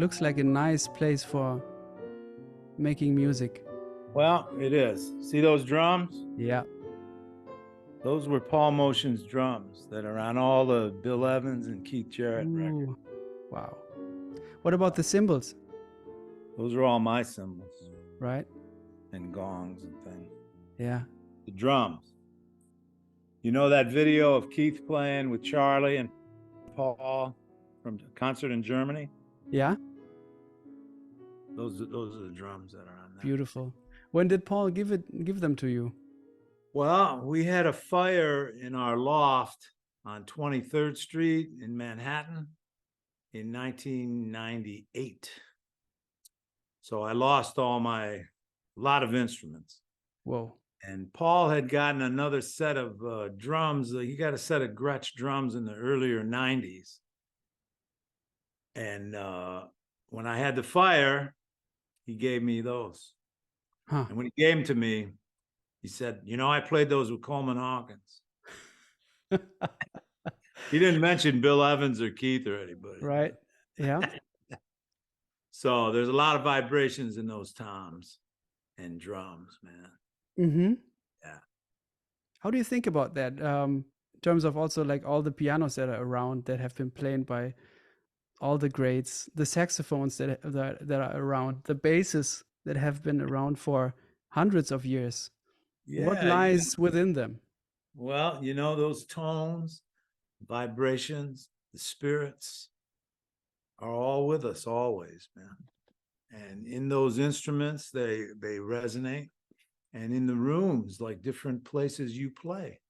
looks like a nice place for making music. Well, it is. See those drums? Yeah. Those were Paul Motion's drums that are on all the Bill Evans and Keith Jarrett records. Ooh, wow. What about the cymbals? Those are all my cymbals Right? and gongs and things. Yeah. The drums. You know that video of Keith playing with Charlie and Paul from a concert in Germany? Yeah. Those are the drums that are on that. Beautiful. When did Paul give them to you? Well, we had a fire in our loft on 23rd Street in Manhattan in 1998. So I lost a lot of instruments. Whoa. And Paul had gotten another set of drums. He got a set of Gretsch drums in the earlier 90s. And when I had the fire, he gave me those. Huh. And when he gave them to me, he said, I played those with Coleman Hawkins. He didn't mention Bill Evans or Keith or anybody. Right. Yeah. So there's a lot of vibrations in those toms and drums, man. Mm-hmm. Yeah. How do you think about that? In terms of also like all the pianos that are around that have been played by all the greats, the saxophones that are around, the basses that have been around for hundreds of years. Yeah, What lies within them? Well, those tones, vibrations, the spirits are all with us always, man. And in those instruments, they resonate. And in the rooms, like different places you play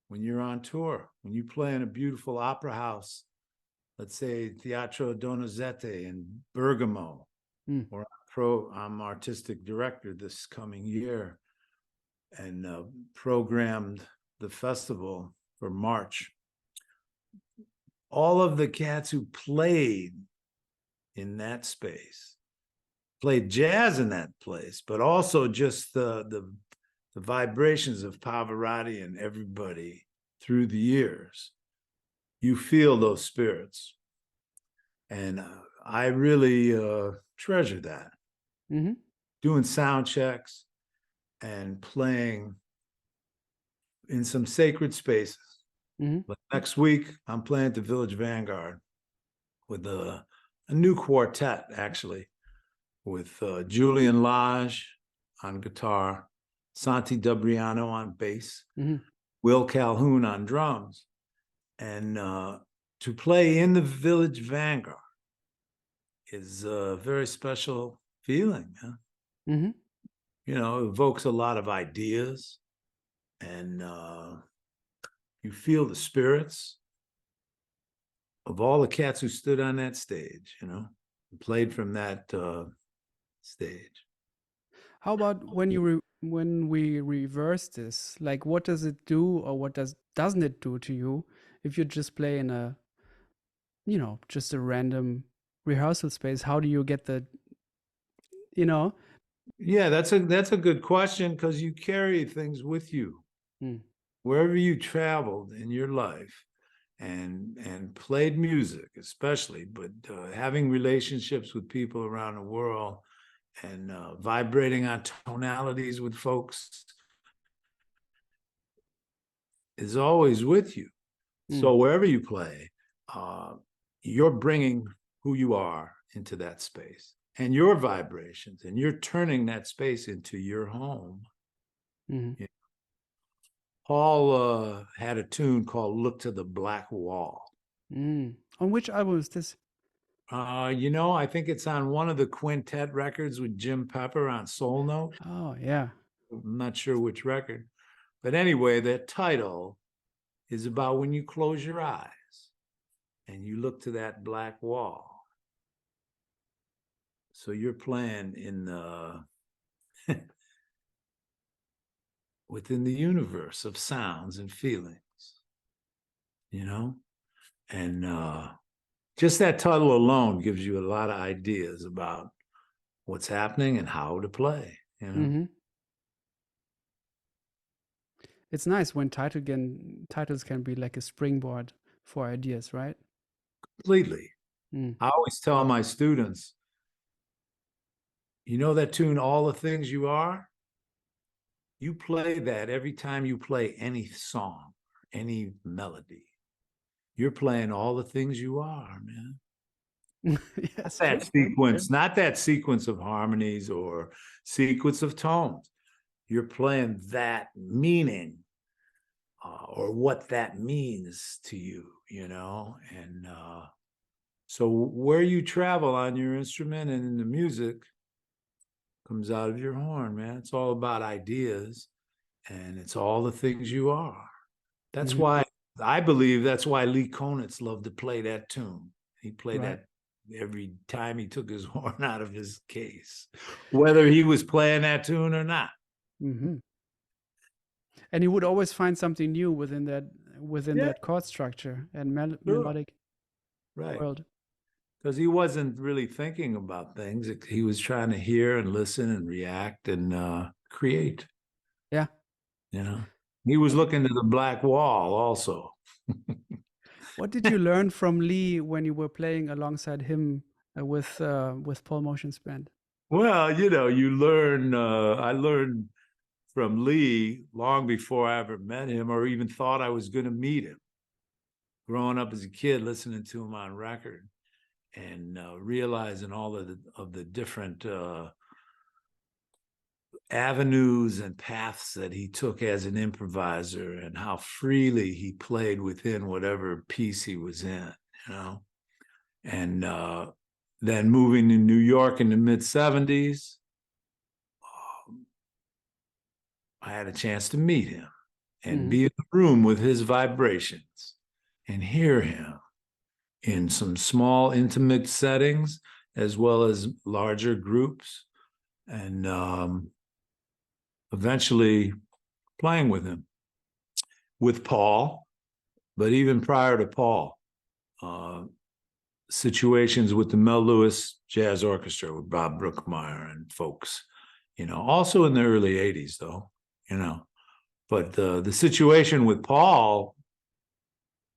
when you're on tour, when you play in a beautiful opera house, let's say Teatro Donizetti in Bergamo, or I'm artistic director this coming year and programmed the festival for March. All of the cats who played in that space played jazz in that place, but also just the vibrations of Pavarotti and everybody through the years. You feel those spirits. And I really treasure that. Mm-hmm. Doing sound checks and playing in some sacred spaces. Mm-hmm. But next week, I'm playing at the Village Vanguard with a new quartet, actually, with Julian Lage on guitar, Santi Dubriano on bass, Will Calhoun on drums. And to play in the Village Vanguard is a very special feeling. Huh? Mm-hmm. It evokes a lot of ideas, and you feel the spirits of all the cats who stood on that stage, and played from that stage. How about when we reverse this? Like, what does it do, or what doesn't it do to you if you just play in a, just a random rehearsal space? How do you get the, Yeah, that's a good question, because you carry things with you wherever you traveled in your life and played music, especially, but having relationships with people around the world and vibrating on tonalities with folks is always with you. So wherever you play, you're bringing who you are into that space and your vibrations, and you're turning that space into your home. Paul had a tune called "Look to the Black Wall." On which album is this? I think it's on one of the quintet records with Jim Pepper on Soul Note. Oh, yeah. I'm not sure which record. But anyway, that title is about when you close your eyes and you look to that black wall. So you're playing in the within the universe of sounds and feelings, and just that title alone gives you a lot of ideas about what's happening and how to play. It's nice when titles can be like a springboard for ideas, right? Completely. Mm. I always tell my students, you know that tune, All the Things You Are? You play that every time you play any song, any melody. You're playing all the things you are, man. Yes, That true. sequence, not that sequence of harmonies or sequence of tones. You're playing that meaning or what that means to you, you know? And so where you travel on your instrument and in the music comes out of your horn, man. It's all about ideas and it's all the things you are. That's Mhm. why I believe that's why Lee Konitz loved to play that tune. He played Right. that every time he took his horn out of his case, whether he was playing that tune or not. Mhm. And he would always find something new within Yeah, that chord structure and sure. melodic Right. world. Because he wasn't really thinking about things. He was trying to hear and listen and react and create, Yeah. you know. He was looking to the black wall also. What did you learn from Lee when you were playing alongside him with Paul Motion's band? Well, you know, I learned from Lee long before I ever met him or even thought I was going to meet him. Growing up as a kid, listening to him on record and realizing all of the different avenues and paths that he took as an improviser and how freely he played within whatever piece he was in, you know. And then moving to New York in the mid 70s, I had a chance to meet him and Mhm. be in the room with his vibrations and hear him in some small, intimate settings as well as larger groups, and eventually playing with him, with Paul. But even prior to Paul, uh, situations with the Mel Lewis Jazz Orchestra with Bob Brookmeyer and folks, you know, also in the early 80s, though, you know. But the situation with Paul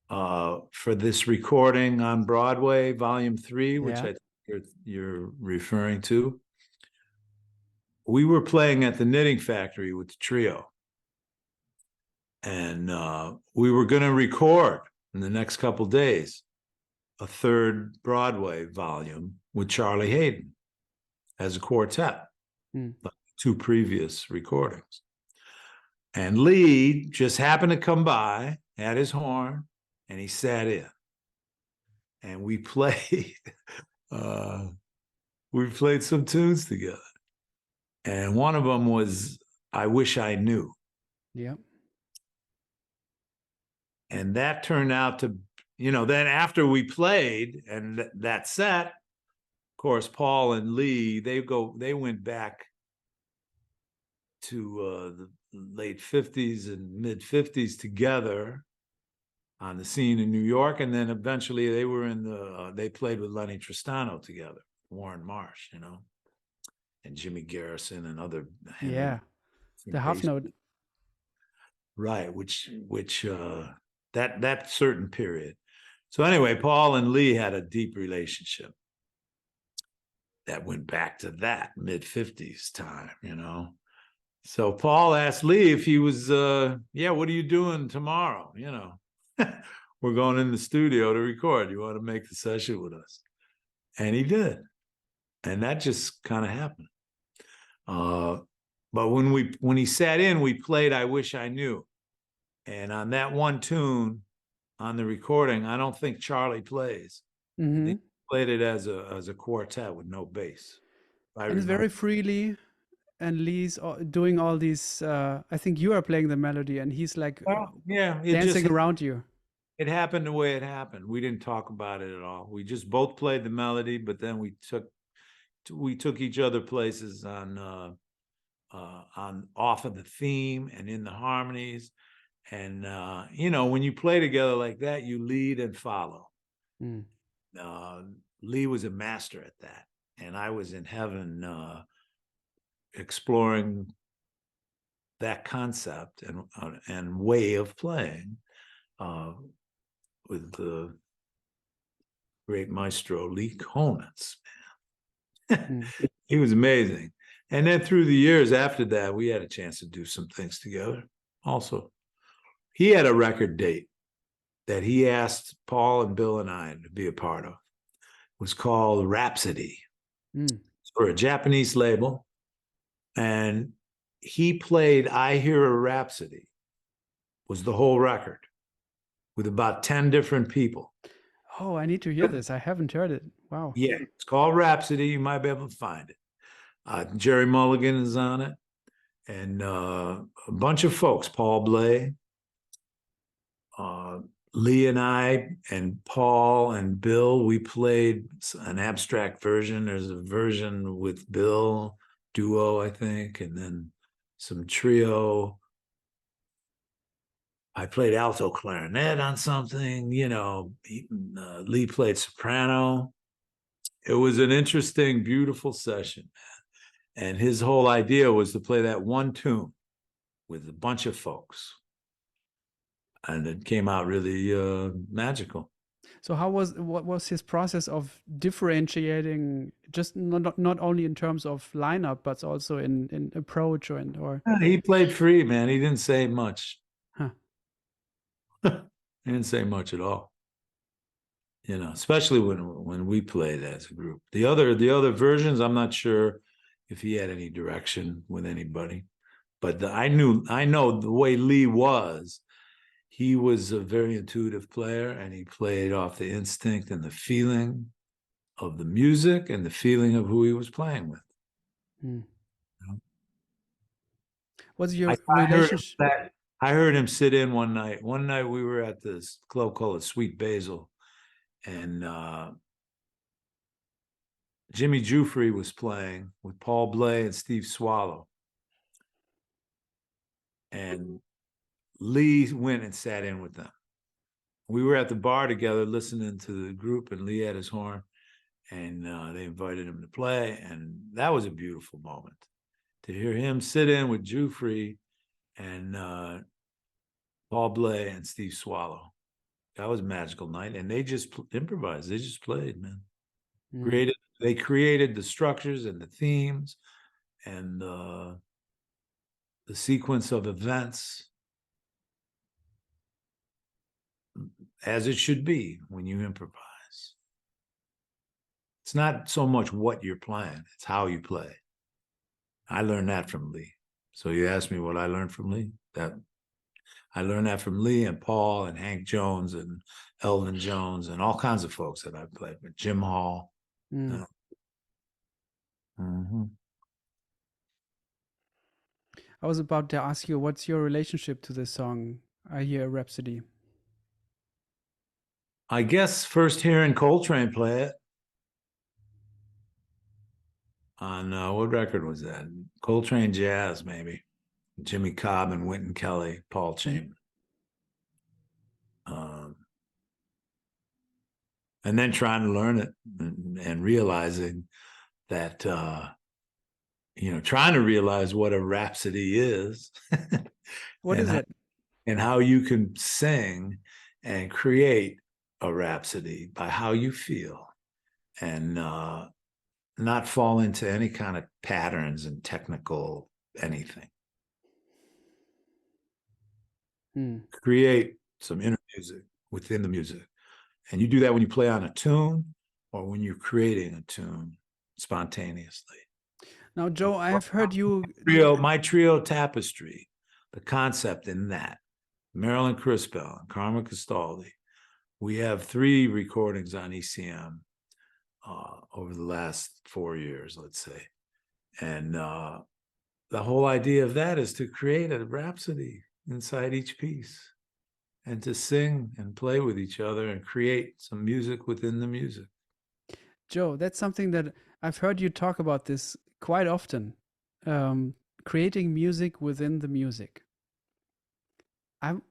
for this recording on Broadway, Volume 3, which Yeah. I think you're referring to, we were playing at the Knitting Factory with the trio. And we were going to record in the next couple days a third Broadway volume with Charlie Hayden as a quartet, Mm. like 2 previous recordings. And Lee just happened to come by, had his horn, and he sat in. And we played, uh, we played some tunes together. And one of them was I Wish I Knew. Yeah. And that turned out to, you know, then after we played and that set, of course, Paul and Lee, they went back to the late 50s and mid 50s together on the scene in New York. And then eventually they played with Lenny Tristano together, Warren Marsh, you know, and Jimmy Garrison and other Henry Yeah. The half bass. note. Right, that certain period. So anyway, Paul and Lee had a deep relationship that went back to that mid 50s time, you know. So Paul asked Lee if he was yeah, what are you doing tomorrow? You know. We're going in the studio to record. You want to make the session with us? And he did. And that just kind of happened. Uh but when he sat in, we played I Wish I Knew. And on that one tune on the recording, I don't think Charlie plays. I think Mhm. he played it as a quartet with no bass. I And it's remember. very freely, and Lee's doing all these, I think you are playing the melody and he's like Well, yeah, dancing around you. it happened the way it happened. We didn't talk about it at all. We just both played the melody, but then we took each other places on off of the theme and in the harmonies. And you know, when you play together like that, you lead and follow. Mm. Uh, Lee was a master at that, and I was in heaven exploring that concept and way of playing uh, with the great maestro Lee Konitz. Man. Mm. He was amazing. And then through the years after that, we had a chance to do some things together. Also, he had a record date that he asked Paul and Bill and I to be a part of. It was called Rhapsody. Mm. For a Japanese label. And he played I Hear a Rhapsody, was the whole record, with about 10 different people. Oh, I need to hear this. I haven't heard it. Wow. Yeah, it's called Rhapsody. You might be able to find it. Jerry Mulligan is on it, and a bunch of folks, Paul Bley, Lee and I, and Paul and Bill, we played an abstract version. There's a version with Bill, duo, I think, and then some trio. I played alto clarinet on something, you know, Lee played soprano. It was an interesting, beautiful session. And his whole idea was to play that one tune with a bunch of folks. And it came out really magical. So what was his process of differentiating, just not only in terms of lineup, but also in approach or He played free, man. He didn't say much. huh. He didn't say much at all. You know, especially when we played as a group. The other versions, I'm not sure if he had any direction with anybody. But I know the way Lee was, he was a very intuitive player, and he played off the instinct and the feeling of the music and the feeling of who he was playing with. Hmm. You know? What's your I heard relationship? I heard him sit in one night. One night we were at this club called Sweet Basil, and Jimmy Jufrey was playing with Paul Bley and Steve Swallow. And Lee went and sat in with them. We were at the bar together listening to the group, and Lee had his horn, and they invited him to play. And that was a beautiful moment to hear him sit in with Jufrey and Paul Bley and Steve Swallow. That was a magical night. And they just improvised. They just played, man. Hmm. They created the structures and the themes and the sequence of events as it should be when you improvise. It's not so much what you're playing, it's how you play. I learned that from Lee. So you asked me what I learned from Lee? That I learned that from Lee and Paul and Hank Jones and Elvin Jones and all kinds of folks that I've played with, Jim Hall. Hmm. Mm-hmm. I was about to ask you, what's your relationship to this song, I Hear a Rhapsody? I guess first hearing Coltrane play it on what record was that? Coltrane Jazz, maybe. Jimmy Cobb and Wynton Kelly, Paul Chamberlain. Um, and then trying to learn it and realizing that, trying to realize what a rhapsody is What and is how, it? and how you can sing and create a rhapsody by how you feel and not fall into any kind of patterns and technical anything. Hmm. Create some inner music within the music. And you do that when you play on a tune or when you're creating a tune spontaneously. Now, Joe, I have heard you. My trio tapestry, the concept in that, Marilyn Crispell and Carmen Castaldi, we have 3 recordings on ECM over the last 4 years, let's say. And the whole idea of that is to create a rhapsody inside each piece and to sing and play with each other and create some music within the music. Joe, that's something that I've heard you talk about this quite often. Um, Creating music within the music. I'm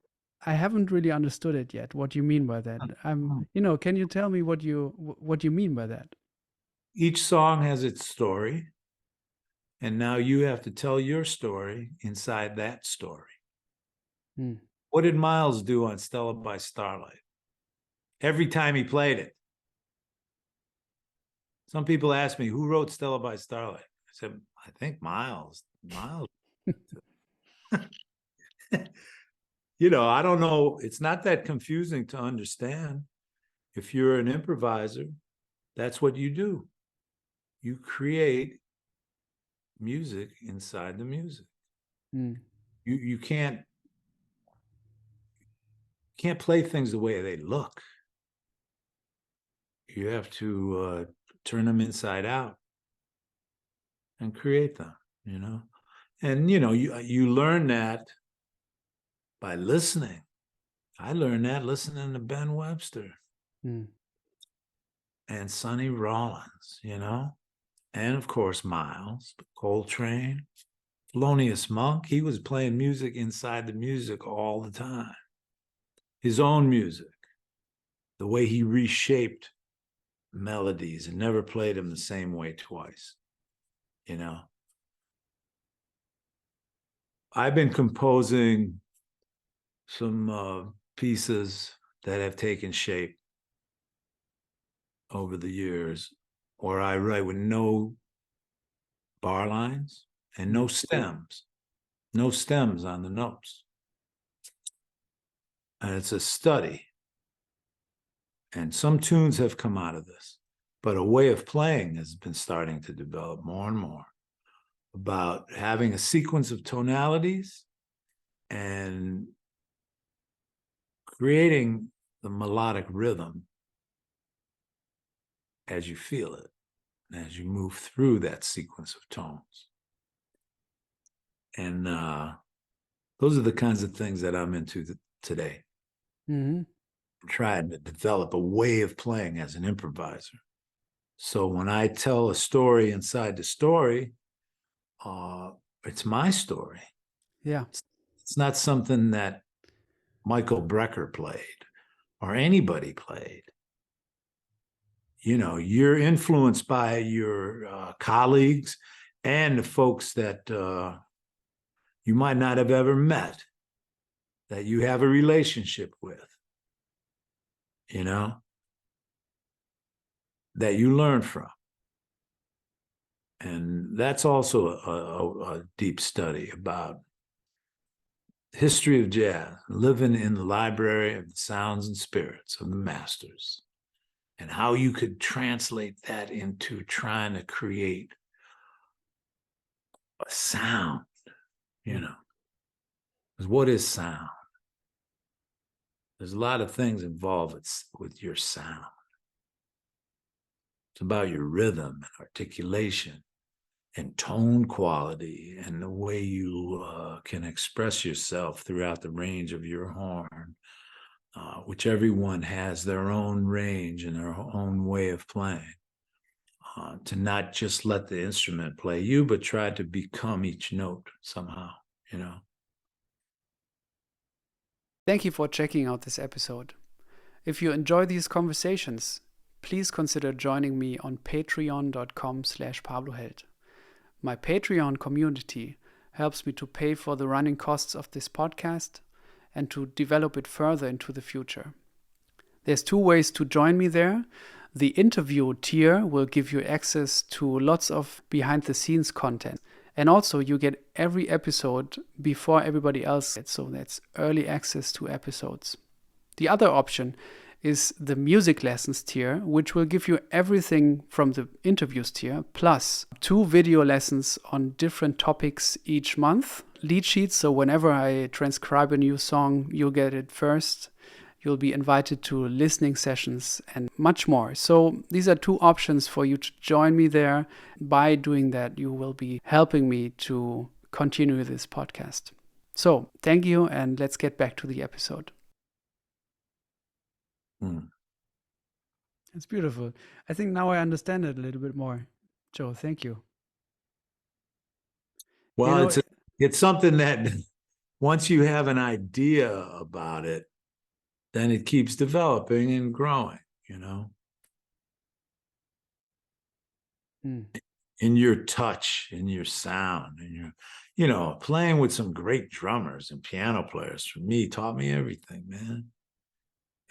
I haven't really understood it yet. What you mean by that? Can you tell me what you mean by that? Each song has its story, and now you have to tell your story inside that story. Hmm. What did Miles do on Stella by Starlight? Every time he played it, Some people ask me, who wrote Stella by Starlight? I said, I think Miles. I don't know. It's not that confusing to understand. If you're an improviser, that's what you do. You create music inside the music. Mm. You can't play things the way they look. You have to turn them inside out and create them, And you learn that by listening. I learned that listening to Ben Webster and Sonny Rollins, and of course Miles, Coltrane, Thelonious Monk. He was playing music inside the music all the time. His own music, the way he reshaped melodies and never played them the same way twice. I've been composing some pieces that have taken shape over the years, where I write with no bar lines and no stems on the notes. And it's a study. And some tunes have come out of this, but a way of playing has been starting to develop more and more, about having a sequence of tonalities and creating the melodic rhythm as you feel it, and as you move through that sequence of tones. And those are the kinds of things that I'm into today. Mm-hmm. Trying to develop a way of playing as an improviser. So when I tell a story inside the story, it's my story. Yeah. It's not something that Michael Brecker played or anybody played. You're influenced by your colleagues and the folks that you might not have ever met, that you have a relationship with, that you learn from. And that's also a deep study about history of jazz, living in the library of the sounds and spirits of the masters, and how you could translate that into trying to create a sound, Because what is sound? There's a lot of things involved with your sound. It's about your rhythm and articulation and tone quality and the way you can express yourself throughout the range of your horn, which everyone has their own range and their own way of playing. To not just let the instrument play you, but try to become each note somehow, Thank you for checking out this episode. If you enjoy these conversations, please consider joining me on patreon.com/Pablo Held. My Patreon community helps me to pay for the running costs of this podcast and to develop it further into the future. There's 2 ways to join me there. The interview tier will give you access to lots of behind-the-scenes content. And also you get every episode before everybody else gets, so that's early access to episodes. The other option is the music lessons tier, which will give you everything from the interviews tier, plus 2 video lessons on different topics each month. Lead sheets, so whenever I transcribe a new song, you'll get it first. You'll be invited to listening sessions and much more. So these are 2 options for you to join me there. By doing that, you will be helping me to continue this podcast. So thank you, and let's get back to the episode. It's beautiful. I think now I understand it a little bit more. Joe, thank you. Well, it's something that once you have an idea about it, then it keeps developing and growing, in your touch, in your sound, in your, playing with some great drummers and piano players, for me, taught me everything, man.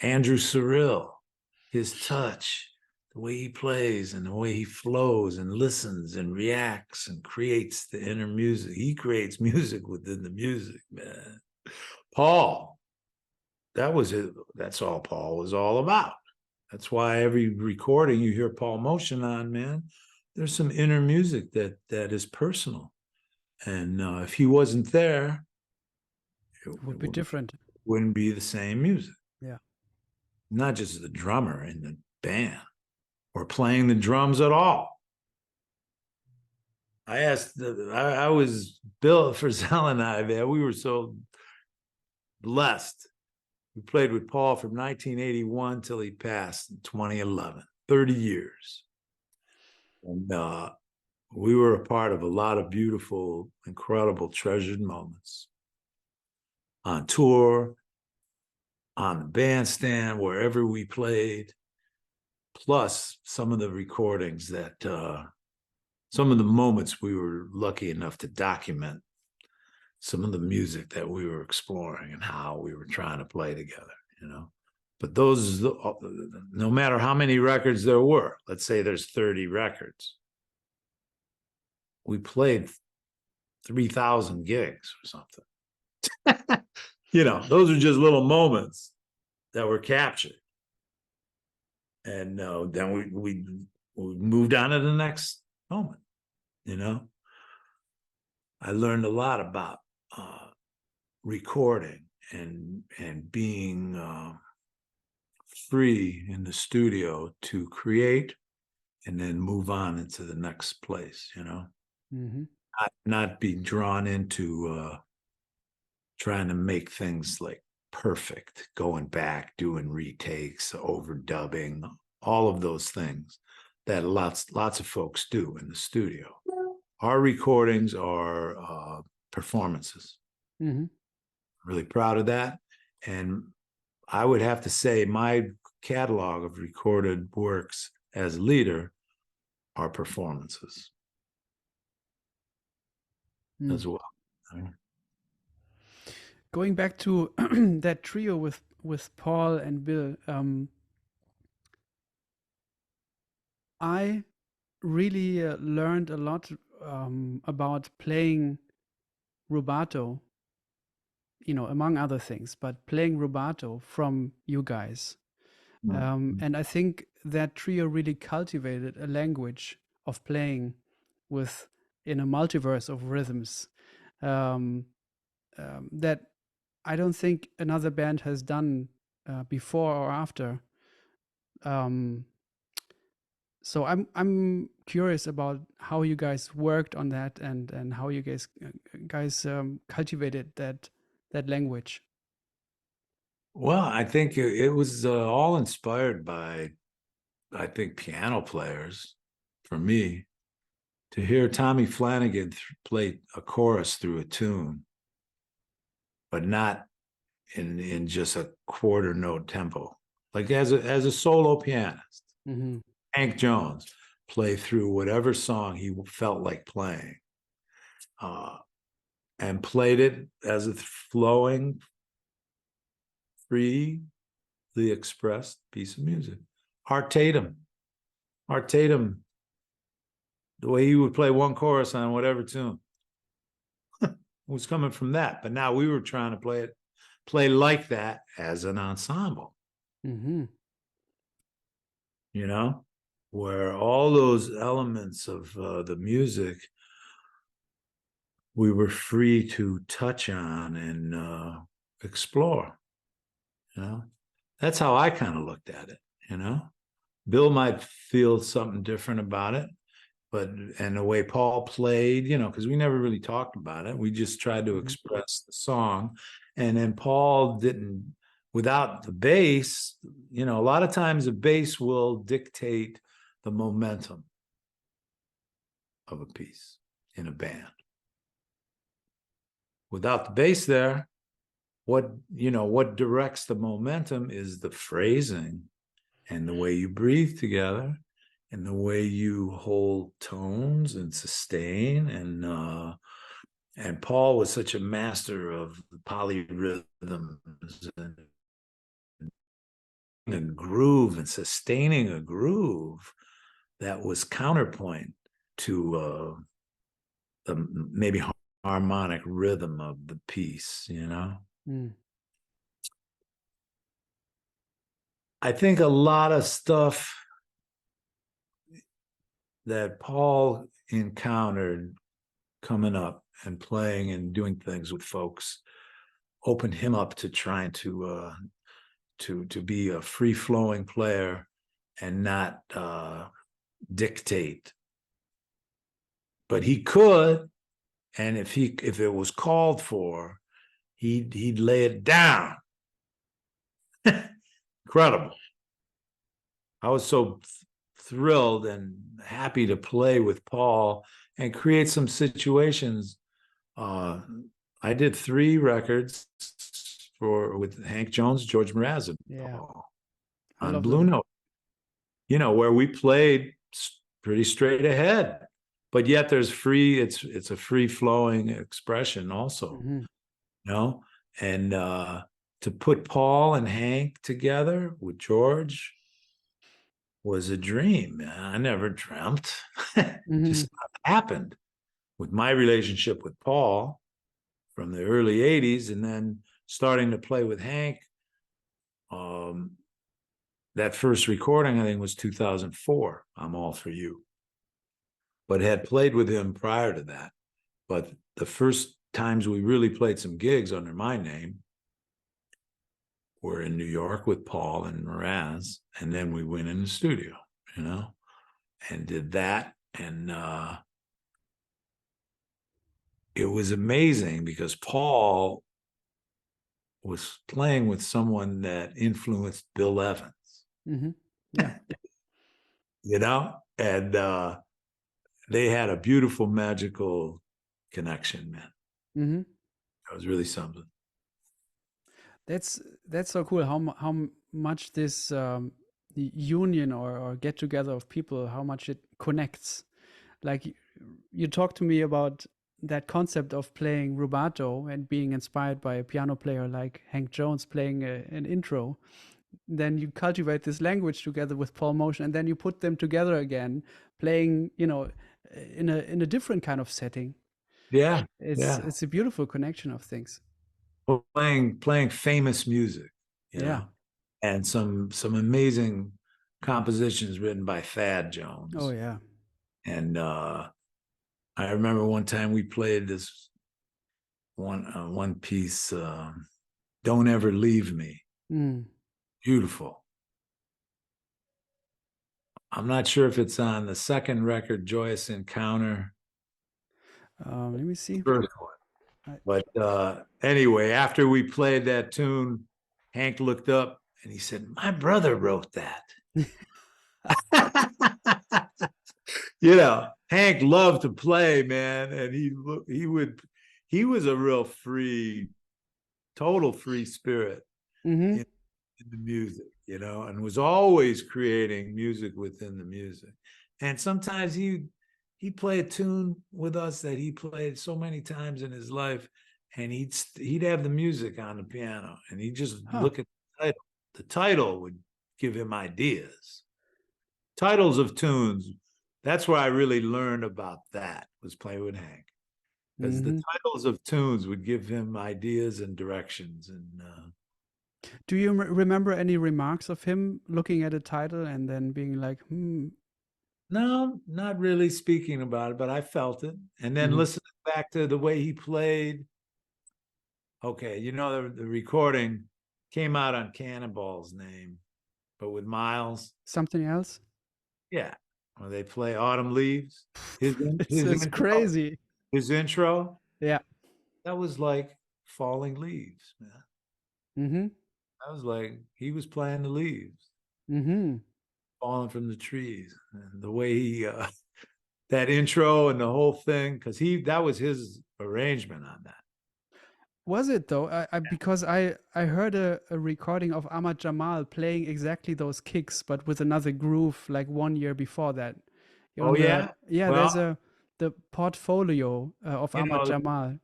Andrew Cyril, his touch, the way he plays and the way he flows and listens and reacts and creates the inner music. He creates music within the music, man. Paul, that was it. That's all Paul was all about. That's why every recording you hear Paul Motion on, man, there's some inner music that is personal. And if he wasn't there, It would be different. wouldn't be the same music. Yeah. Not just the drummer in the band or playing the drums at all. I was Bill Frisell and I, man, we were so blessed. We played with Paul from 1981 till he passed in 2011, 30 years. And we were a part of a lot of beautiful, incredible, treasured moments on tour, on the bandstand, wherever we played, plus some of the recordings that, some of the moments we were lucky enough to document, some of the music that we were exploring and how we were trying to play together, you know. But those, no matter how many records there were, let's say there's 30 records, we played 3,000 gigs or something. You know, those are just little moments that were captured. And then we moved on to the next moment, you know. I learned a lot about recording and being free in the studio to create and then move on into the next place, you know. Mm-hmm. Not be drawn into trying to make things like perfect, going back, doing retakes, overdubbing, all of those things that lots of folks do in the studio. Our recordings are performances. Mm-hmm. Really proud of that. And I would have to say my catalog of recorded works as leader are performances as well. Going back to that trio with Paul and Bill, I really learned a lot about playing rubato, you know, among other things, but playing rubato from you guys. And I think that trio really cultivated a language of playing with in a multiverse of rhythms that I don't think another band has done before or after. Um, so I'm curious about how you guys worked on that and how you guys cultivated that language. Well, I think it was all inspired by, I think, piano players. For me, to hear Tommy Flanagan play a chorus through a tune, but not in just a quarter note tempo, like as a solo pianist, Mm-hmm. Hank Jones play through whatever song he felt like playing, and played it as a flowing, freely expressed piece of music. Art Tatum, the way he would play one chorus on whatever tune was coming from that. But now we were trying to play like that as an ensemble, Mm-hmm. you know, where all those elements of the music we were free to touch on and explore, you know. That's how I kind of looked at it, you know. Bill might feel something different about it, but and the way Paul played, you know, because we never really talked about it. We just tried to Mm-hmm. express the song. And then Paul didn't, without the bass, you know, a lot of times the bass will dictate the momentum of a piece in a band. Without the bass there, what directs the momentum is the phrasing and the way you breathe together and the way you hold tones and sustain. And Paul was such a master of polyrhythms and a groove and sustaining a groove that was counterpoint to the maybe harmonic rhythm of the piece, you know? Mm. I think a lot of stuff that Paul encountered coming up and playing and doing things with folks opened him up to trying to be a free flowing player and not dictate. But he could, and if it was called for, he'd lay it down. Incredible. I was so thrilled and happy to play with Paul and create some situations. I did 3 records with Hank Jones, George Mraz, and Yeah, Paul I on love Blue them. Note, where we played pretty straight ahead, but yet there's free, it's a free flowing expression also, Hmm. you know, and to put Paul and Hank together with George was a dream, man. I never dreamt. Hmm. Just happened with my relationship with Paul from the early 80s and then starting to play with Hank. Um, that first recording, I think, was 2004, I'm All For You, but had played with him prior to that. But the first times we really played some gigs under my name were in New York with Paul and Mraz. And then we went in the studio, and did that. And it was amazing because Paul was playing with someone that influenced Bill Evans, Hmm. Yeah. and they had a beautiful, magical connection, man. Hmm. It was really something. That's that's so cool. How much this the union or get together of people, how much it connects. Like you talked to me about that concept of playing rubato and being inspired by a piano player like Hank Jones playing an intro. Then you cultivate this language together with Paul Motion, and then you put them together again, playing, in a different kind of setting. Yeah, yeah. It's a beautiful connection of things. Playing famous music, you Yeah. know, and some amazing compositions written by Thad Oh Jones. yeah. And I remember one time we played this one piece, "Don't Ever Leave Me." Mm. Beautiful. I'm not sure if it's on the second record, Joyous Encounter, Let me see. first one. I, But anyway, after we played that tune, Hank looked up and he said, "My brother wrote that." Hank loved to play, man, and he was a real free, total free spirit mm-hmm. in, in the music, and was always creating music within the music. And sometimes he'd play a tune with us that he played so many times in his life, and he'd have the music on the piano, and he'd just Huh. look at the title. The title would give him ideas. Titles of tunes. That's where I really learned about that, was playing with Hank, because the Mm-hmm. titles of tunes would give him ideas and directions. And Do you remember any remarks of him looking at a title and then being like, hmm? no, not really speaking about it, but I felt it. And then Mm-hmm. listening back to the way he played. Okay, the recording came out on Cannonball's name, but with Miles. Something else? Yeah, when they play Autumn Leaves, his It's his it's intro, crazy. his intro, Yeah. that was like falling leaves, man. Mm-hmm. I was like, he was playing the leaves Mm-hmm. falling from the trees, and the way he that intro and the whole thing, because that was his arrangement on that. Was it though? Because I heard a recording of Ahmad Jamal playing exactly those kicks, but with another groove, like 1 year before that. Oh On the yeah, yeah, there's well, the portfolio of you Ahmad know, Jamal.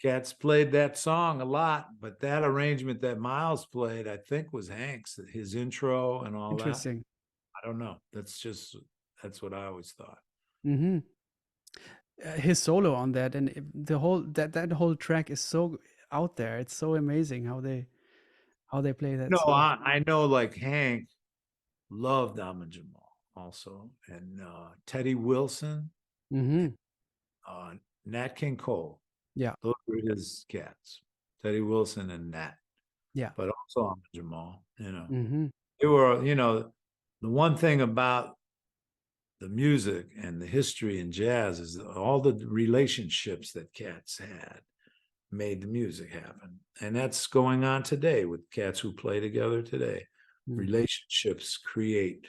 Cats played that song a lot, but that arrangement that Miles played, I think, was Hank's, his intro and all that. Interesting. I don't know. That's what I always thought. Hmm. His solo on that and the whole that whole track is so out there. It's so amazing how they play that No, song. I know like Hank loved Ahmad Jamal also, and Teddy Wilson, Hmm. uh, Nat King Cole. Yeah. Those were his cats, Teddy Wilson and Nat, Yeah. but also Ahmad Jamal. Hmm. They were, the one thing about the music and the history in jazz is all the relationships that cats had made the music happen. And that's going on today with cats who play together today. Mm. Relationships create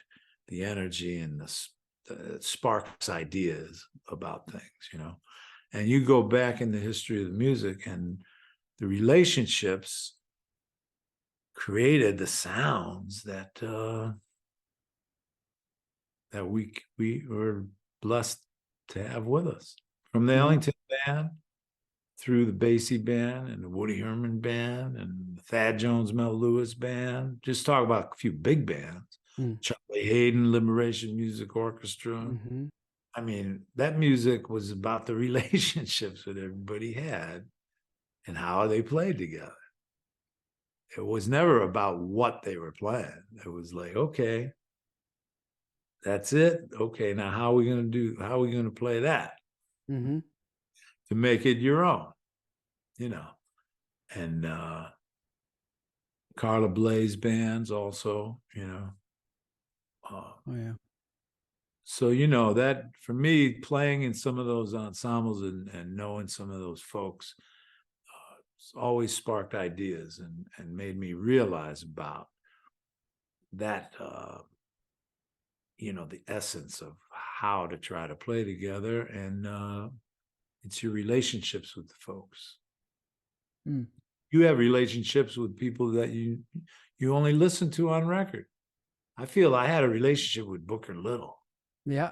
the energy and the sparks ideas about things. And you go back in the history of the music, and the relationships created the sounds that we were blessed to have with us. From the Hmm. Ellington Band through the Basie Band and the Woody Herman Band and the Thad Jones Mel Lewis Band. Just talk about a few big bands. Mm. Charlie Hayden Liberation Music Orchestra. Hmm. I mean, that music was about the relationships that everybody had and how they played together. It was never about what they were playing. It was like, okay, that's it. Okay, now how are we going to play that Hmm. to make it your own, you know? And Carla Blaze bands also. Uh, Oh yeah. so that for me, playing in some of those ensembles and knowing some of those folks always sparked ideas and made me realize about that the essence of how to try to play together, and it's your relationships with the folks. Mm. You have relationships with people that you only listen to on record. I feel I had a relationship with Booker Little. Yeah.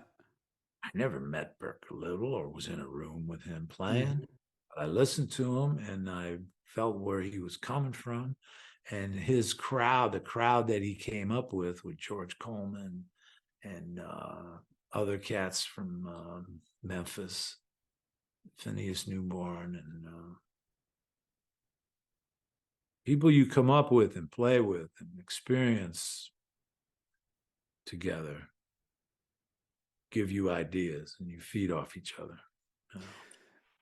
I never met Booker Little or was in a room with him playing. Hmm. But I listened to him and I felt where he was coming from, and his crowd, the crowd that he came up with George Coleman and other cats from Memphis, Phineas Newborn, and people you come up with and play with and experience together give you ideas and you feed off each other.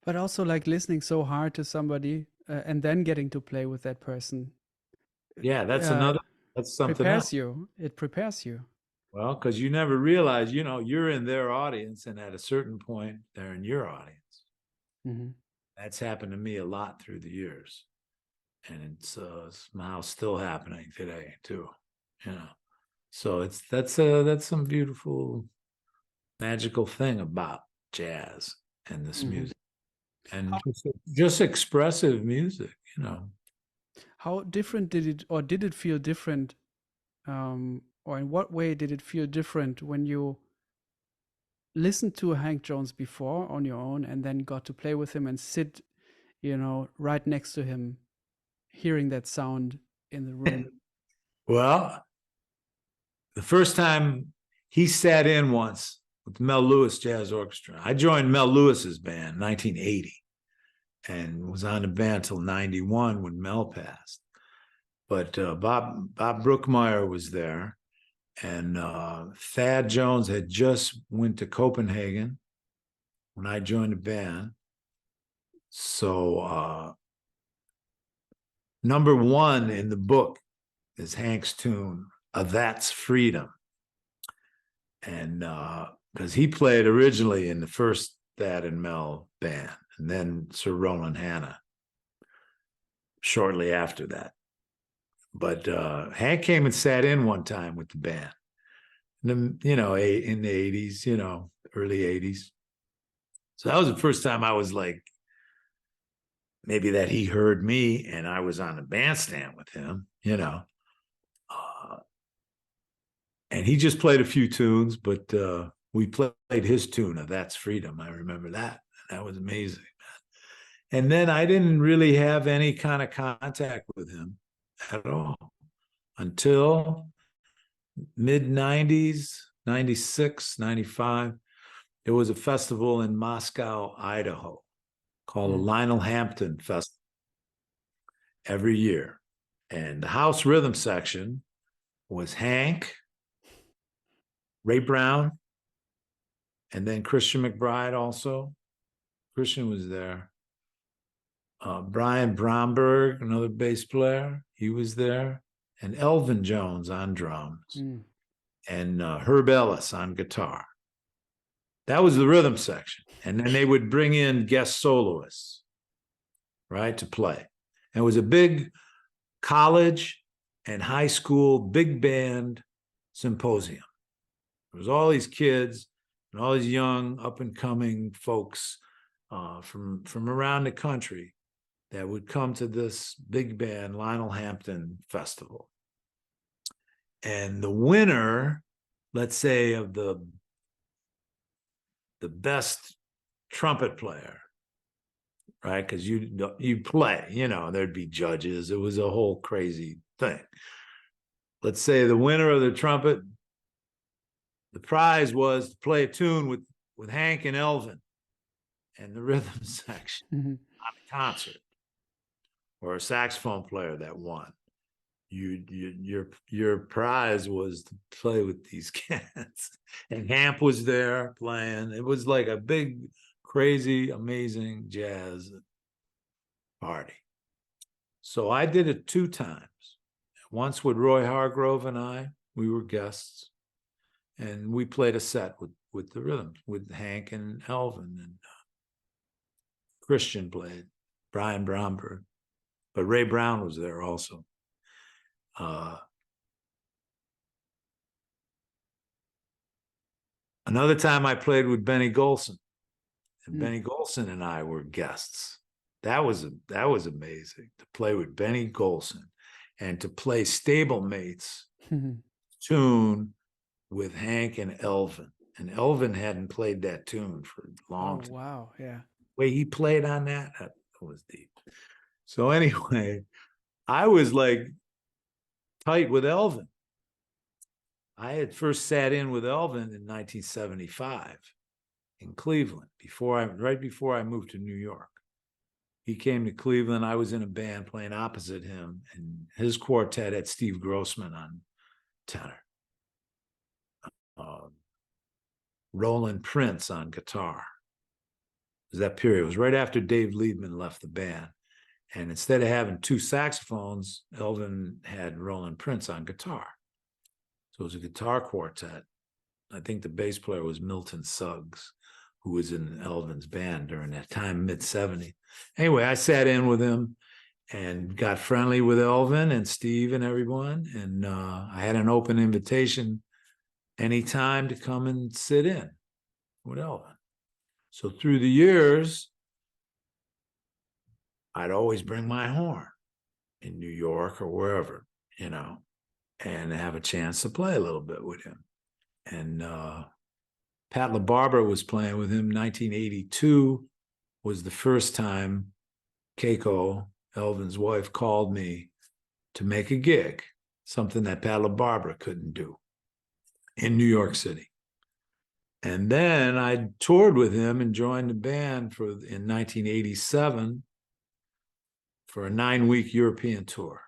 But also like listening so hard to somebody and then getting to play with that person Yeah, uh, that's something else. prepares you. It prepares you. Well, because you never realize, you're in their audience, and at a certain point, they're in your audience. Hmm. That's happened to me a lot through the years, and it's somehow still happening today too. You know, so that's some beautiful, magical thing about jazz and this Hmm. music, and just expressive music. How different did it, or did it feel different, or in what way did it feel different when you listened to Hank Jones before on your own and then got to play with him and sit, right next to him, hearing that sound in the room? Well, the first time he sat in once with the Mel Lewis Jazz Orchestra. I joined Mel Lewis's band in 1980 and was on the band till 91 when Mel passed. But Bob Brookmeyer was there, and Thad Jones had just went to Copenhagen when I joined the band. So number one in the book is Hank's tune, That's Freedom. And because he played originally in the first Thad and Mel band, and then Sir Roland Hanna shortly after that. But Hank came and sat in one time with the band, in the 80s, early 80s. So that was the first time I was like, maybe that he heard me and I was on the bandstand with him. And he just played a few tunes, but we played his tune of That's Freedom. I remember that. That was amazing. And then I didn't really have any kind of contact with him at all until mid 90s, 96, 95. There was a festival in Moscow, Idaho called the Lionel Hampton Festival every year. And the house rhythm section was Hank, Ray Brown, and then Christian McBride also. Christian was there. Brian Bromberg, another bass player, he was there. And Elvin Jones on drums. And Herb Ellis on guitar. That was the rhythm section. And then they would bring in guest soloists, right, to play. And it was a big college and high school big band symposium. There was all these kids and all these young up and coming folks from around the country that would come to this big band Lionel Hampton Festival. And the winner, let's say, of the best trumpet player, right? Because you play, there'd be judges. It was a whole crazy thing. Let's say the winner of the trumpet, the prize was to play a tune with Hank and Elvin and the rhythm section on a concert, or a saxophone player that won. Your prize was to play with these cats. And Hamp was there playing. It was like a big, crazy, amazing jazz party. So I did it 2 times. Once with Roy Hargrove and we were guests, and we played a set with the rhythm, with Hank and Elvin, and Christian played, Brian Bromberg, but Ray Brown was there also. Another time I played with Benny Golson, and Benny Golson and I were guests. That was amazing to play with Benny Golson and to play Stablemates tune with Hank and Elvin. And Elvin hadn't played that tune for a long time. Wow, yeah. The way he played on that was deep. So anyway, I was like tight with Elvin. I had first sat in with Elvin in 1975 in Cleveland, right before I moved to New York. He came to Cleveland. I was in a band playing opposite him, and his quartet had Steve Grossman on tenor, Roland Prince on guitar. It was that period. It was right after Dave Liebman left the band. And instead of having 2 saxophones, Elvin had Roland Prince on guitar. So it was a guitar quartet. I think the bass player was Milton Suggs, who was in Elvin's band during that time, mid-70s. Anyway, I sat in with him and got friendly with Elvin and Steve and everyone. And I had an open invitation anytime to come and sit in with Elvin. So through the years, I'd always bring my horn in New York or wherever, and have a chance to play a little bit with him. And Pat LaBarbera was playing with him. 1982 was the first time Keiko, Elvin's wife, called me to make a gig, something that Pat LaBarbera couldn't do, in New York City. And then I toured with him and joined the band in 1987 for a 9-week European tour.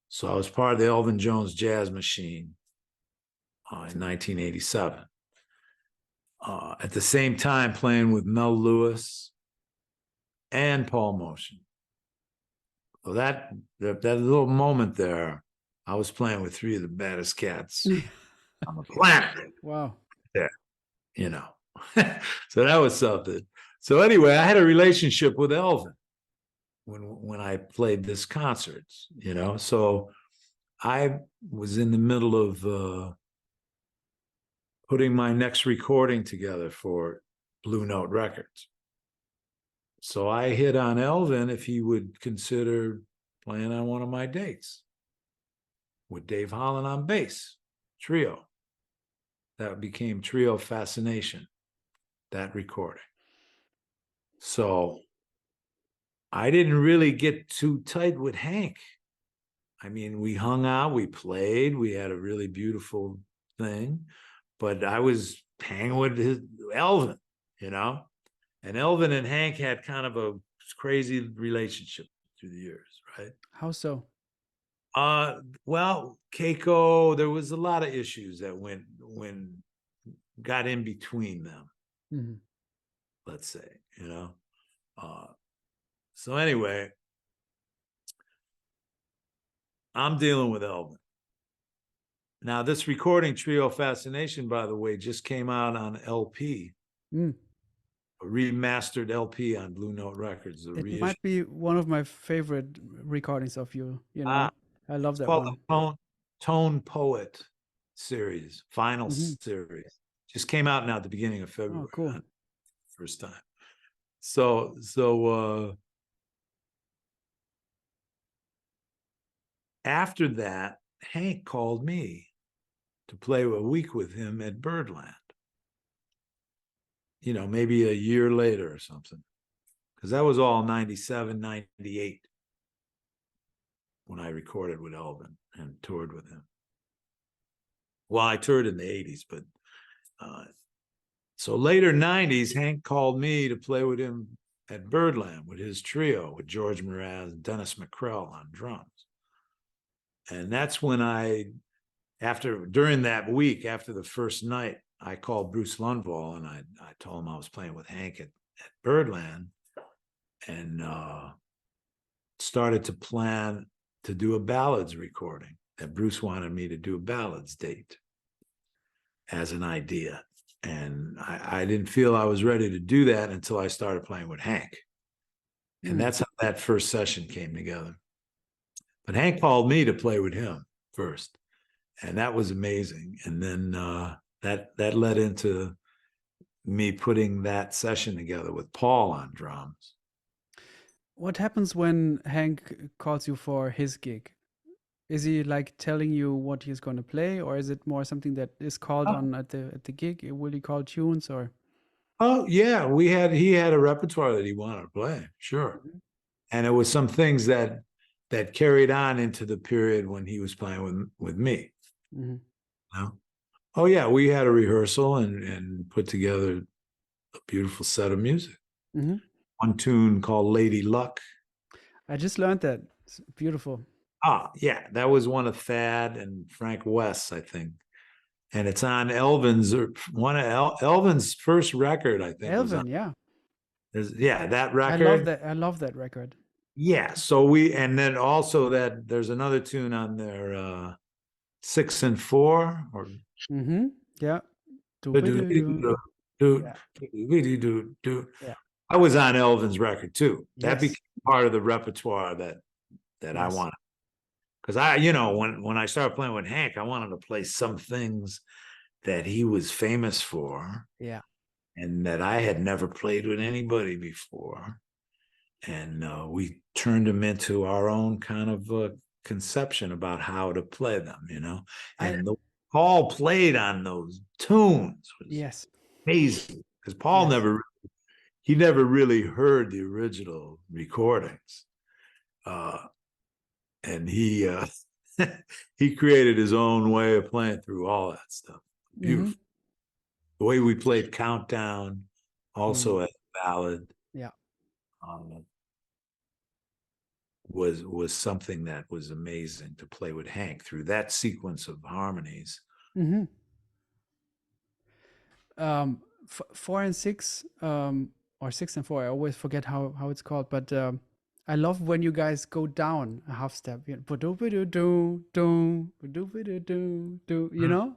So I was part of the Elvin Jones Jazz Machine in 1987. At the same time, playing with Mel Lewis and Paul Motion. So that little moment there, I was playing with 3 of the baddest cats on the planet. Wow. Yeah, so that was something. So anyway, I had a relationship with Elvin when I played this concerts, So I was in the middle of putting my next recording together for Blue Note Records. So I hit on Elvin if he would consider playing on one of my dates with Dave Holland on bass, trio. That became Trio Fascination, that recording. So I didn't really get too tight with Hank. I mean, we hung out, we played, we had a really beautiful thing, but I was hanging with Elvin, you know, and Elvin and Hank had kind of a crazy relationship through the years, right? How so? Well, Keiko, there was a lot of issues that got in between them, Mhm. let's say, you know. Uh, so anyway, I'm dealing with Elvin. Now, this recording, Trio Fascination, by the way, just came out on LP, Mm. a remastered LP on Blue Note Records, a It reissue. might be one of my favorite recordings of you, you Ah, know. I love it's that called one. the Tone Poet series, final Mhm. series. Just came out now at the beginning of Oh, February, cool. first time. So after that, Hank called me to play a week with him at Birdland. You know, maybe a year later or something. Because that was all 97, 98 when I recorded with Elvin and toured with him. Well, I toured in the 80s, but so later 90s, Hank called me to play with him at Birdland with his trio with George Mraz and Dennis McCrell on drums. And that's when during that week, after the first night, I called Bruce Lundvall and I told him I was playing with Hank at Birdland and started to plan to do a ballads recording that Bruce wanted me to do a ballads date as an idea. And I didn't feel I was ready to do that until I started playing with Hank. And Mm. that's how that first session came together. But Hank called me to play with him first. And that was amazing. And then that led into me putting that session together with Paul on drums. What happens when Hank calls you for his gig? Is he like telling you what he's going to play, or is it more something that is called Oh, on at the gig? Will he call tunes or? oh yeah, he had a repertoire that he wanted to play, sure. Mhm. And it was some things that carried on into the period when he was playing with me. Mhm. You know? Oh yeah, we had a rehearsal and put together a beautiful set of music. Mhm. One tune called Lady Luck. I just learned that. It's beautiful. Ah, yeah, that was one of Thad and Frank West's, I think. And it's on Elvin's one of Elvin's first record, I think, was on. Elvin, yeah. Yeah, that I love record. that. I love that record. Yeah, so we and then also that there's another tune on there, 6 and 4 or Mhm. Yeah. do Doobie do doo doo. do Yeah. do. Yeah. I was on Elvin's record too. That became Yes. part of the repertoire that I Yes. wanted. Because when I started playing with Hank, I wanted to play some things that he was famous for Yeah. and that I had never played with anybody before. And we turned them into our own kind of conception about how to play them, you know. I And the Paul played on those tunes was yes. amazing because Paul Yes. never really heard the original recordings, uh, and he created his own way of playing through all that stuff. Mhm. Beautiful. The way we played Countdown, Mm. also as a ballad, Yeah. um, was something that was amazing to play with Hank through that sequence of harmonies. Mhm. 4 and 6, or 6 and 4. I always forget how it's called, but I love when you guys go down a half step. You know, ba-do-ba-do-do, do, ba-do-ba-do-do, do, you Mhm. know?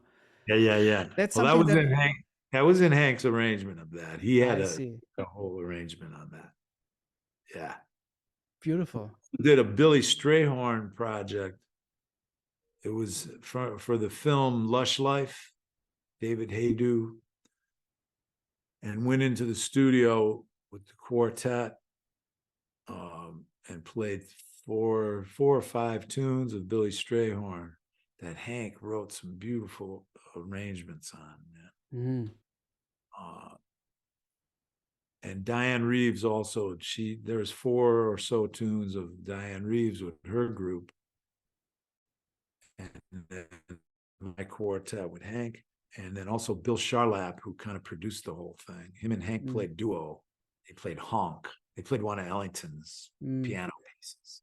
Yeah, yeah, yeah. That's Well, that something was that in Hank. That was in Hank's arrangement of that. He had I see. a whole arrangement on that. Yeah. Beautiful. Did a Billy Strayhorn project. It was for the film Lush Life, David Haydu, and went into the studio with the quartet and played four or five tunes of Billy Strayhorn that Hank wrote some beautiful arrangements on. Mhm. Uh, And Diane Reeves also, there's 4 or so tunes of Diane Reeves with her group, and then my quartet with Hank, and then also Bill Charlap, who kind of produced the whole thing. Him and Hank Mm. played duo. They played honk. They played one of Ellington's Mm. piano pieces.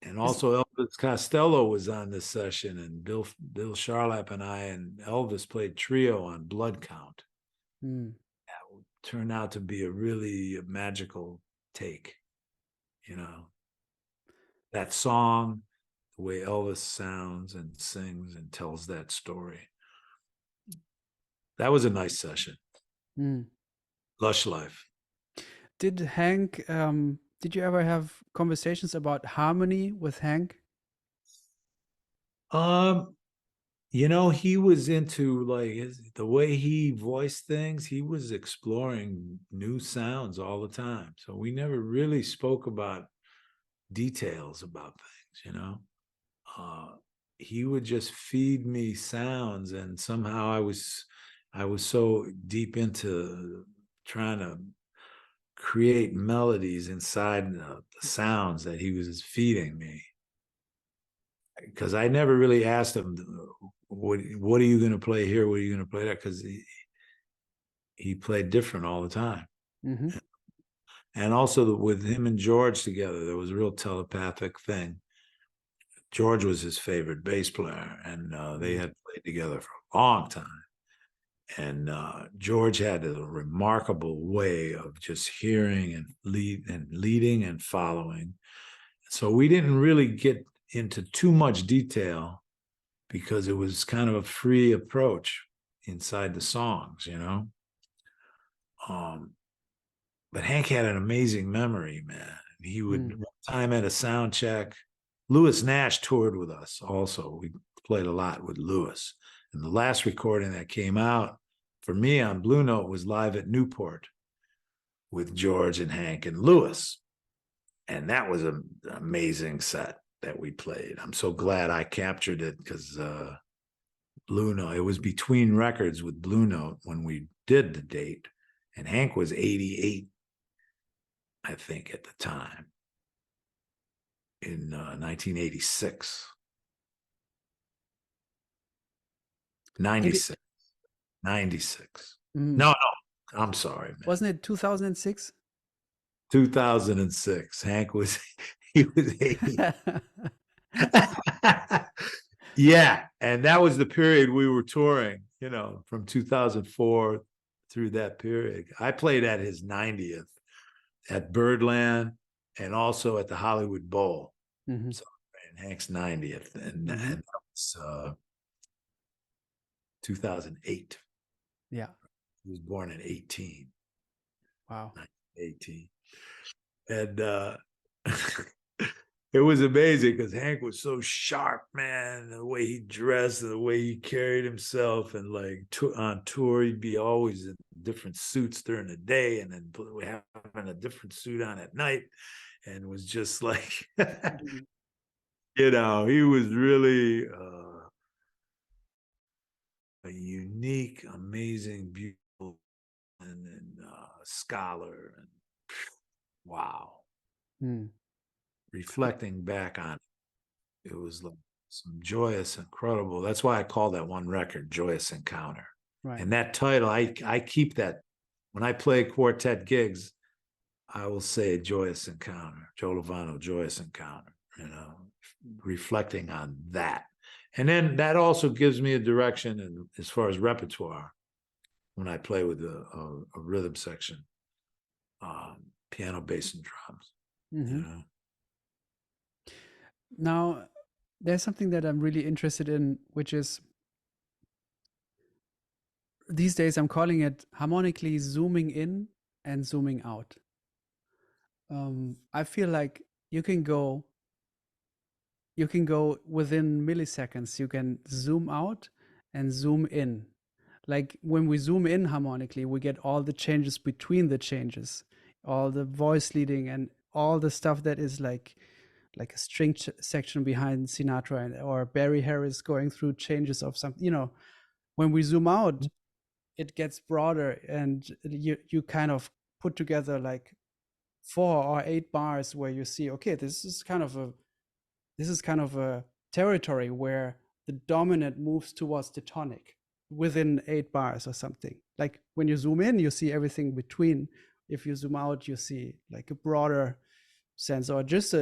And Is also Elvis Costello was on this session, and Bill Charlap and I and Elvis played trio on Blood Count. mm. That turned out to be a really magical take, you know. That song, the way Elvis sounds and sings and tells that story. That was a nice session. Mm. Lush Life. Did Hank, did you ever have conversations about harmony with Hank? Um, he was into the way he voiced things. He was exploring new sounds all the time. So we never really spoke about details about things. Uh, he would just feed me sounds, and somehow I was so deep into trying to create melodies inside the sounds that he was feeding me, because I never really asked him, what are you going to play here, what are you going to play there, because he played different all the time. Mm-hmm. And also with him and George together, there was a real telepathic thing. George was his favorite bass player, and they Mm. had played together for a long time. And George had a remarkable way of just hearing and leading and following. So we didn't really get into too much detail because it was kind of a free approach inside the songs. Um, but Hank had an amazing memory, man. He would, Mm. one time at a sound check, Lewis Nash toured with us also. We played a lot with Lewis. And the last recording that came out for me on Blue Note was live at Newport with George and Hank and Lewis. And that was an amazing set that we played. I'm so glad I captured it, because Blue Note, it was between records with Blue Note when we did the date. And Hank was 88, I think, at the time, in 1986. 96. 96. Mm. No, no, I'm sorry, man. Wasn't it 2006? 2006. Hank was, he was 80. Yeah. And that was the period we were touring, from 2004 through that period. I played at his 90th at Birdland and also at the Hollywood Bowl. Mm-hmm. So, Hank's 90th. And Mm-hmm. that was 2008. Yeah. He was born in 18, Wow. 1918. And it was amazing because Hank was so sharp, man. The way he dressed, the way he carried himself, and on tour, he'd be always in different suits during the day, and then having a different suit on at night, and was just like, Mhm. he was really a unique, amazing, beautiful, and scholar, and wow. Mm. Reflecting back on it, it was like some joyous, incredible. That's why I call that one record Joyous Encounter. Right. And that title, I keep that when I play quartet gigs. I will say Joyous Encounter, Joe Lovano, Joyous Encounter, reflecting on that. And then that also gives me a direction, and as far as repertoire, when I play with a rhythm section, piano, bass, and drums. You Mm-hmm. know, Now, there's something that I'm really interested in, which is these days I'm calling it harmonically zooming in and zooming out. I feel like you can go you can go within milliseconds. You can zoom out and zoom in. Like when we zoom in harmonically, we get all the changes between the changes, all the voice leading and all the stuff that is like a string section behind Sinatra or Barry Harris going through changes of something. When we zoom out, it gets broader, and you kind of put together like 4 or 8 bars where you see, okay, this is kind of a territory where the dominant moves towards the tonic within 8 bars or something. Like when you zoom in, you see everything between. If you zoom out, you see like a broader sense, or just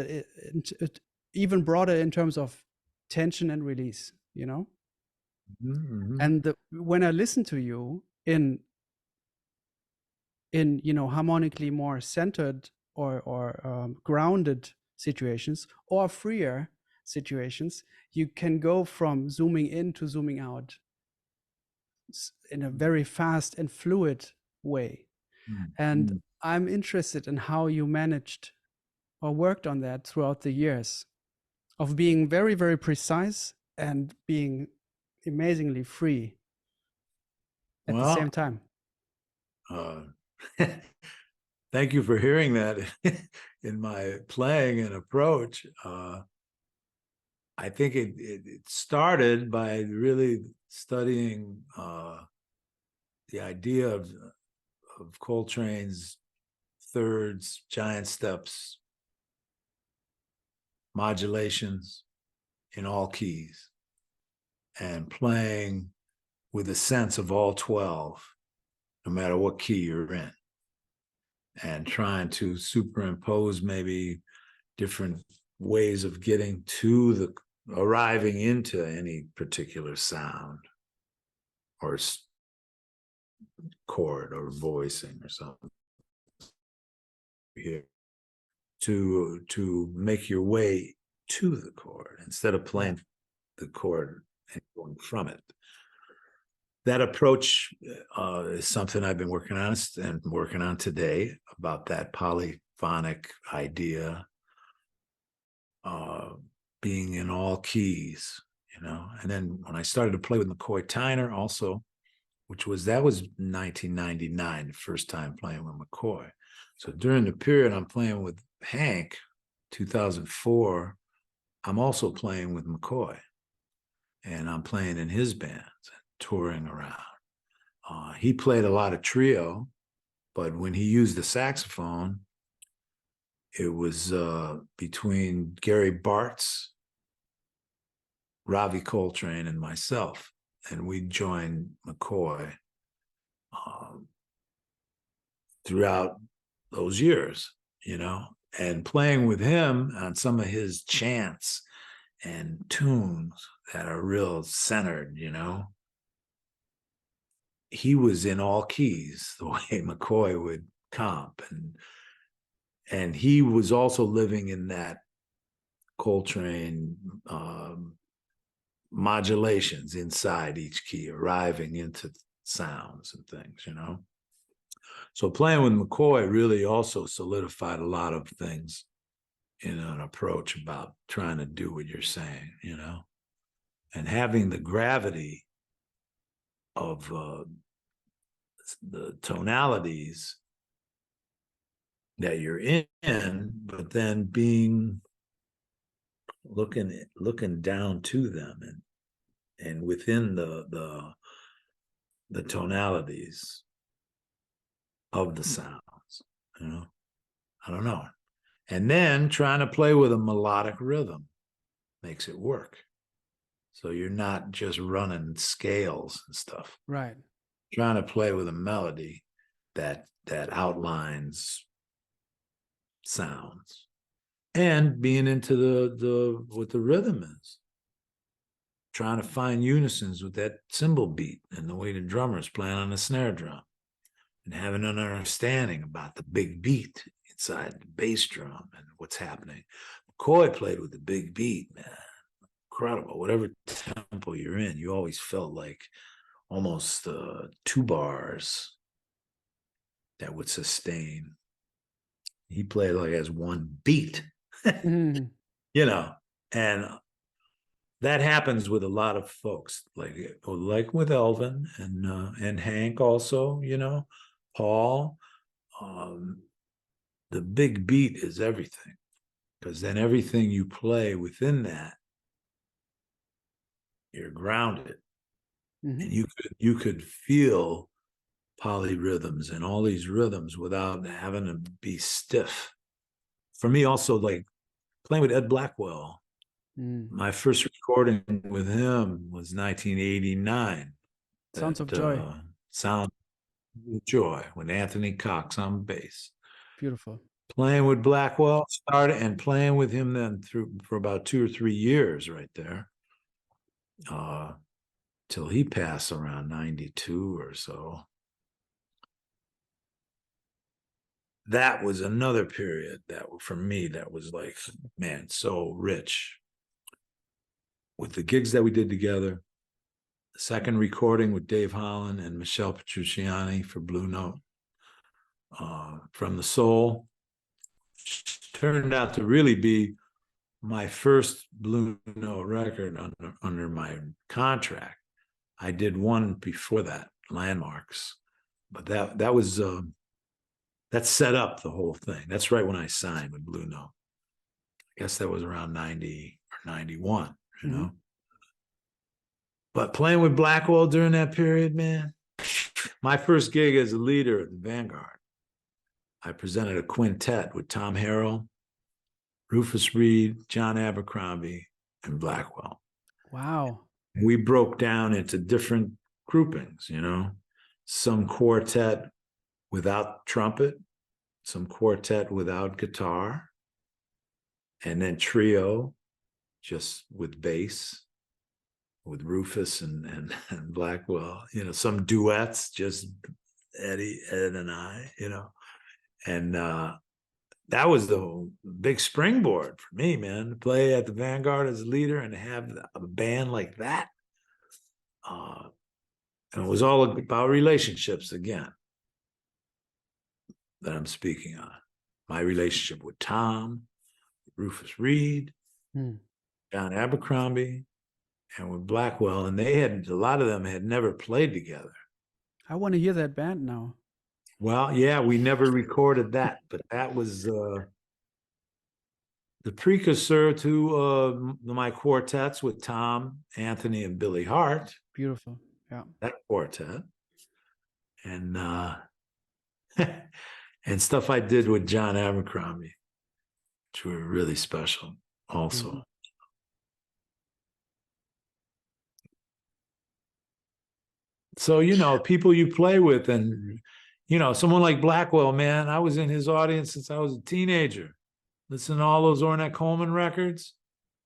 even broader in terms of tension and release, you know? Mm-hmm. And when I listen to you in harmonically more centered or grounded situations, or freer situations, you can go from zooming in to zooming out in a very fast and fluid way. And Mm-hmm. I'm interested in how you managed or worked on that throughout the years of being very, very precise and being amazingly free at the Well, same time. uh, thank you for hearing that in my playing and approach. I think it started by really studying the idea of Coltrane's thirds, giant steps, modulations in all keys, and playing with a sense of all 12, no matter what key you're in, and trying to superimpose maybe different ways of getting to the arriving into any particular sound or chord or voicing or something here to make your way to the chord instead of playing the chord and going from it. That approach is something I've been working on and working on today, about that polyphonic idea, being in all keys, And then when I started to play with McCoy Tyner also, that was 1999, the first time playing with McCoy. So during the period I'm playing with Hank, 2004, I'm also playing with McCoy, and I'm playing in his bands, touring around. He played a lot of trio, but when he used the saxophone, it was between Gary Bartz, Ravi Coltrane, and myself, and we joined McCoy throughout those years, and playing with him on some of his chants and tunes that are real centered, He was in all keys the way McCoy would comp, and he was also living in that Coltrane modulations inside each key, arriving into sounds and things, So playing with McCoy really also solidified a lot of things in an approach about trying to do what you're saying, and having the gravity of the tonalities that you're in, but then looking down to them and within the tonalities of the sounds, I don't know. And then trying to play with a melodic rhythm makes it work. So you're not just running scales and stuff. Right. Trying to play with a melody that outlines sounds, and being into the what the rhythm is. Trying to find unisons with that cymbal beat and the way the drummer's playing on the snare drum, and having an understanding about the big beat inside the bass drum and what's happening. McCoy played with the big beat, man. Incredible. Whatever tempo you're in, you always felt like almost 2 bars that would sustain. He played like as one beat, Mm-hmm. and that happens with a lot of folks, like with Elvin and Hank also, Paul. The big beat is everything, because then everything you play within that, you're grounded, Mm-hmm. and you could feel polyrhythms and all these rhythms without having to be stiff. For me, also, like playing with Ed Blackwell, Mm. my first recording with him was 1989. Sounds of That Joy. Sound of Joy with Anthony Cox on bass. Beautiful. Playing with Blackwell, started and playing with him then through for about 2 or 3 years right there. Till he passed around 92 or so. That was another period that for me that was like, man, so rich. With the gigs that we did together, the second recording with Dave Holland and Michelle Petrucciani for Blue Note, From the Soul, turned out to really be my first Blue Note record under my contract. I did one before that, Landmarks, but that was that set up the whole thing. That's right when I signed with Blue Note. I guess that was around 90 or 91, you Mm-hmm. know. But playing with Blackwell during that period, man, my first gig as a leader at the Vanguard, I presented a quintet with Tom Harrell, Rufus Reed, John Abercrombie, and Blackwell. Wow. We broke down into different groupings, you know, some quartet without trumpet, some quartet without guitar, and then trio just with bass, with Rufus and Blackwell, you know, some duets, just Ed and I, you know, and that was the big springboard for me, man, to play at the Vanguard as a leader and have a band like that. And it was all about relationships again that I'm speaking on. My relationship with Tom, Rufus Reed, John Abercrombie, and with Blackwell. And they had, a lot of them had never played together. I want to hear that band now. Well, yeah, we never recorded that, but that was the precursor to my quartets with Tom, Anthony, and Billy Hart. Beautiful. Yeah. That quartet. And and stuff I did with John Abercrombie, which were really special also. Mm-hmm. So, you know, people you play with, and, you know, someone like Blackwell, man, I was in his audience since I was a teenager. Listen to all those Ornette Coleman records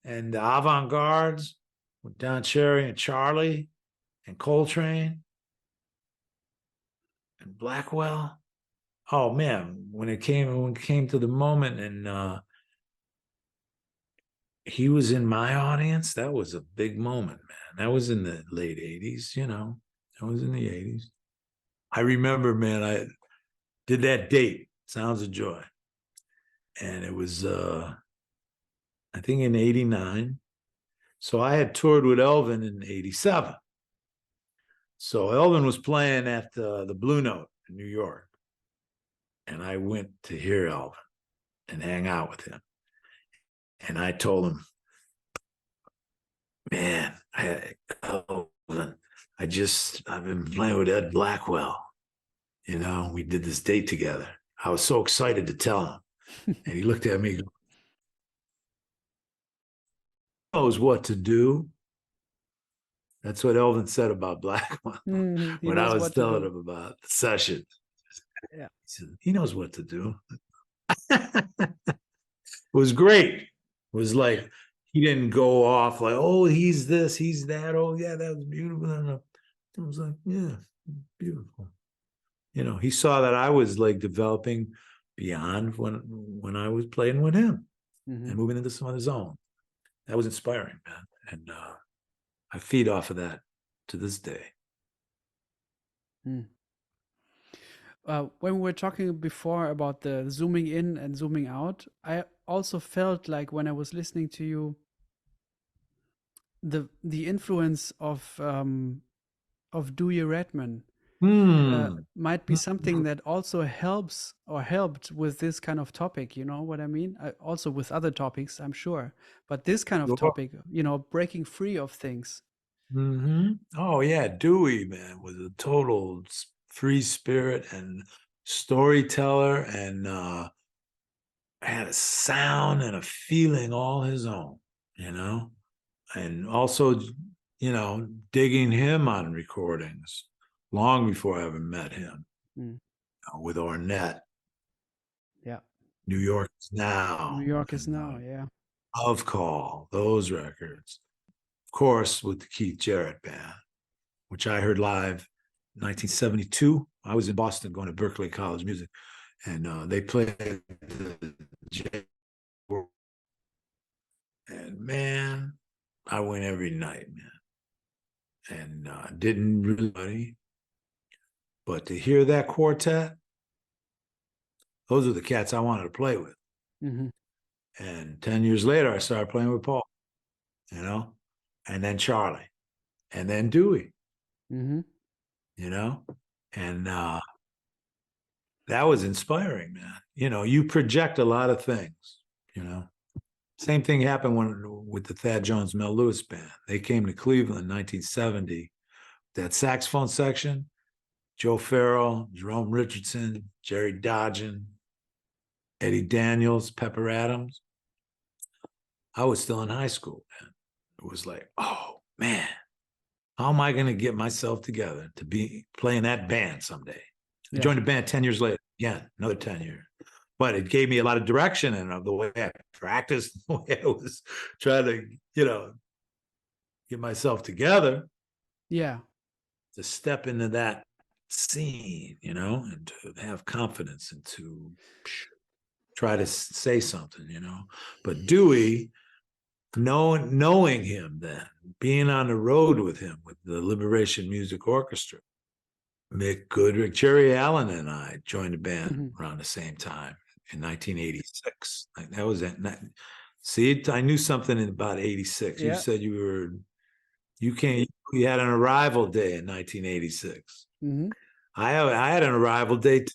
and the avant-gardes with Don Cherry and Charlie and Coltrane and Blackwell. Oh man, when it came to the moment and he was in my audience, that was a big moment, man. That was in the late 80s, you know. That was in the 80s. I remember, man, I did that date, Sounds of Joy. And it was I think in 89. So I had toured with Elvin in 87. So Elvin was playing at the Blue Note in New York. And I went to hear Elvin and hang out with him. And I told him, man, Elvin, I've been playing with Ed Blackwell. You know, we did this date together. I was so excited to tell him. And he looked at me, knows what to do. That's what Elvin said about Blackwell He when I knows was what to telling do. him about the session. Yeah. He said, he knows what to do. It was great. It was like he didn't go off like, oh, he's this, he's that. Oh, yeah, that was beautiful. I was like, yeah, beautiful. You know, he saw that I was like developing beyond when I was playing with him and moving into some of his own. That was inspiring, man. And I feed off of that to this day. When we were talking before about the zooming in and zooming out, I also felt like when I was listening to you, the influence of Dewey Redman might be something that also helps or helped with this kind of topic. You know what I mean? Also with other topics, I'm sure, but this kind of topic, you know, breaking free of things. Oh yeah, Dewey, man, was a total free spirit and storyteller, and had a sound and a feeling all his own, you know, and also, you know, digging him on recordings long before I ever met him, Mm. with Ornette, Yeah. New York is New Now, York is and now. Yeah. Of Call, those records. Of course, with the Keith Jarrett Band, which I heard live 1972. I was in Boston going to Berklee College of Music, and they played the and man, I went every night, man, and didn't really money, but to hear that quartet, those are the cats I wanted to play with. Mm-hmm. And 10 years later, I started playing with Paul, you know, and then Charlie, and then Dewey, Mm-hmm. you know, and that was inspiring, man. You know, you project a lot of things, you know. Same thing happened with the Thad Jones Mel Lewis band. They came to Cleveland in 1970. That saxophone section, Joe Farrell, Jerome Richardson, Jerry Dodgen, Eddie Daniels, Pepper Adams. I was still in high school, man. It was like, oh man, how am I going to get myself together to be playing that band someday? I Yeah. joined the band 10 years later. Again, another 10 years. But it gave me a lot of direction and of the way I practiced, the way I was trying to, you know, get myself together Yeah. to step into that scene, you know, and to have confidence and to try to say something, you know. But Dewey, knowing him then, being on the road with him with the Liberation Music Orchestra, Mick Goodrick, Jerry Allen, and I joined the band Mm-hmm. around the same time in 1986. That was it. See, I knew something in about 86. You Yeah. said you had an arrival day in 1986. Mm-hmm. I had an arrival day too,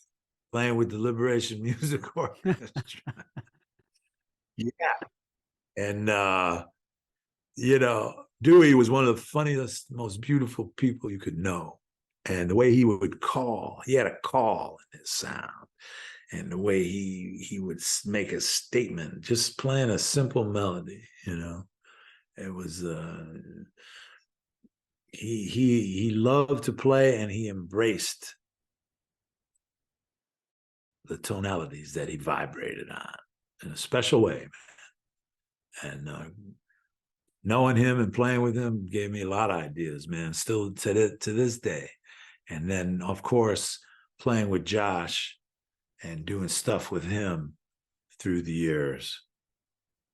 playing with the Liberation Music Orchestra. Yeah. And, you know, Dewey was one of the funniest, most beautiful people you could know. And the way he would call, he had a call in his sound. And the way he would make a statement, just playing a simple melody, you know. It was he loved to play, and he embraced the tonalities that he vibrated on in a special way, man. And knowing him and playing with him gave me a lot of ideas, man, still to this day. And then, of course, playing with Josh and doing stuff with him through the years,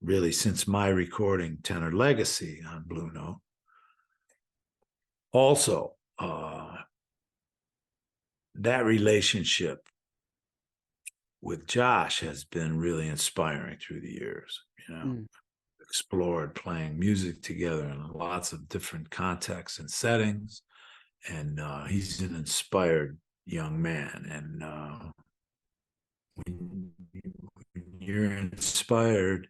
really since my recording Tenor Legacy on Blue Note. Also, that relationship with Josh has been really inspiring through the years, you know. Mm. Explored playing music together in lots of different contexts and settings. And he's an inspired young man. And when you're inspired,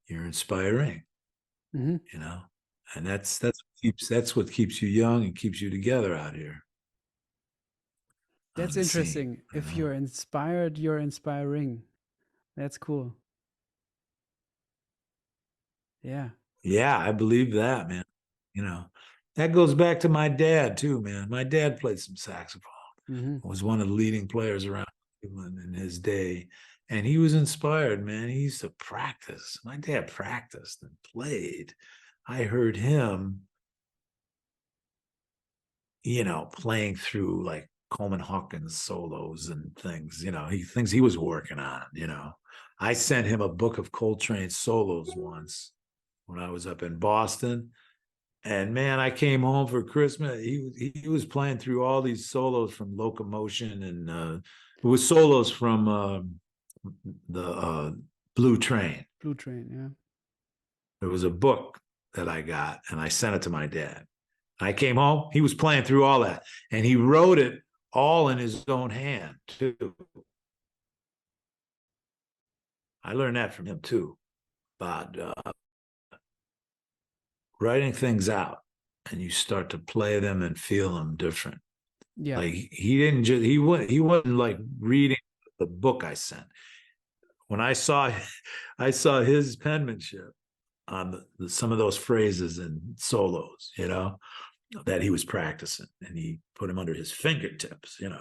you're inspiring, Mm-hmm. you know. And that's what keeps you young and keeps you together out here on That's the scene, interesting. you If know. you're inspired, you're inspiring. That's cool. Yeah. Yeah, I believe that, man. You know, that goes back to my dad too, man. My dad played some saxophone. Mm-hmm. Was one of the leading players around Cleveland in his day. And he was inspired, man. He used to practice. My dad practiced and played. I heard him, you know, playing through like Coleman Hawkins solos and things, you know, things he was working on, you know. I sent him a book of Coltrane solos once when I was up in Boston. And man, I came home for Christmas. He was playing through all these solos from Locomotion, and it was solos from the Blue Train. Blue Train. Yeah. There was a book that I got, and I sent it to my dad. I came home. He was playing through all that, and he wrote it all in his own hand too. I learned that from him too, about writing things out, and you start to play them and feel them different. Yeah. Like he wasn't like reading the book I sent. When I saw I saw his penmanship on some of those phrases and solos, that he was practicing, and he put them under his fingertips, and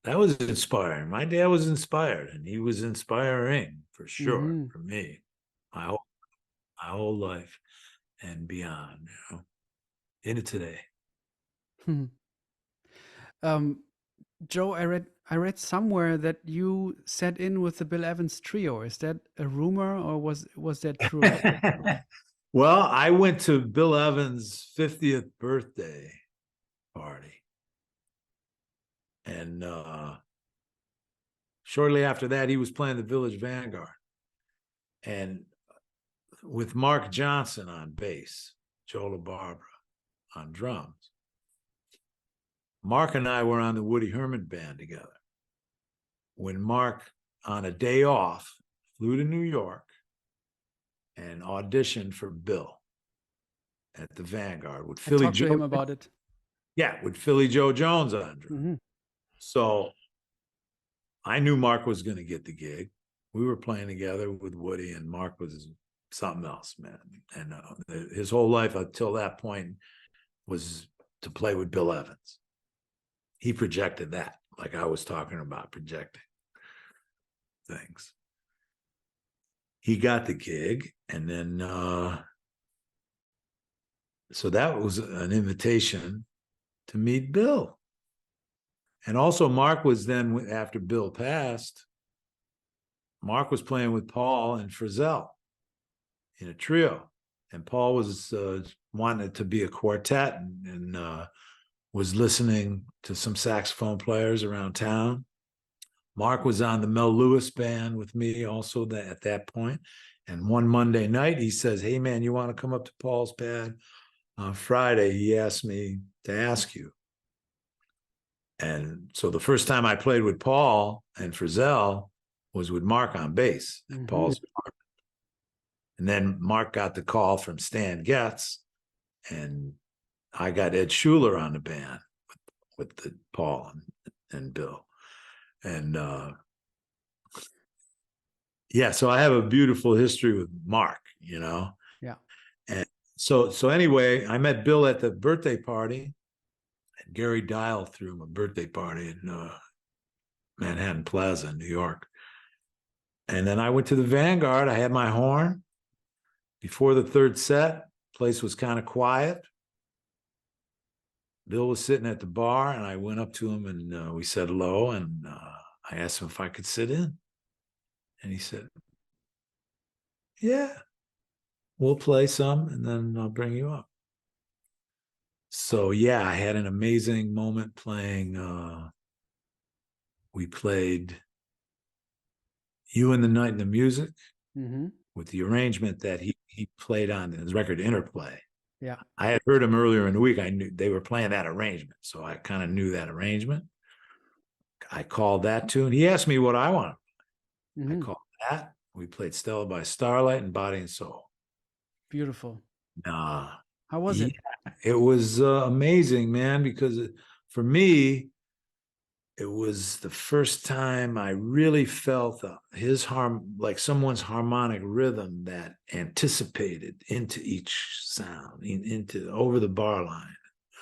that was inspiring. My dad was inspired, and he was inspiring for sure Hmm. for me, my whole my whole life and beyond, into today. um, Joe, I read somewhere that you sat in with the Bill Evans trio. Is that a rumor or was that true? Well, I went to Bill Evans' 50th birthday party, and shortly after that, he was playing the Village Vanguard, and with Mark Johnson on bass, Joe Lovano on drums. Mark and I were on the Woody Herman band together. When Mark, on a day off, flew to New York and auditioned for Bill at the Vanguard with I Philly talked to him Joe. about it. Yeah, with Philly Joe Jones on drum. Hmm. So I knew Mark was going to get the gig. We were playing together with Woody, and Mark was something else, man. And his whole life until that point was to play with Bill Evans. He projected that, like I was talking about projecting things. He got the gig, and then so that was an invitation to meet Bill. And also, Mark was then, after Bill passed, Mark was playing with Paul and Frizzell in a trio, and Paul was wanted to be a quartet, and was listening to some saxophone players around town. Mark was on the Mel Lewis band with me also at that point. And one Monday night, he says, "Hey, man, you want to come up to Paul's pad on Friday?" He asked me to ask you. And so the first time I played with Paul and Frizzell was with Mark on bass at Hmm. Paul's. And then Mark got the call from Stan Getz, and I got Ed Schuler on the band with Paul and Bill. And yeah, so I have a beautiful history with Mark. Yeah. And so anyway, I met Bill at the birthday party, and Gary Dial threw him a birthday party in Manhattan Plaza in New York. And then I went to the Vanguard. I had my horn. Before the third set, place was kind of quiet. Bill was sitting at the bar, and I went up to him, and we said hello, and I asked him if I could sit in. And he said, "Yeah, we'll play some, and then I'll bring you up." So yeah, I had an amazing moment playing. We played "You and the Night and the Music" Hmm. with the arrangement that he played on his record Interplay. Yeah. I had heard him earlier in the week. I knew they were playing that arrangement, so I kind of knew that arrangement. I called that tune. He asked me what I wanted. I Hmm. called that. We played "Stella by Starlight" and "Body and Soul." Beautiful. Uh, How was yeah, it? it was amazing, man, because for me, it was the first time I really felt like someone's harmonic rhythm that anticipated into each sound, into over the bar line,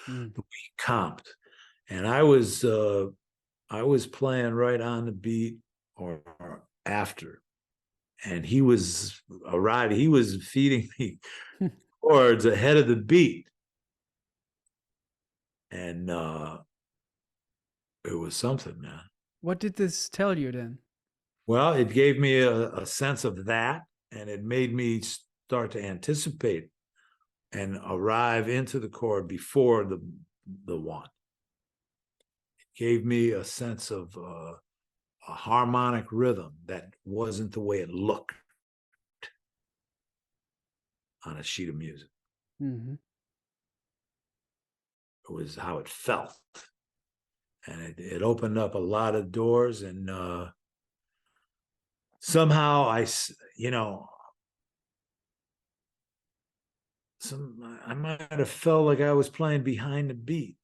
Mm. the way he comped. And I was playing right on the beat or after. And he was arriving, he was feeding me chords ahead of the beat. And it was something, man. What did this tell you then? Well, it gave me a sense of that, and it made me start to anticipate and arrive into the chord before the one. It gave me a sense of a harmonic rhythm that wasn't the way it looked on a sheet of music. Hmm. It was how it felt, and it opened up a lot of doors. And somehow you know, I might have felt like I was playing behind the beat.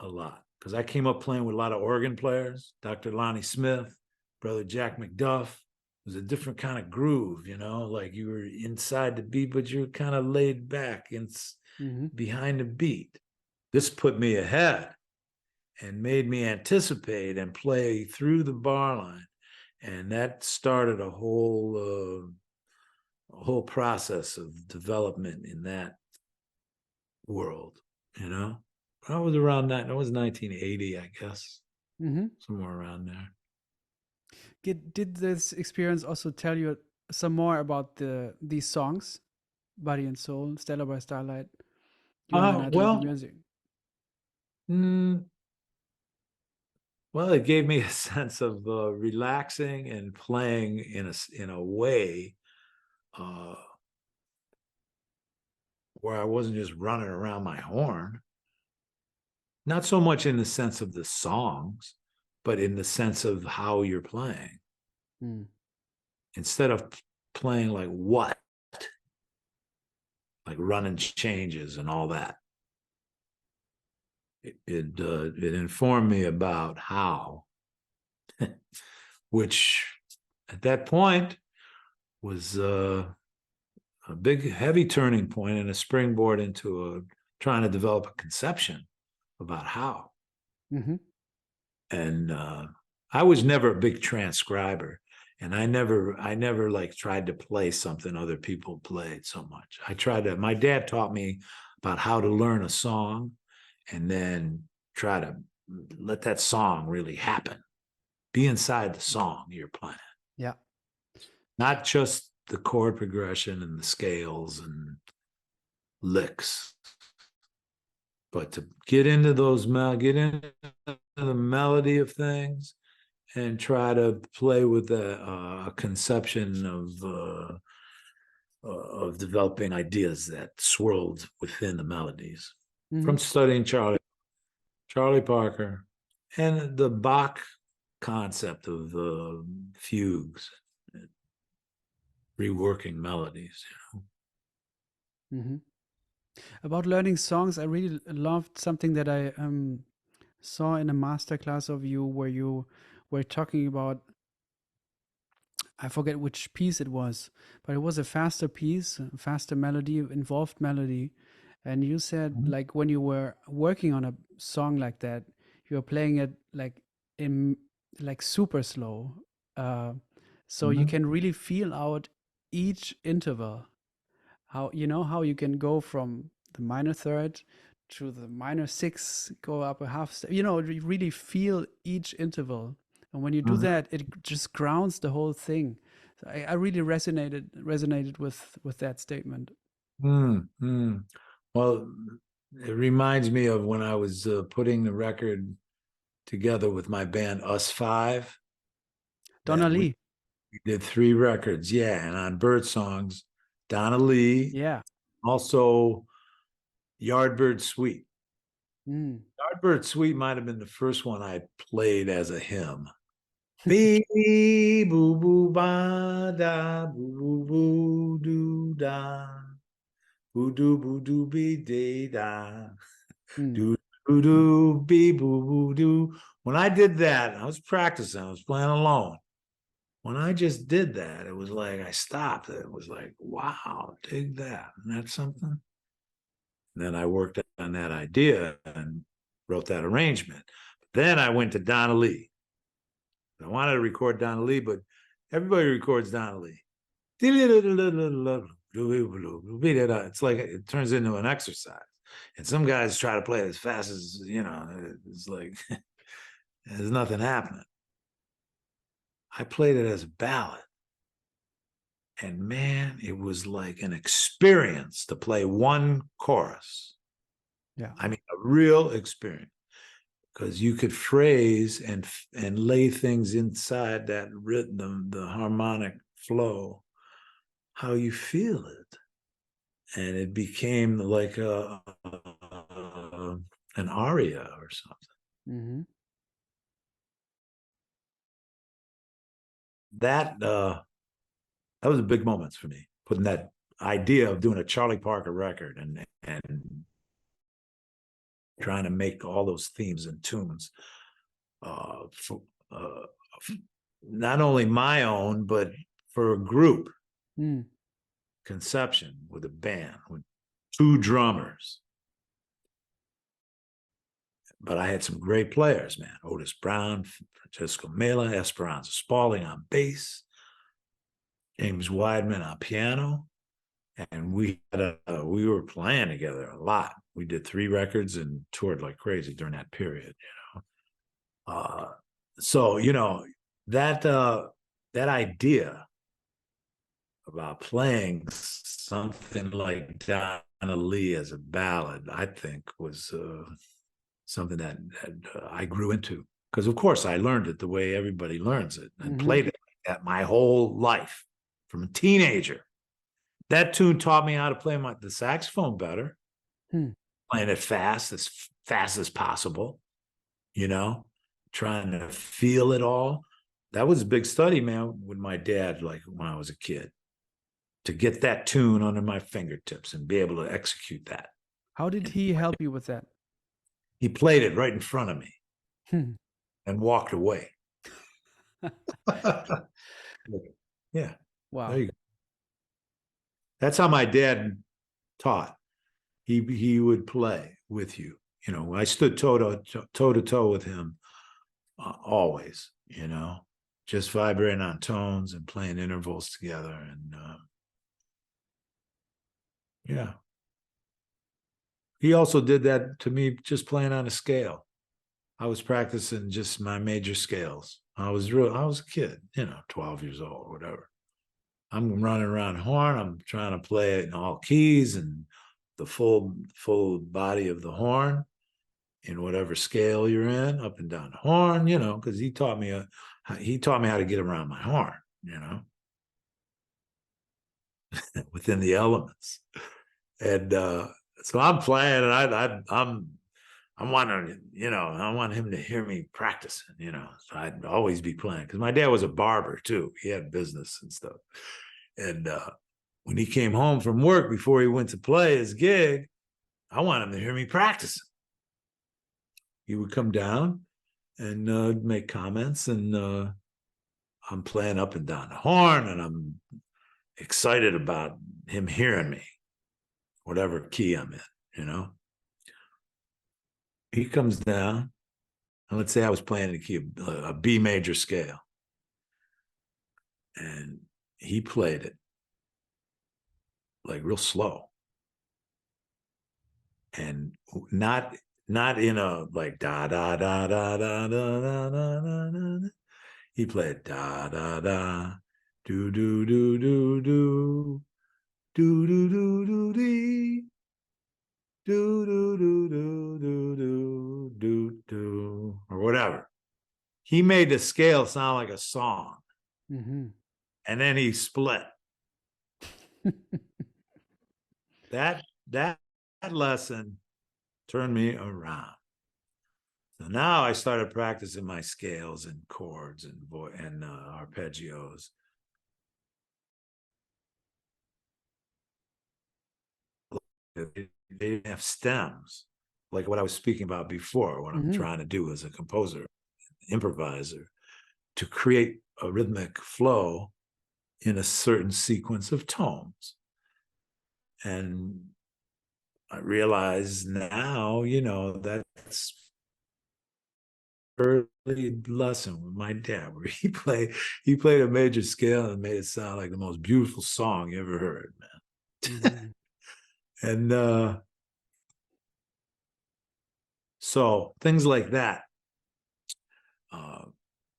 a lot because I came up playing with a lot of organ players, Dr. Lonnie Smith, brother Jack McDuff. It was a different kind of groove, you know, like you were inside the beat, but you were kind of laid back and Mm-hmm. behind the beat. This put me ahead and made me anticipate and play through the bar line. And that started a whole process of development in that world, you know. I was around that. It was 1980, I guess, Mm-hmm. somewhere around there. Did this experience also tell you some more about these songs, Body and Soul, Stella by Starlight, You and the Night Little Well, Music? mm, well, it gave me a sense of relaxing and playing in a way uh, where I wasn't just running around my horn. Not so much in the sense of the songs, but in the sense of how you're playing. Mm. Instead of playing like running changes and all that, it informed me about how, which at that point was a big, heavy turning point and a springboard into trying to develop a conception about how. Mm-hmm. And I was never a big transcriber, and I never like tried to play something other people played so much. I tried to. My dad taught me about how to learn a song, and then try to let that song really happen. Be inside the song you're playing, Yeah. not just the chord progression and the scales and licks, but to get into get into the melody of things and try to play with a conception of developing ideas that swirled within the melodies Mm-hmm. from studying Charlie Parker, and the Bach concept of fugues, reworking melodies. Mm-hmm. About learning songs, I really loved something that I saw in a master class of you where you were talking about, I forget which piece it was, but it was a faster piece, a faster melody, involved melody. And you said, Mhm. like, when you were working on a song like that, you were playing it like in like super slow. Uh, so you Mhm. can really feel out each interval. How, how you can go from the minor third to the minor six, go up a half step, you really feel each interval. And when you do Mhm. that, it just grounds the whole thing. So I really resonated with that statement. Mm, mm. Well, it reminds me of when I was putting the record together with my band Us Five. Donna That Lee. we did 3 records, yeah, and on Bird Songs, Donna Lee, Yeah. also Yardbird Suite. Mm. Yardbird Suite might have been the first one I played as a hymn. Bee boo boo ba da boo boo boo doo da boo doo boo doo be day da Mm. doo doo doo be boo boo doo. When I did that, I was practicing. I was playing alone. When I just did that, it was like I stopped. It was like, wow, dig that. And that's something. And then I worked on that idea and wrote that arrangement. Then I went to Donna Lee. I wanted to record Donna Lee, but everybody records Donna Lee. It's like it turns into an exercise. And some guys try to play it as fast as, it's like there's nothing happening. I played it as a ballad. And man, it was like an experience to play one chorus. Yeah. I mean, a real experience because you could phrase and lay things inside that rhythm, the harmonic flow, how you feel it, and it became like an aria or something. Hmm. That was a big moments for me, putting that idea of doing a Charlie Parker record and trying to make all those themes and tunes for, not only my own, but for a group conception with a band with 2 drummers. But I had some great players, man. Otis Brown, Francesco Mela, Esperanza Spalding on bass, James Wideman on piano, and we were playing together a lot. We did 3 records and toured like crazy during that period, you know. So you know that idea about playing something like Donna Lee as a ballad, I think, was something that I grew into, because of course I learned it the way everybody learns it, and played it like that my whole life from a teenager. That tune taught me how to play the saxophone better, playing it fast as possible, you know, trying to feel it all. That was a big study, man, with my dad, like when I was a kid, to get that tune under my fingertips and be able to execute that. How did he help you with that? He played it right in front of me and walked away. Yeah. Wow. There you go. That's how my dad taught. He would play with you. You know, I stood toe to toe with him always, you know, just vibrating on tones and playing intervals together. And yeah. He also did that to me, just playing on a scale. I was practicing just my major scales. I was a kid, you know, 12 years old or whatever. I'm running around horn. I'm trying to play it in all keys and the full body of the horn in whatever scale you're in, up and down the horn, you know, because he taught me how to get around my horn, you know, within the elements. And so I'm playing, and I'm wanting, you know, I want him to hear me practicing, you know. So I'd always be playing, because my dad was a barber too. He had business and stuff. And when he came home from work before he went to play his gig, I want him to hear me practicing. He would come down and make comments, and I'm playing up and down the horn, and I'm excited about him hearing me, whatever key I'm in, you know. He comes down, and let's say I was playing in the key of a B major scale, and he played it like real slow, and not in a like da da da da da da da da da da. He played da da da do do do do do do do do do dee do do do do do do do do, or whatever. He made the scale sound like a song, and then he split. that lesson turned me around. So now I started practicing my scales and chords and arpeggios. They didn't have stems, like what I was speaking about before, what I'm trying to do as a composer, improviser, to create a rhythmic flow in a certain sequence of tones. And I realize now, you know, that's early lesson with my dad, where he played a major scale and made it sound like the most beautiful song you ever heard, man. And so things like that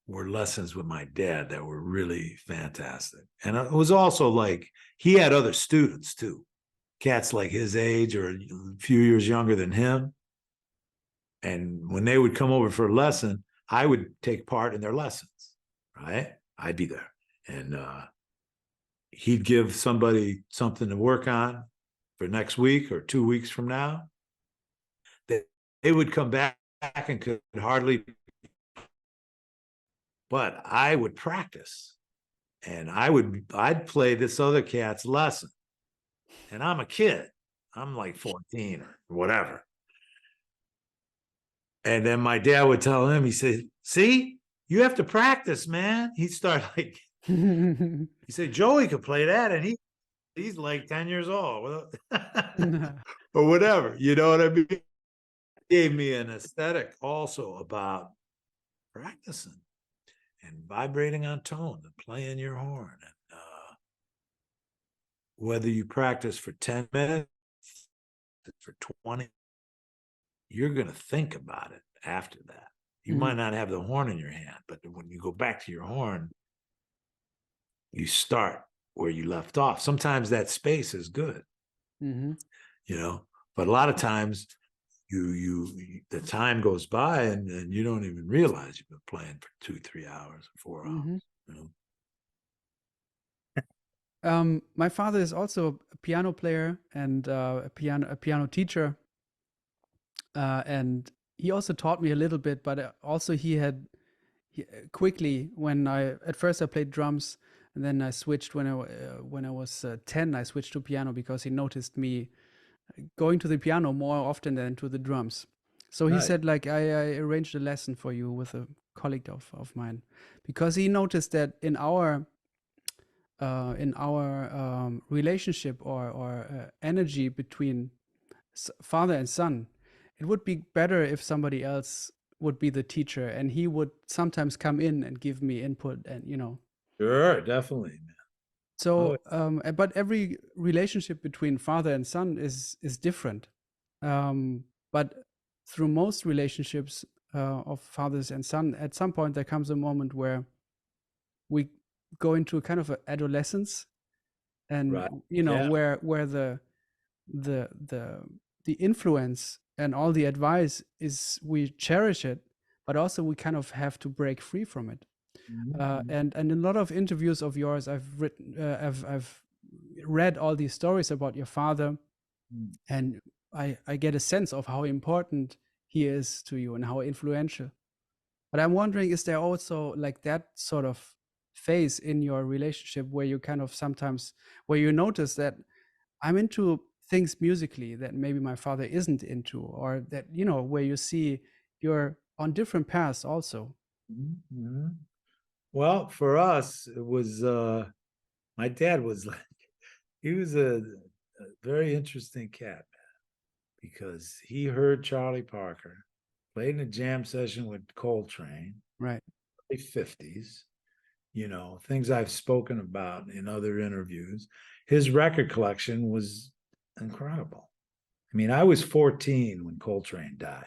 were lessons with my dad that were really fantastic. And it was also like, he had other students too, cats like his age or a few years younger than him. And when they would come over for a lesson, I would take part in their lessons, right? I'd be there. And he'd give somebody something to work on for next week or 2 weeks from now. They would come back and could hardly, but I would practice, and I'd play this other cat's lesson. And I'm a kid. I'm like 14 or whatever. And then my dad would tell him, he said, see, you have to practice, man. He'd start like, he said, Joey could play that. And he's like 10 years old or whatever. You know what I mean? Gave me an aesthetic also about practicing and vibrating on tone and playing your horn. And whether you practice for 10 minutes, for 20, you're going to think about it after that. You might not have the horn in your hand, but when you go back to your horn, you start where you left off. Sometimes that space is good, you know, but a lot of times the time goes by and you don't even realize you've been playing for 2-3 hours, 4 hours, you know. My father is also a piano player and a piano teacher, and he also taught me a little bit. But also quickly, when I at first I played drums, and then I switched when I was 10. I switched to piano because he noticed me going to the piano more often than to the drums. So he said, like, I arranged a lesson for you with a colleague of mine, because he noticed that in our relationship or energy between father and son, it would be better if somebody else would be the teacher, and he would sometimes come in and give me input, and Sure, definitely, man. so but every relationship between father and son is different, but through most relationships of fathers and son, at some point there comes a moment where we go into kind of adolescence, and Right. Yeah. where the the the influence and all the advice is, we cherish it, but also we kind of have to break free from it. And in a lot of interviews of yours, I've read all these stories about your father, and I get a sense of how important he is to you and how influential. But I'm wondering, is there also like that sort of phase in your relationship where you kind of sometimes, where you notice that I'm into things musically that maybe my father isn't into, or that, where you see you're on different paths also? Well, for us, it was my dad was like, he was a very interesting cat, man, because he heard Charlie Parker, played in a jam session with Coltrane, Right. the 50s, things I've spoken about in other interviews. His record collection was incredible. I mean, I was 14 when Coltrane died.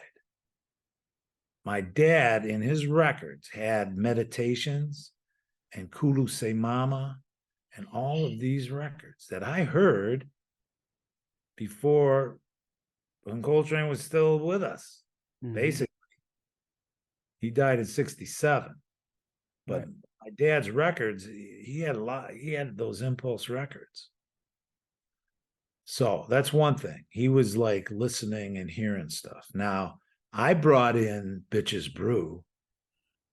My dad, in his records, had Meditations and Kulu Se Mama and all of these records that I heard before, when Coltrane was still with us. Basically, he died in 67. But Right. my dad's records, he had a lot, he had those impulse records. So that's one thing. He was like listening and hearing stuff. Now, I brought in Bitches Brew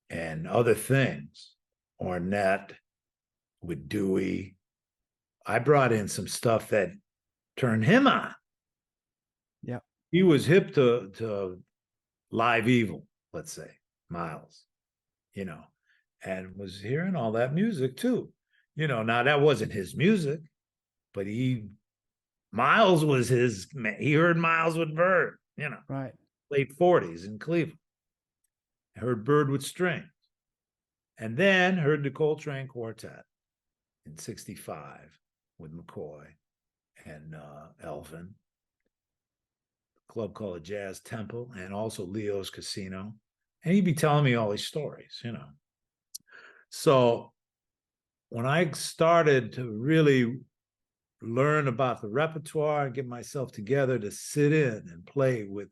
and other things, Ornette with Dewey. I brought in some stuff that turned him on. Yeah. He was hip to Live Evil, let's say, Miles, and was hearing all that music too. Now that wasn't his music, but Miles was he heard Miles with Bird, Right. late 40s in Cleveland. Heard Bird with strings. And then heard the Coltrane Quartet in 65 with McCoy and Elvin, a club called a Jazz Temple, and also Leo's Casino. And he'd be telling me all these stories, So when I started to really learn about the repertoire and get myself together to sit in and play with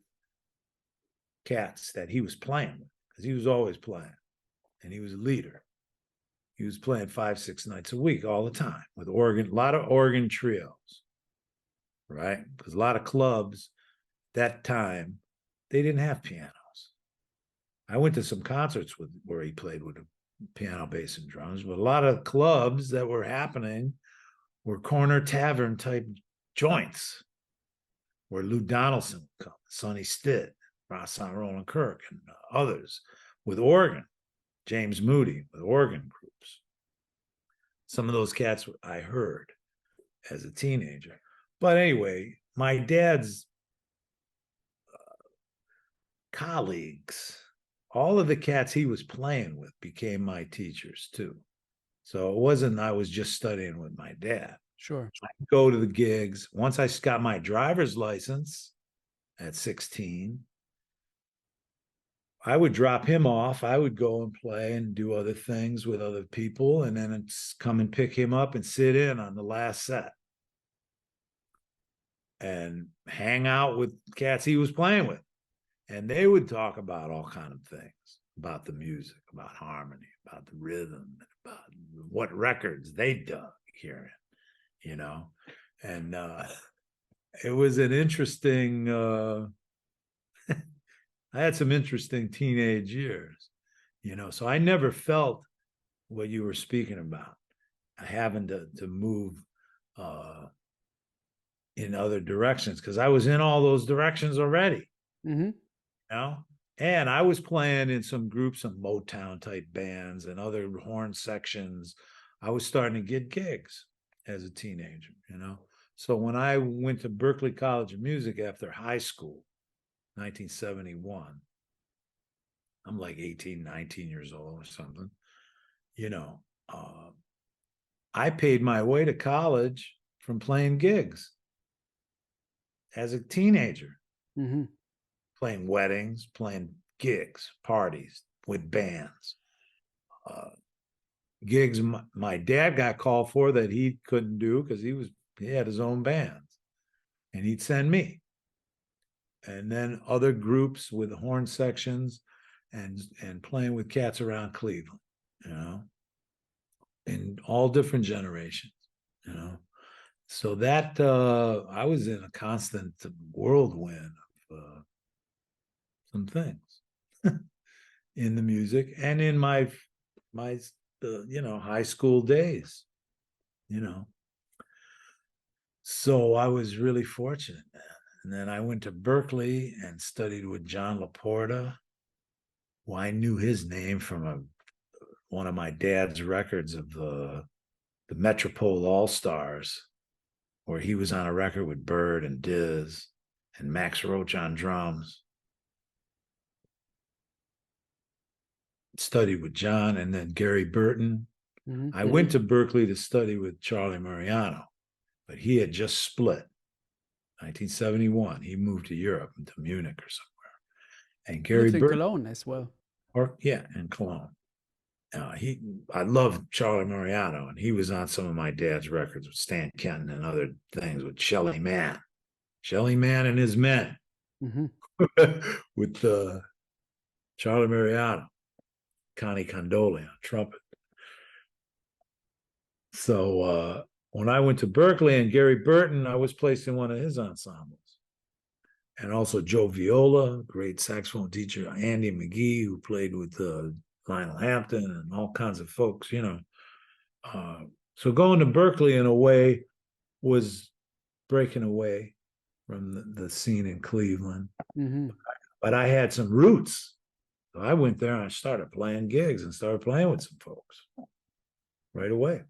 cats that he was playing with, because he was always playing and he was a leader. He was playing 5-6 nights a week all the time with organ, a lot of organ trios, right? Because a lot of clubs that time, they didn't have pianos. I went to some concerts where he played with a piano, bass, and drums, but a lot of clubs that were happening were corner tavern type joints where Lou Donaldson would come, Sonny Stitt, Rossant Roland Kirk, and others with organ, James Moody with organ groups. Some of those cats I heard as a teenager. But anyway, my dad's colleagues, all of the cats he was playing with became my teachers too. So it wasn't I was just studying with my dad. Sure. I'd go to the gigs. Once I got my driver's license at 16, I would drop him off. I would go and play and do other things with other people, and then come and pick him up and sit in on the last set and hang out with cats he was playing with. And they would talk about all kinds of things, about the music, about harmony, about the rhythm, about what records they dug hearing, you know. And it was an interesting I had some interesting teenage years, you know. So I never felt what you were speaking about, having to move in other directions, because I was in all those directions already. Mm-hmm. You know, and I was playing in some groups, some Motown type bands and other horn sections. I was starting to get gigs as a teenager, you know. So when I went to Berklee College of Music after high school, 1971, I'm like 18, 19 years old or something, you know, I paid my way to college from playing gigs as a teenager. Mm-hmm. Playing weddings, playing gigs, parties with bands, gigs my dad got called for that he couldn't do because he had his own bands, and he'd send me. And then other groups with horn sections, and playing with cats around Cleveland, you know, in all different generations, you know. So that I was in a constant whirlwind of some things in the music and in my you know, high school days, you know. So I was really fortunate, man. And then I went to Berklee and studied with John Laporta. Well, I knew his name from one of my dad's records of the Metropole All Stars, where he was on a record with Bird and Diz and Max Roach on drums. Studied with John, and then Gary Burton. Mm-hmm. I went to Berklee to study with Charlie Mariano, but he had just split. 1971, he moved to Europe, into Munich or somewhere. And Gary Lived in Burton, Cologne as well. or yeah, in Cologne. I loved Charlie Mariano, and he was on some of my dad's records with Stan Kenton and other things with Shelly Manne and his men, Mm-hmm. with Charlie Mariano, Connie Condoli on trumpet. So when I went to Berklee and Gary Burton, I was placed in one of his ensembles. And also Joe Viola, great saxophone teacher, Andy McGee, who played with Lionel Hampton and all kinds of folks, you know. So going to Berklee in a way was breaking away from the scene in Cleveland. Mm-hmm. But I had some roots. So I went there and I started playing gigs and started playing with some folks right away.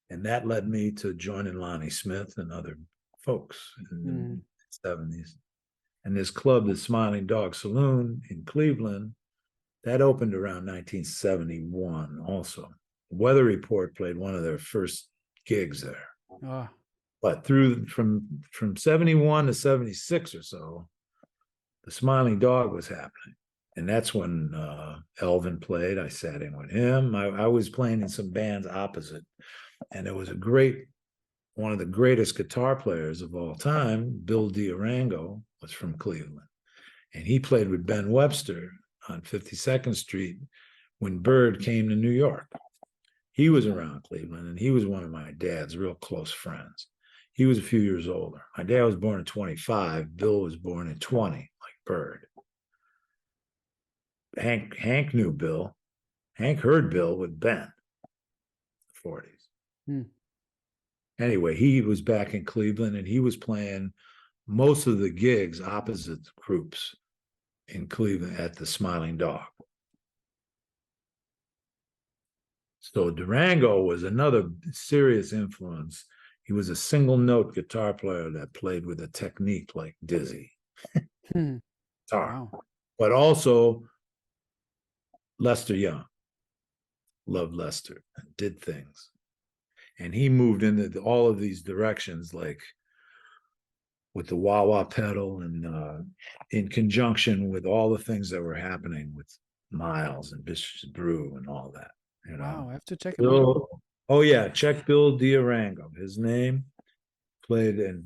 And that led me to joining Lonnie Smith and other folks in the 70s. And this club, the Smiling Dog Saloon in Cleveland, that opened around 1971 also. Weather Report played one of their first gigs there. Ah. But from 71 to 76 or so, the Smiling Dog was happening. And that's when Elvin played. I sat in with him. I was playing in some bands opposite. And there was one of the greatest guitar players of all time, Bill D'Arango, was from Cleveland. And he played with Ben Webster on 52nd Street when Bird came to New York. He was around Cleveland, and he was one of my dad's real close friends. He was a few years older. My dad was born in 25. Bill was born in 20, like Bird. Hank knew Bill. Hank heard Bill with Ben, 40s. Anyway, he was back in Cleveland, and he was playing most of the gigs opposite groups in Cleveland at the Smiling Dog. So Durango was another serious influence. He was a single note guitar player that played with a technique like Dizzy Hmm. guitar, Wow. but also Lester Young loved Lester and did things. And he moved into all of these directions, like with the wah wah pedal and in conjunction with all the things that were happening with Miles and Bishop's Brew and all that, you know. Wow. I have to check him out. Bill, oh yeah, check Bill D'Arango. His name played and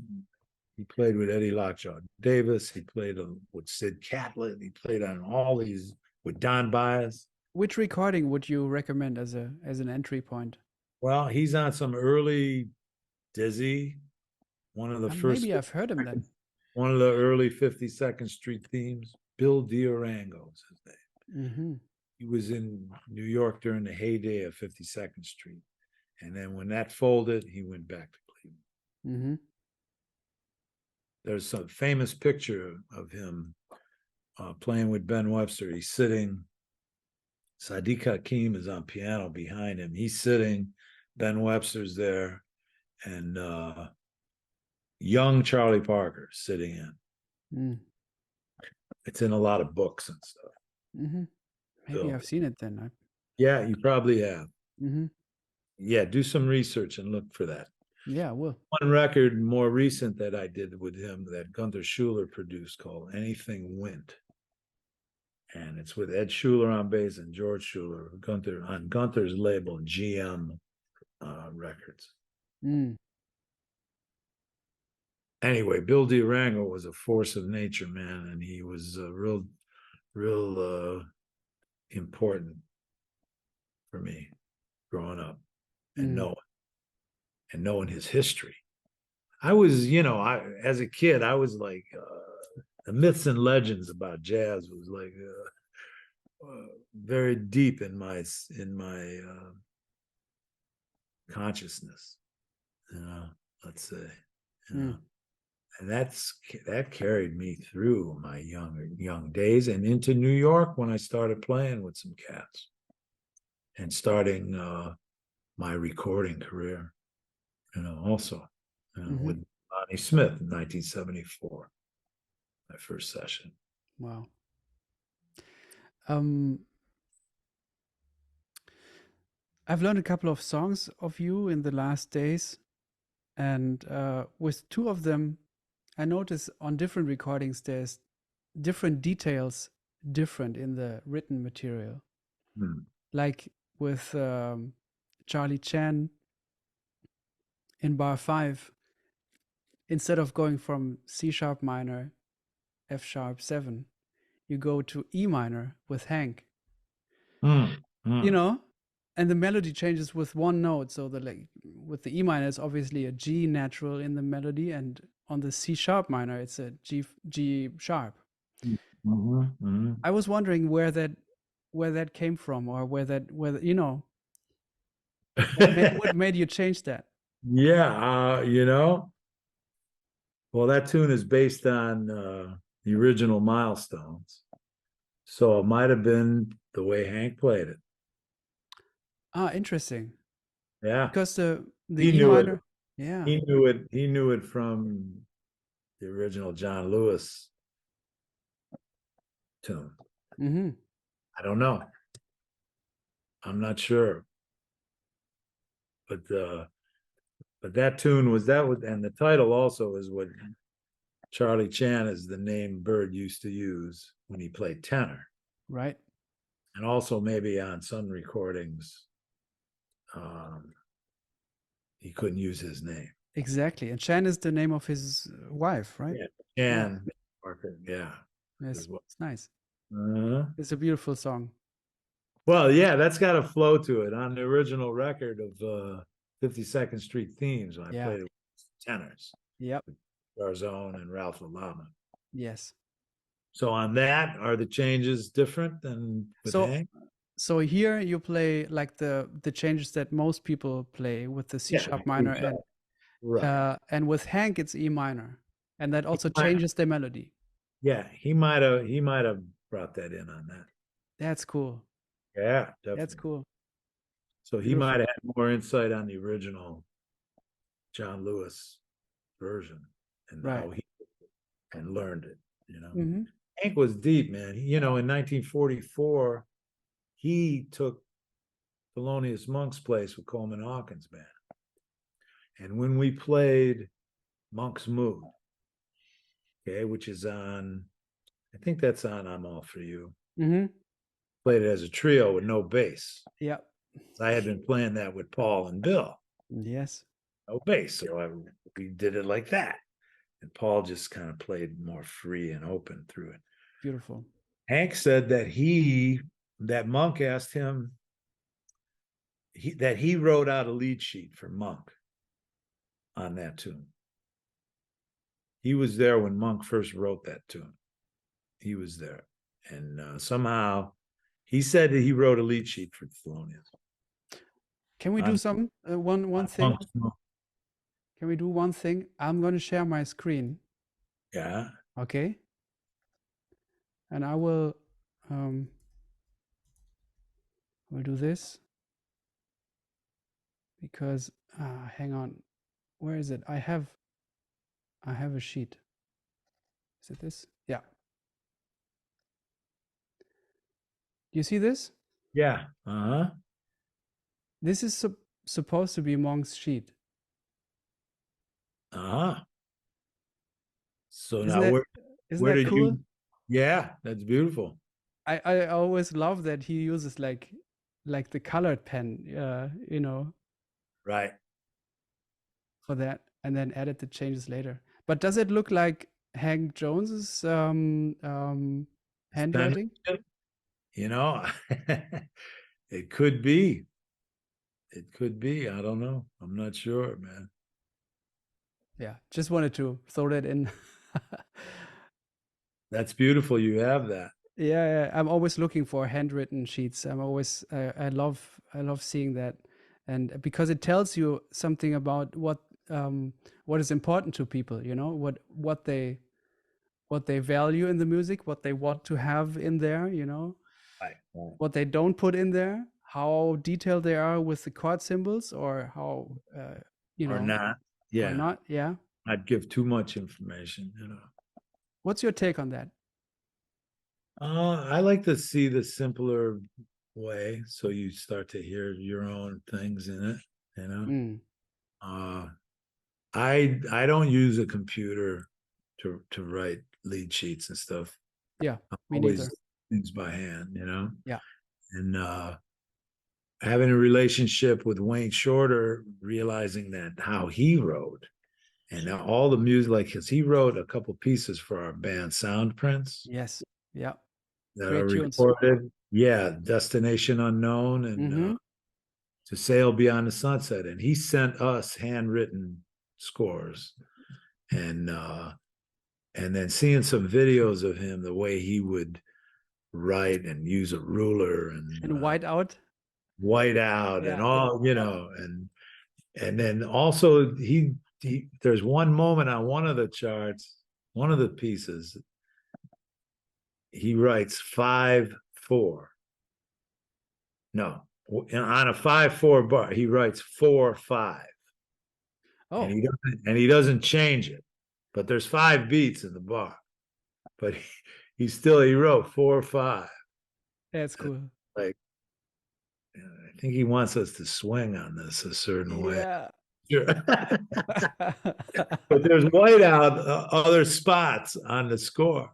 he played with Eddie Lockjaw Davis. He played with Sid Catlett. He played on all these with Don Byas. Which recording would you recommend as an entry point? Well, he's on some early Dizzy, one of the first, Maybe I've heard him then. one of the early 52nd Street themes. Bill D'Arango is his name. Mm-hmm. He was in New York during the heyday of 52nd Street. And then when that folded, he went back to Cleveland. Mm-hmm. There's some famous picture of him playing with Ben Webster. He's sitting, Sadiq Hakim is on piano behind him. He's sitting, Ben Webster's there, and young Charlie Parker sitting in. Mm. It's in a lot of books and stuff. Mm-hmm. Maybe Bill. I've seen it then. Yeah, you probably have. Mm-hmm. Yeah, do some research and look for that. Yeah, I will. One record more recent that I did with him that Gunther Schuller produced called Anything Went. And it's with Ed Schuller on bass and George Schuller, Gunther on Gunther's label, GM Records. Mm. Anyway, Bill D'Arango was a force of nature, man, and he was real important for me growing up and Mm. knowing his history. I was, as a kid, I was like the myths and legends about jazz was like very deep in my consciousness. Let's say, Mm. and that carried me through my young days and into New York when I started playing with some cats and starting my recording career. Also Mm-hmm. with Bonnie Smith in 1974, my first session. Wow. Um, I've learned a couple of songs of you in the last days, and with two of them, I notice on different recordings there's different details different in the written material. Hmm. Like with Charlie Chan in bar 5, instead of going from C sharp minor, F sharp 7, you go to E minor with Hank. Hmm. You Hmm. know, and the melody changes with one note. So the like with the E minor, it's obviously a G natural in the melody, and on the C sharp minor, it's a G sharp. Mm-hmm. Mm-hmm. I was wondering where that came from, or whether what made you change that. Yeah, well, that tune is based on the original Milestones, so it might have been the way Hank played it. Ah, interesting. Yeah, Because the he E knew it. minor, yeah. He knew it. He knew it from the original John Lewis tune. Mm-hmm. I don't know. I'm not sure, but that tune was and the title also is what Charlie Chan is the name Bird used to use when he played tenor, Right. and also maybe on some recordings, um, he couldn't use his name. Exactly. And Chan is the name of his wife, right? Yeah, Yeah. Chan Parker. Yeah, Yes. as well. It's nice. Uh, It's a beautiful song. well, yeah, that's got a flow to it. On the original record of 52nd Street Themes, when I Yeah. played it with tenors, Yep. Garzone and Ralph LaLama. Yes. So on that, are the changes different than with So Hank? so here you play like the changes that most people play with the C Yeah, sharp minor, right. and with Hank it's E minor, and that also changes the melody. Yeah, he might have brought that in on that. That's cool. Yeah, That's definitely. cool. So he might Beautiful. have had more insight on the original John Lewis version and Right. how he and learned it, you know. Hmm. Hank was deep, man. In 1944, he took Thelonious Monk's place with Coleman Hawkins band. And when we played Monk's Mood, okay, which is on, I think that's on I'm All For You, Hmm. played it as a trio with no bass. Yeah. I had been playing that with Paul and Bill, Yes. no bass. So we did it like that. And Paul just kind of played more free and open through it. Beautiful. Hank said that Monk asked him, that he wrote out a lead sheet for Monk on that tune. He was there when Monk first wrote that tune. He was there. And somehow he said that he wrote a lead sheet for Thelonious. Can we do On, some one on thing? Monk's Mood. Can we do one thing? I'm going to share my screen, Yeah. okay? And um I will do this because hang on. Where is it? I have a sheet. Is it this? Yeah. Do you see this? Yeah. Uh-huh. This is supposed to be Monk's sheet. Uh-huh. So Isn't now that isn't where that did cool? you yeah, that's beautiful. I always love that he uses like the colored pen, Right. for that, and then edit the changes later. But does it look like Hank Jones's It's been, handwriting? you know, it could be. It could be. I don't know. I'm not sure, man. Yeah, just wanted to throw that in. That's beautiful. You have that. Yeah, yeah, I'm always looking for handwritten sheets. I love seeing that, and because it tells you something about what is important to people. What they value in the music, what they want to have in there. Right. Right. What they don't put in there, how detailed they are with the chord symbols, or how you Or know, not. or Yeah. not. Yeah. I'd give too much information, What's your take on that? I like to see the simpler way, so you start to hear your own things in it, you know. Mm, Uh, I don't use a computer to write lead sheets and stuff. yeah, I me always neither. do things by hand. Yeah. And having a relationship with Wayne Shorter, realizing that how he wrote and all the music, like, because he wrote a couple pieces for our band Sound Prince Yes. Yeah. that are Great tunes. recorded. Yeah, Destination Unknown and Mm-hmm. To Sail Beyond the Sunset. And he sent us handwritten scores. And then seeing some videos of him, the way he would write and use a ruler and And white out. white out and Yeah. all, and then also there's one moment on one of the charts, one of the pieces, he writes 5-4. No, on a 5-4 bar, he writes 4-5, and Oh, he doesn't change it. But there's 5 beats in the bar, but he wrote 4-5. that's cool. Like, I think he wants us to swing on this a certain way. Yeah. Sure. But there's whiteout other spots on the score.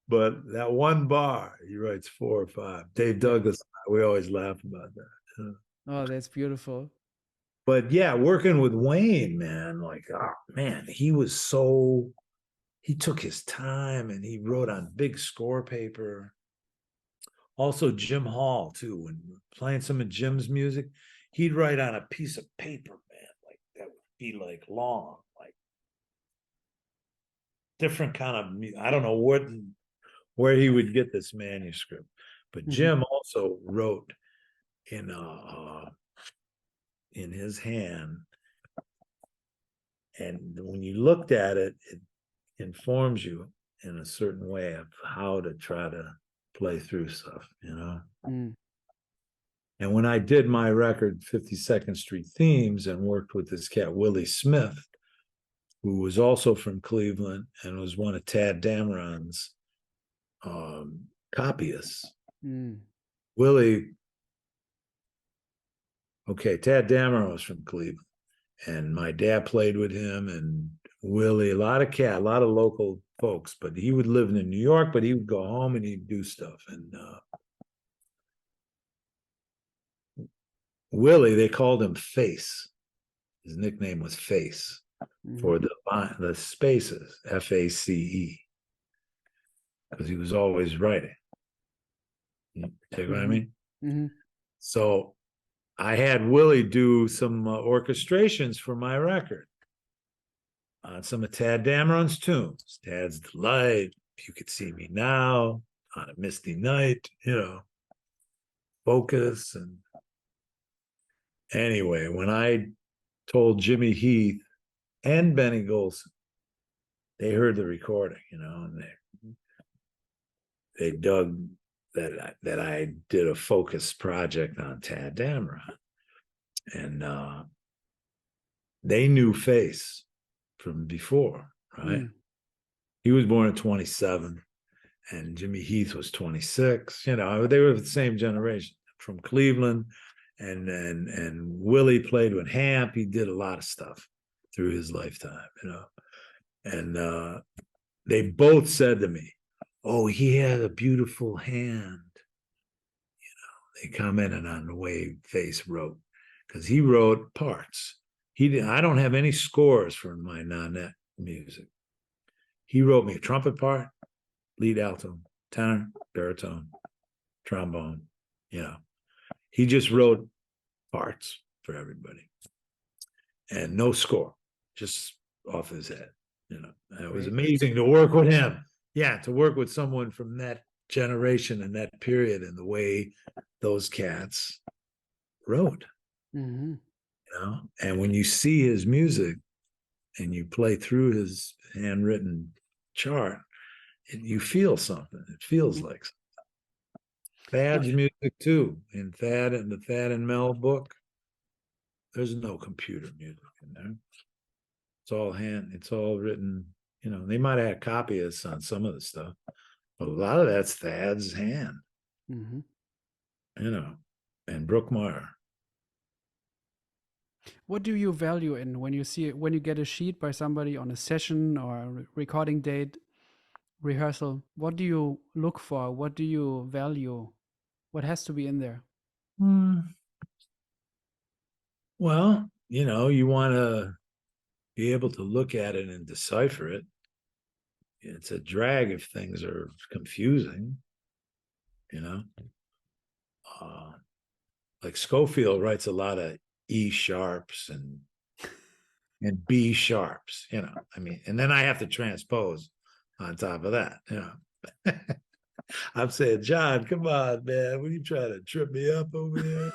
But that one bar, he writes 4 or 5. Dave Yeah. Douglas, we always laugh about that. Oh, that's beautiful. But yeah, working with Wayne, man, like, oh man, he took his time and he wrote on big score paper. Also, Jim Hall, too, when playing some of Jim's music, he'd write on a piece of paper, man, like that would be like long, like different kind of, I don't know where he would get this manuscript. But Hmm. Jim also wrote in in his hand, and when you looked at it, it informs you. in a certain way of how to try to play through stuff, Mm. And when I did my record, 52nd Street Themes, and worked with this cat, Willie Smith, who was also from Cleveland and was one of Tad Dameron's copyists. Mm. Willie, okay, Tad Dameron was from Cleveland, and my dad played with him, and Willie, a lot of local folks, but he would live in New York, but he would go home and he'd do stuff. And Willie, they called him Face. His nickname was Face for the spaces, FACE, because he was always writing. You take what I mean? Mm-hmm. So I had Willie do some orchestrations for my record on some of Tad Dameron's tunes. Tad's Delight, If You Could See Me Now, On a Misty Night, Focus. And anyway, when I told Jimmy Heath and Benny Golson, they heard the recording, and they dug that I did a focus project on Tad Dameron. And they knew Face from before, right? He was born in 27 and Jimmy Heath was 26. They were the same generation from Cleveland. And Willie played with Hamp. He did a lot of stuff through his lifetime, And they both said to me, "Oh, he had a beautiful hand." They commented on the way Face wrote, because he wrote parts. I don't have any scores for my non-net music. He wrote me a trumpet part, lead alto, tenor, baritone, trombone. He just wrote parts for everybody, and no score, just off his head. It was amazing to work with him. Yeah, to work with someone from that generation and that period, and the way those cats wrote. And when you see his music and you play through his handwritten chart, you feel something. It feels like something. Thad's music too. In the Thad and Mel book, there's no computer music in there. It's all written. They might have had copyists on some of the stuff, but a lot of that's Thad's hand. And Brooke Meyer. What do you value in when you get a sheet by somebody on a session or a recording date, rehearsal? What do you look for? What do you value? What has to be in there? Well, you want to be able to look at it and decipher it. It's a drag if things are confusing, like Schofield writes a lot of E sharps and B sharps, and then I have to transpose on top of that, I'm saying, John, come on, man, what are you trying to trip me up over here?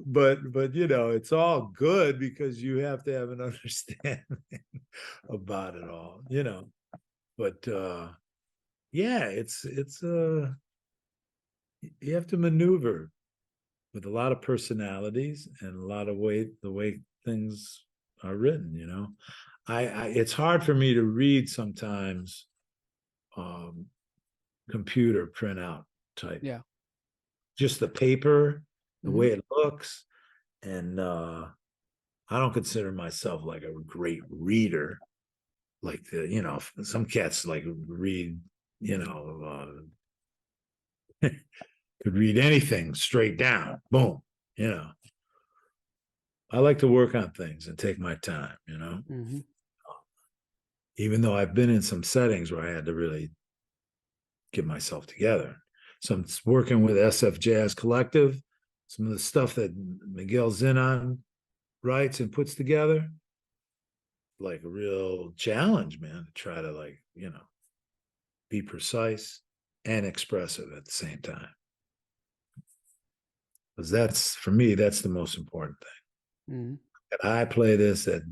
But it's all good because you have to have an understanding about it all, But yeah, it's you have to maneuver with a lot of personalities and a lot of the way things are written, it's hard for me to read sometimes computer printout type. Yeah. Just the paper, the way it looks. And I don't consider myself like a great reader. Like some cats like read, could read anything straight down. Boom. I like to work on things and take my time, Even though I've been in some settings where I had to really get myself together. So I'm working with SF Jazz Collective, some of the stuff that Miguel Zinon writes and puts together, like a real challenge, man, to try to be precise and expressive at the same time. Because for me, that's the most important thing. I play this, that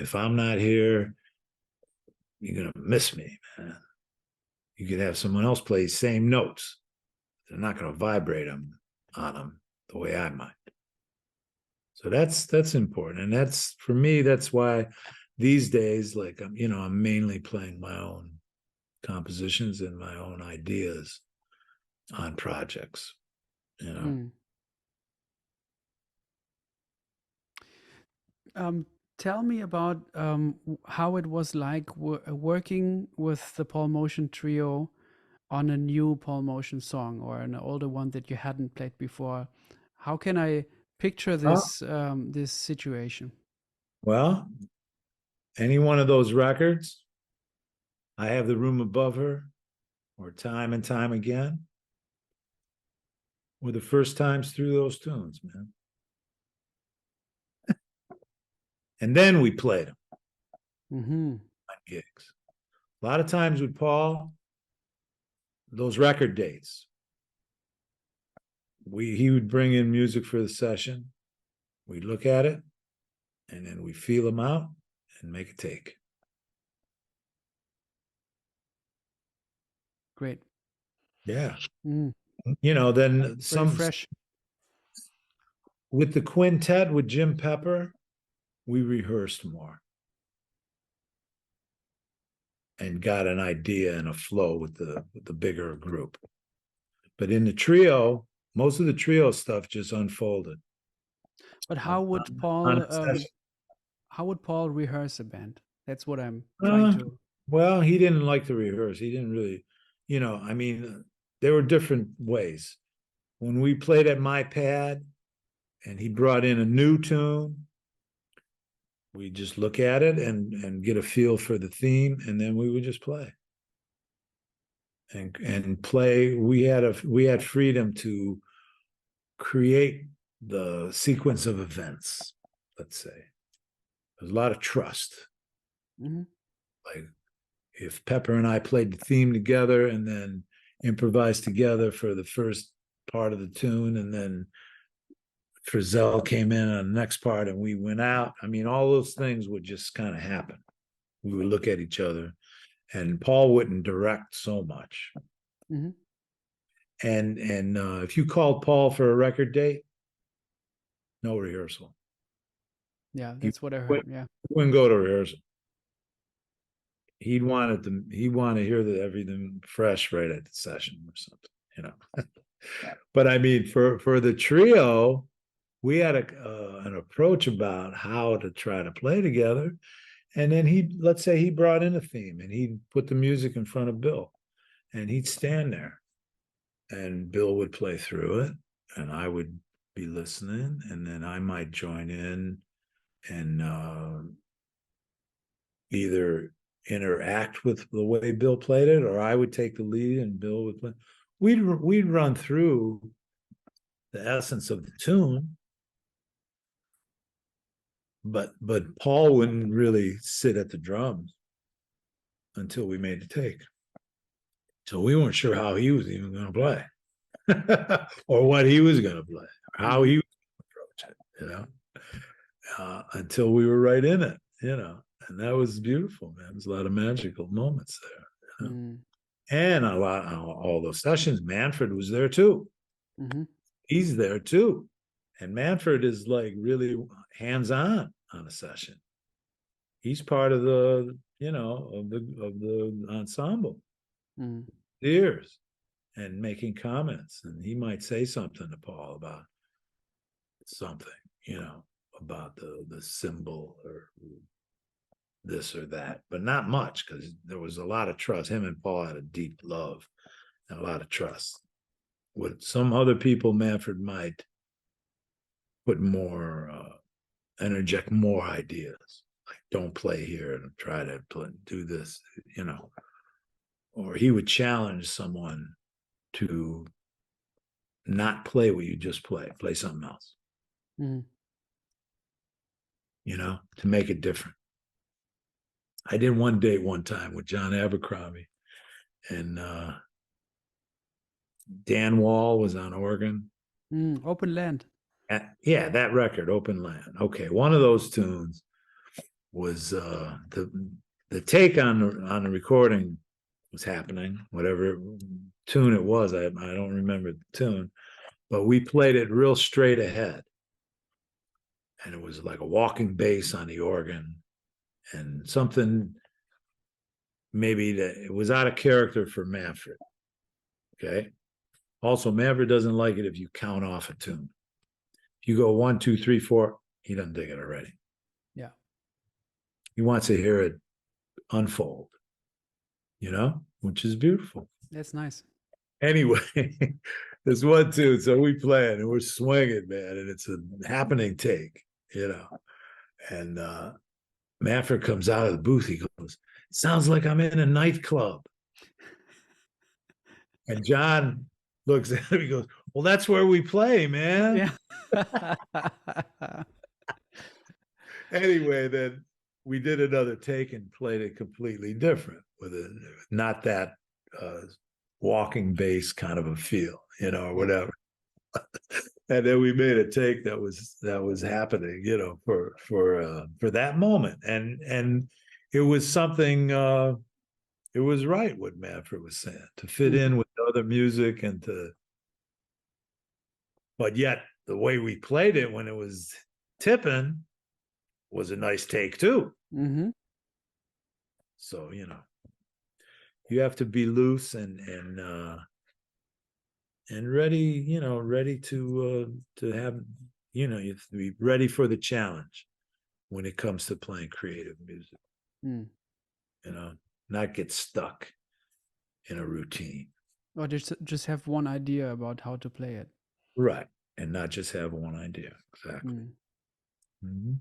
if I'm not here, you're gonna miss me, man. You could have someone else play same notes. They're not gonna vibrate them on them the way I might. So that's important, and that's for me. That's why these days, like I'm mainly playing my own compositions and my own ideas on projects. You know. Mm. Um, Tell me about how it was like working with the Paul Motion trio on a new Paul Motion song or an older one that you hadn't played before. How can I picture Oh, this situation? well, any one of those records, I have the room above her, or time and time again, were the first times through those tunes, man. And then we played them Hmm. on gigs. A lot of times with Paul, those record dates, he would bring in music for the session. We look at it, and then we feel them out and make a take. Great. Yeah. Mm. Then Very some fresh. with the quintet with Jim Pepper, we rehearsed more and got an idea and a flow with the bigger group. But in the trio, most of the trio stuff just unfolded But on a session. how would Paul rehearse a band? That's what I'm trying Uh, to. well, he didn't like to rehearse. He didn't really, I mean, there were different ways. When we played at my pad and he brought in a new tune, we just look at it and get a feel for the theme, and then we would just play and play. We had freedom to create the sequence of events. Let's say there's a lot of trust. Mhm. Like if Pepper and I played the theme together and then improvised together for the first part of the tune, and then Frizzell came in on the next part and we went out. I mean, all those things would just kind of happen. We would look at each other, and Paul wouldn't direct so much. Mhm. And if you called Paul for a record date, no rehearsal. Yeah, He that's what I heard. wouldn't, Yeah. wouldn't go to rehearsal. He wanted to hear everything fresh right at the session or something. But I mean, for the trio, we had an approach about how to try to play together. And then let's say he brought in a theme and he put the music in front of Bill, and he'd stand there and Bill would play through it and I would be listening, and then I might join in and either interact with the way Bill played it, or I would take the lead and Bill would play. We'd run through the essence of the tune, but Paul wouldn't really sit at the drums until we made the take. So we weren't sure how he was even going to play, or what he was going to play, or how Hmm. he was going to approach it, until we were right in it. And that was beautiful, man. There's a lot of magical moments there. Mm. And all those sessions, Manfred was there too. Hmm. He's there too. And Manfred is like really hands-on a session. He's part of the ensemble Mm. years and making comments. And he might say something to Paul about something, you know, about the symbol or this or that, but not much because there was a lot of trust. Him and Paul had a deep love and a lot of trust. With some other people, Manfred might put more, interject more ideas, like don't play here and try to do this, or he would challenge someone to not play what you just play something else, Mm. to make it different. I did one date one time with John Abercrombie, and Dan Wall was on organ. Mm. Open land. Yeah, that record, Open Land. Okay, one of those tunes was the take on the recording was happening, whatever tune it was. I don't remember the tune, but we played it real straight ahead, and it was like a walking bass on the organ, and something maybe that it was out of character for Manfred. Okay. Also, Manfred doesn't like it if you count off a tune. If you go 1, 2, 3, 4, he doesn't dig it already. Yeah, He wants to hear it unfold, which is beautiful. that's nice. Anyway, there's one tune. So we play it and we're swinging, man, and it's a happening take, And Manfred comes out of the booth. He goes, "It sounds like I'm in a nightclub." And John looks at him. He goes, "Well, that's where we play, man." Yeah. Anyway, then we did another take and played it completely different with it, not that uh, walking bass kind of a feel, or Yeah. whatever. And then we made a take that was happening, for that moment, and it was something. It was right what Manfred was saying to fit Mhm. in with other music but yet the way we played it when it was tipping was a nice take too. Mhm. So you have to be loose and ready to have you have to be ready for the challenge when it comes to playing creative music. Mm. You know, not get stuck in a routine. Or just have one idea about how to play it. Right. And not just have one idea. Exactly. Mm. Mm-hmm.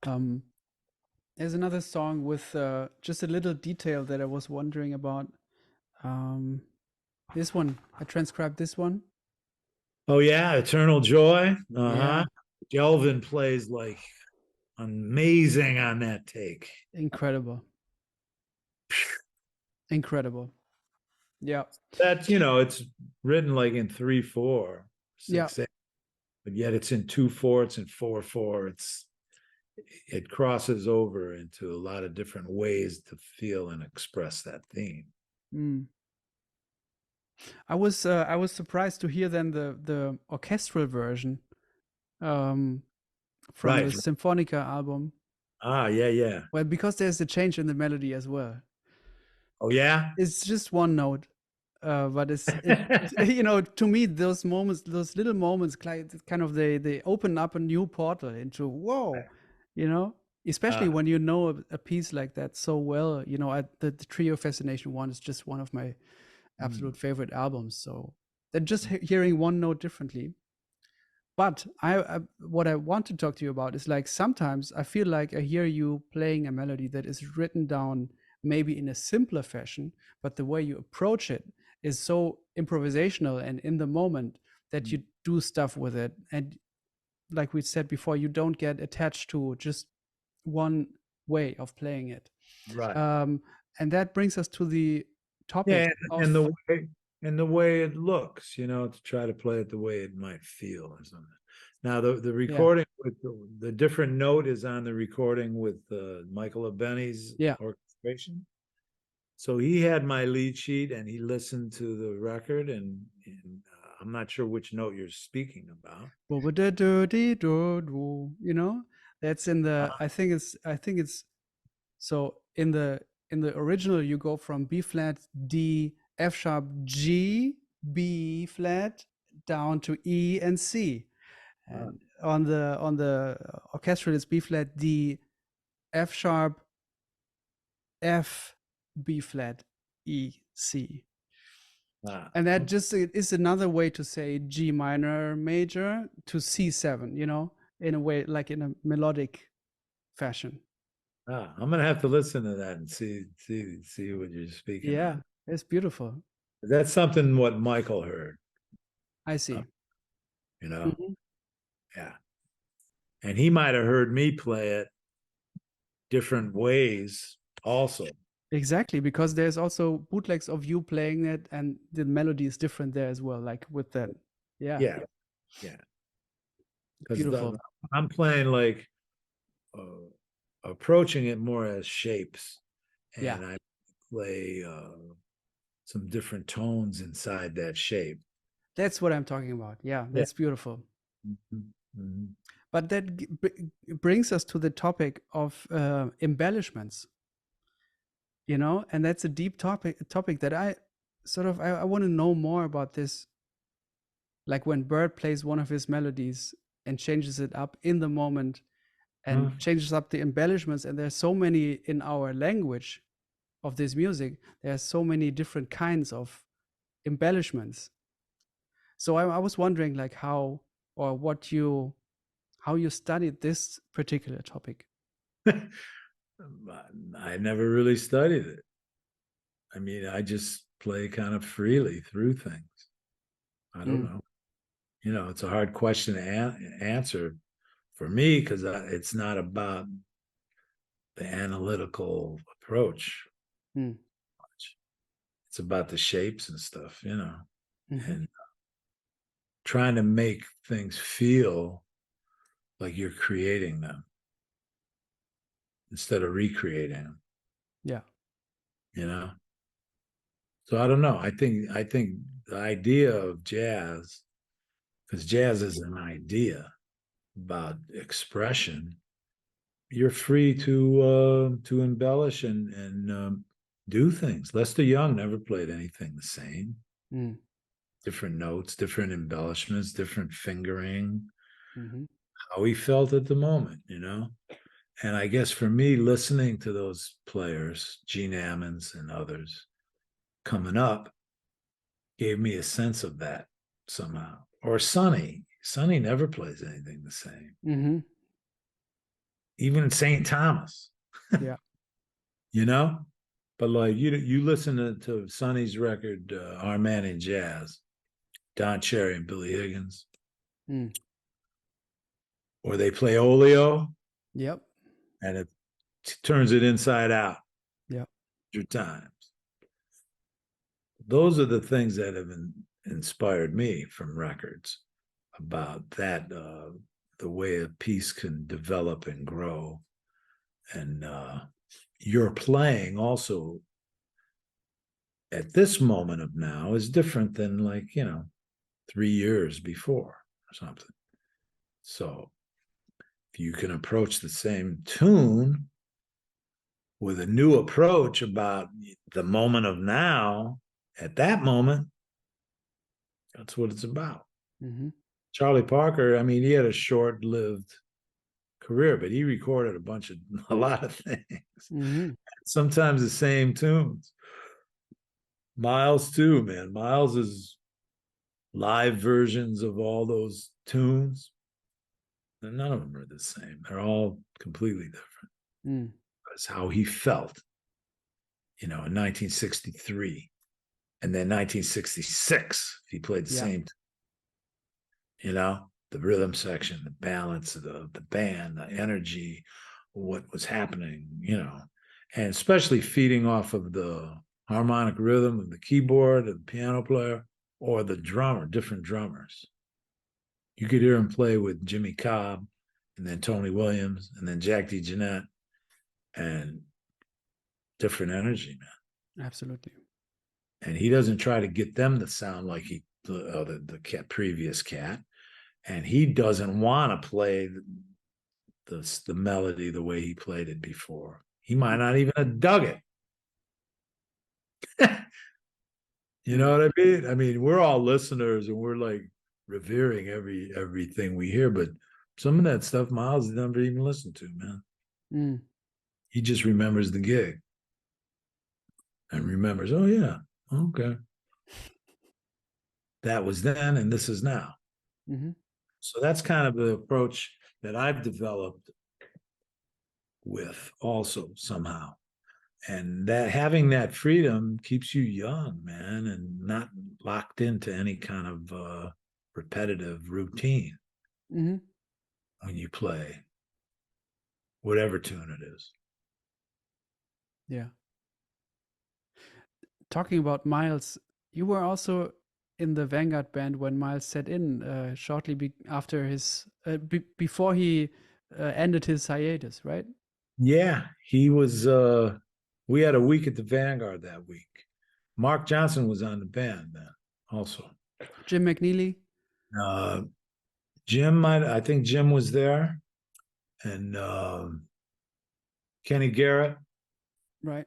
Um, there's another song with just a little detail that I was wondering about. Um, this one, I transcribed this one. Oh yeah, Eternal Joy. Uh-huh. Yeah, Delvin plays like amazing on that take. incredible, incredible. Yeah, That's it's written like in 3/4, yeah. 6/8, but yet it's in 2/4, it's in 4/4. It crosses over into a lot of different ways to feel and express that theme. Mm. I was surprised to hear then the orchestral version um, from the Right. Symphonica album. Yeah, yeah. Well, because there's a change in the melody as well. Oh yeah. It's just one note, but to me those moments, those little moments, kind of they open up a new portal into whoa, you know. Especially Uh, when you know a piece like that so well, the Trio Fascination one is just one of my mm, absolute favorite albums. So then just hearing one note differently. But what I want to talk to you about is like sometimes I feel like I hear you playing a melody that is written down maybe in a simpler fashion, but the way you approach it is so improvisational and in the moment that mm, you do stuff with it. And like we said before, you don't get attached to just one way of playing it. right. Um, and that brings us to the topic Yeah, and of, the way it looks, to try to play it the way it might feel or something. Now the yeah, recording with the different note is on the recording with Michael Abeni's yeah. orchestration. So he had my lead sheet and he listened to the record and I'm not sure which note you're speaking about. You know, that's in the, I think it's so in the original you go from B flat, D, F sharp, G, B flat down to E and C. Ah, And on the orchestral it's B flat, D, F sharp, F, B flat, E, C. And that okay. just is another way to say G minor major to C7, in a way, like in a melodic fashion. I'm gonna have to listen to that and see what you're speaking Yeah, on. it's beautiful. That's something what Michael heard, I uh, see. you know. Mhm. Yeah, and he might have heard me play it different ways also. Exactly, because there's also bootlegs of you playing it, and the melody is different there as well. Like with that, yeah, Yeah, Yeah, because Beautiful. I'm playing like approaching it more as shapes, Yeah, and I play some different tones inside that shape. that's what I'm talking about. Yeah, Yeah. that's beautiful. Mhm, mhm. But that brings us to the topic of embellishments, you know, and that's a deep topic that I sort of I want to know more about this. Like when Bird plays one of his melodies and changes it up in the moment Huh? and changes up the embellishments, and there's so many in our language of this music. There's so many different kinds of embellishments. So I was wondering like how or what you how you studied this particular topic. I never really studied it. I mean, I just play kind of freely through things. I don't Mm, know. You know, it's a hard question to answer for me because it's not about the analytical approach. mm, It's about the shapes and stuff, you know, mm-hmm. and trying to make things feel like you're creating them instead of recreating them, Yeah. you know? So I don't know. I think the idea of jazz, because jazz is an idea about expression, you're free to embellish and do things. Lester Young never played anything the same. Mm, Different notes, different embellishments, different fingering, mm-hmm. how he felt at the moment, you know? And I guess for me, listening to those players, Gene Ammons and others coming up, gave me a sense of that somehow. Or Sonny. Sonny never plays anything the same. Mm-hmm. Even St. Thomas, Yeah. you know? But like you listen to Sonny's record, Our Man in Jazz, Don Cherry and Billy Higgins, Mm. or they play Olio Yep. and it turns it inside out Yep. your times. Those are the things that have inspired me from records about that, the way a piece can develop and grow. And your playing also at this moment of now is different than like, 3 years before or something. So if you can approach the same tune with a new approach about the moment of now, at that moment, that's what it's about. Mm-hmm. Charlie Parker, I mean, he had a short-lived career, but he recorded a lot of things. Mm-hmm. Sometimes the same tunes. Miles too, man. Miles is live versions of all those tunes. And none of them are the same. They're all completely different. Mm. That's how he felt, in 1963. And then 1966, he played the Yeah. same, the rhythm section, the balance of the band, the energy, what was happening, and especially feeding off of the harmonic rhythm of the keyboard and the piano player or the drummer, different drummers. You could hear him play with Jimmy Cobb and then Tony Williams and then Jack DeJohnette and different energy, man. Absolutely. And he doesn't try to get them to sound like the previous cat, and he doesn't want to play the melody the way he played it before. He might Mm-hmm. not even have dug it. You Mm. know what I mean? I mean, we're all listeners and we're like revering everything we hear, but some of that stuff Miles never even listened to, man. Mm. He just remembers the gig and remembers, oh yeah, okay. That was then and this is now. Mm-hmm. So that's kind of the approach that I've developed with also somehow. And that having that freedom keeps you young, man, and not locked into any kind of repetitive routine Mm-hmm. when you play whatever tune it is. Yeah. Talking about Miles, you were also in the Vanguard band when Miles set in shortly after his before he ended his hiatus, right? Yeah, he was. We had a week at the Vanguard that week. Mark Johnson was on the band then, also. Jim McNeely, Uh, Jim might. I think Jim was there, and Kenny Garrett, right?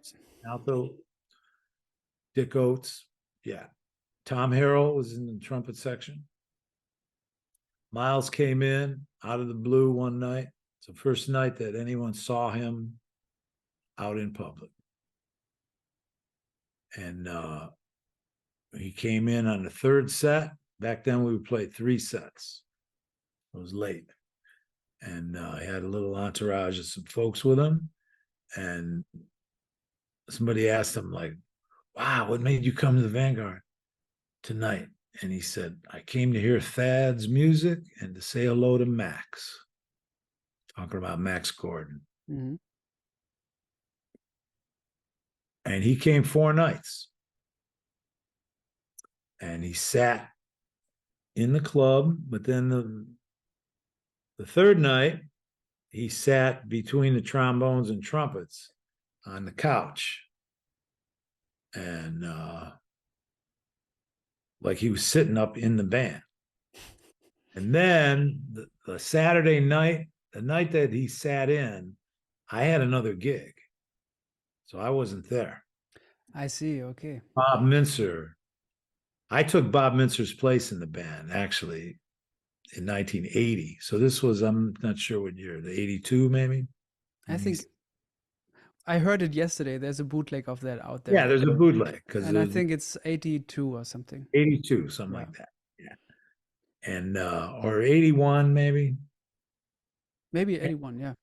alto, Dick Oates. Yeah, Tom Harrell was in the trumpet section. Miles came in out of the blue one night. It's the first night that anyone saw him out in public. And he came in on the third set. Back then, we would play 3 sets. It was late. And he had a little entourage of some folks with him. And somebody asked him, like, wow, what made you come to the Vanguard tonight? And he said, I came to hear Thad's music and to say hello to Max. Talking about Max Gordon. Mm-hmm. And he came 4 nights. And he sat in the club, but then the third night, he sat between the trombones and trumpets on the couch. And like he was sitting up in the band. And then the Saturday night, the night that he sat in, I had another gig. So I wasn't there. I see. Okay. Bob Mincer, I took Bob Mincer's place in the band actually in 1980. So this was, I'm not sure what year, the 82 maybe? I When think I heard it yesterday. There's a bootleg of that out yeah, there, there's a bootleg because and I there's think it's 82 or something. 82, something Yeah, like that. Yeah. And or 81 maybe. maybe 81. Yeah,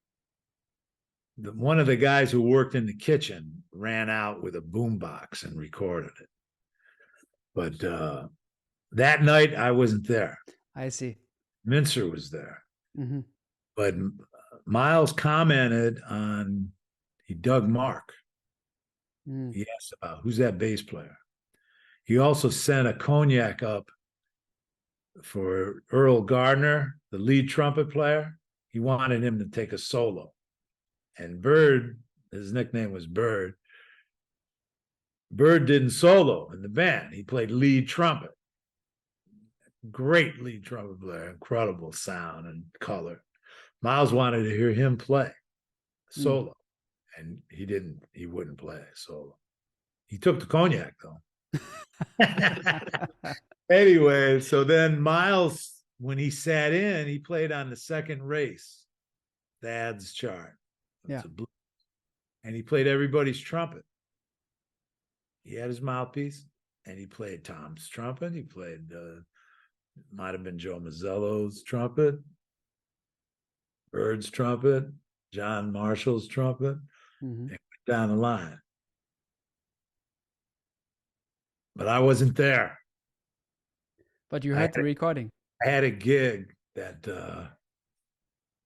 One of the guys who worked in the kitchen ran out with a boombox and recorded it. But that night I wasn't there. I see. Mincer was there. Mm-hmm. But Miles commented on, he dug Mark. Mm. He asked about who's that bass player. He also sent a cognac up for Earl Gardner, the lead trumpet player. He wanted him to take a solo. And Bird, his nickname was Bird. Bird didn't solo in the band. He played lead trumpet. Great lead trumpet player, incredible sound and color. Miles wanted to hear him play Mm. solo, and he didn't. He wouldn't play solo. He took the cognac though. Anyway, so then Miles, when he sat in, he played on the second race, Thad's chart. Yeah. And he played everybody's trumpet. He had his mouthpiece, and he played Tom's trumpet. He played, might have been Joe Mazzello's trumpet, Bird's trumpet, John Marshall's trumpet, Mm-hmm. and down the line. But I wasn't there. But you heard the recording. I had a gig that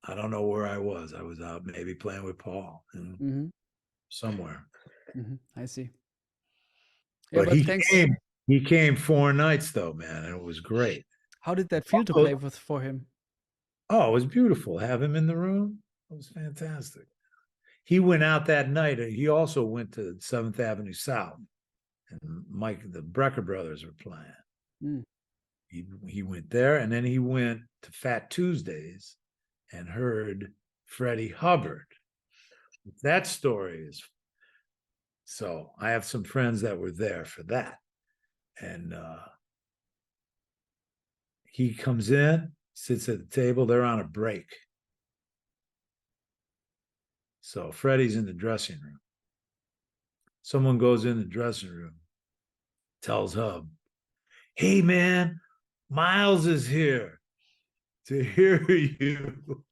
I don't know where I was. I was out maybe playing with Paul Mm-hmm. somewhere. Mm-hmm. I see. Yeah, But but thanks. he came 4 nights though, man, and it was great. How did that feel to play with for him? Oh, it was beautiful. Have him in the room. It was fantastic. He went out that night. He also went to 7th Avenue South, and Mike, the Brecker brothers were playing. Mm. He went there, and then he went to Fat Tuesdays and heard Freddie Hubbard. That story is, so I have some friends that were there for that. And he comes in, sits at the table, they're on a break. So Freddie's in the dressing room. Someone goes in the dressing room, tells Hub, hey man, Miles is here to hear you.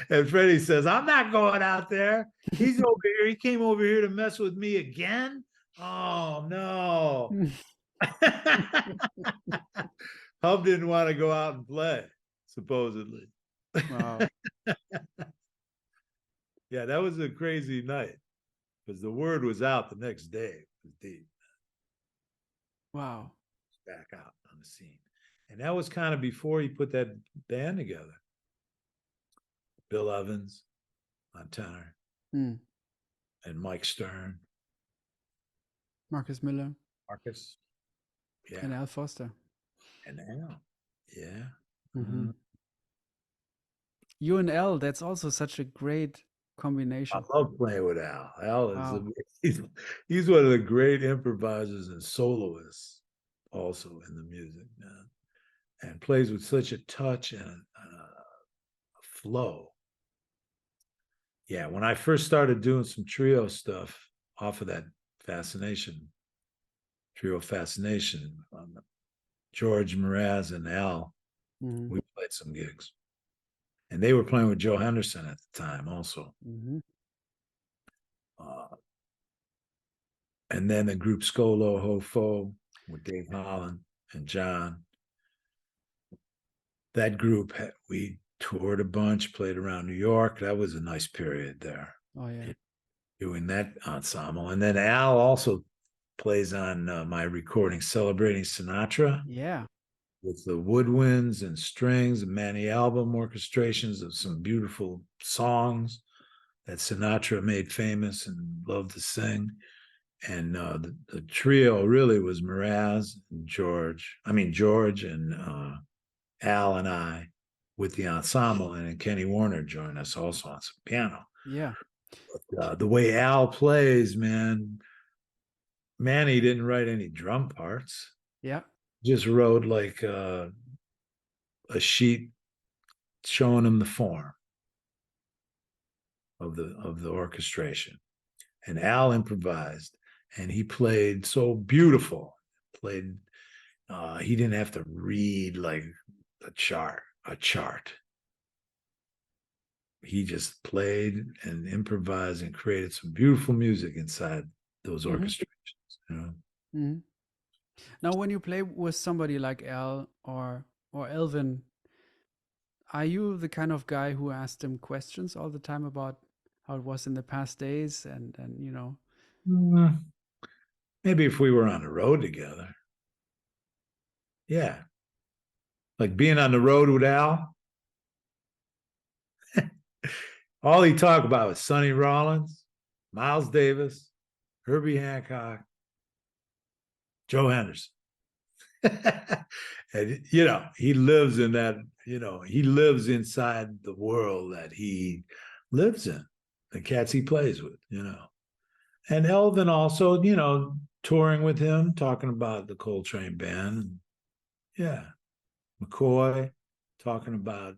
And Freddie says, I'm not going out there. He's over here. He came over here to mess with me again. Oh no. Hub didn't want to go out and play, supposedly. Wow. Yeah, that was a crazy night because the word was out the next day. It was deep. Wow. back out on the scene. And that was kind of before he put that band together. Bill Evans on tenor Mm. and Mike Stern, Marcus Miller Marcus, and yeah, Al Foster. and Al, yeah. Hmm. Mm. You and L, that's also such a great I combination. love playing with Al. Al is Wow. he's, he's one of the great improvisers and soloists also in the music, man, and plays with such a touch and a flow. Yeah, when I first started doing some trio stuff off of that Fascination, Trio Fascination, George Mraz and Al, Hmm. we played some gigs. And they were playing with Joe Henderson at the time also. Hmm. Uh, and then the group Scolo Ho Fo with Dave Holland and John. That group, we toured a bunch, played around New York. That was a nice period there, Oh yeah. doing that ensemble. And then Al also plays on my recording, Celebrating Sinatra, Yeah. with the woodwinds and strings and Manny album orchestrations of some beautiful songs that Sinatra made famous and loved to sing. And the trio really was Mraz and George and Al and I with the ensemble, and then Kenny Warner joined us also on some piano. Yeah. The way Al plays, man, Manny didn't write any drum parts. Yeah. Just wrote like a sheet showing him the form of the orchestration. And Al improvised, and he played so beautiful. Played. He didn't have to read like a chart. He just played and improvised and created some beautiful music inside those Hmm. orchestrations. You know. Hmm. Now, when you play with somebody like Al or Elvin, are you the kind of guy who asks them questions all the time about how it was in the past days and you know? Mm, maybe if we were on the road together, yeah, like being on the road with Al. All he talked about was Sonny Rollins, Miles Davis, Herbie Hancock, Joe Henderson. And he lives in that, he lives inside the world that he lives in, the cats he plays with. And Elvin also, touring with him, talking about the Coltrane band. Yeah. McCoy talking about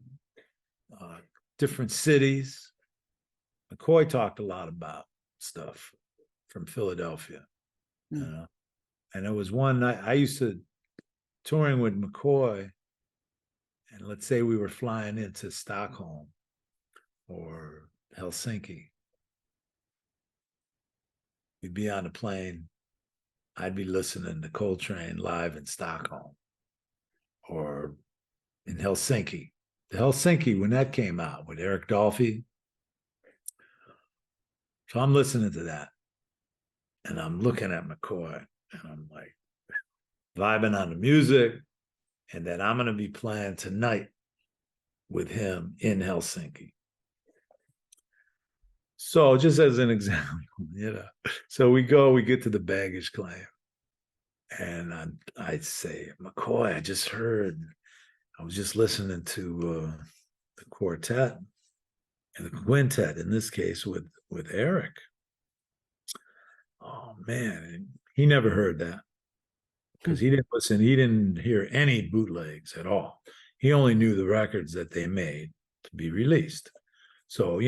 uh, different cities. McCoy talked a lot about stuff from Philadelphia. you Mm. know and it was one night I used to touring with McCoy, and let's say we were flying into Stockholm or Helsinki. We'd be on the plane. I'd be listening to Coltrane live in Stockholm or in Helsinki. The Helsinki, when that came out with Eric Dolphy. So I'm listening to that and I'm looking at McCoy and I'm like vibing on the music. And then I'm going to be playing tonight with him in Helsinki. So just as an example, so we get to the baggage claim, and I say, McCoy, I was just listening to the quartet and the quintet in this case with Eric. Oh man, he never heard that because he didn't listen. He didn't hear any bootlegs at all. He only knew the records that they made to be released. So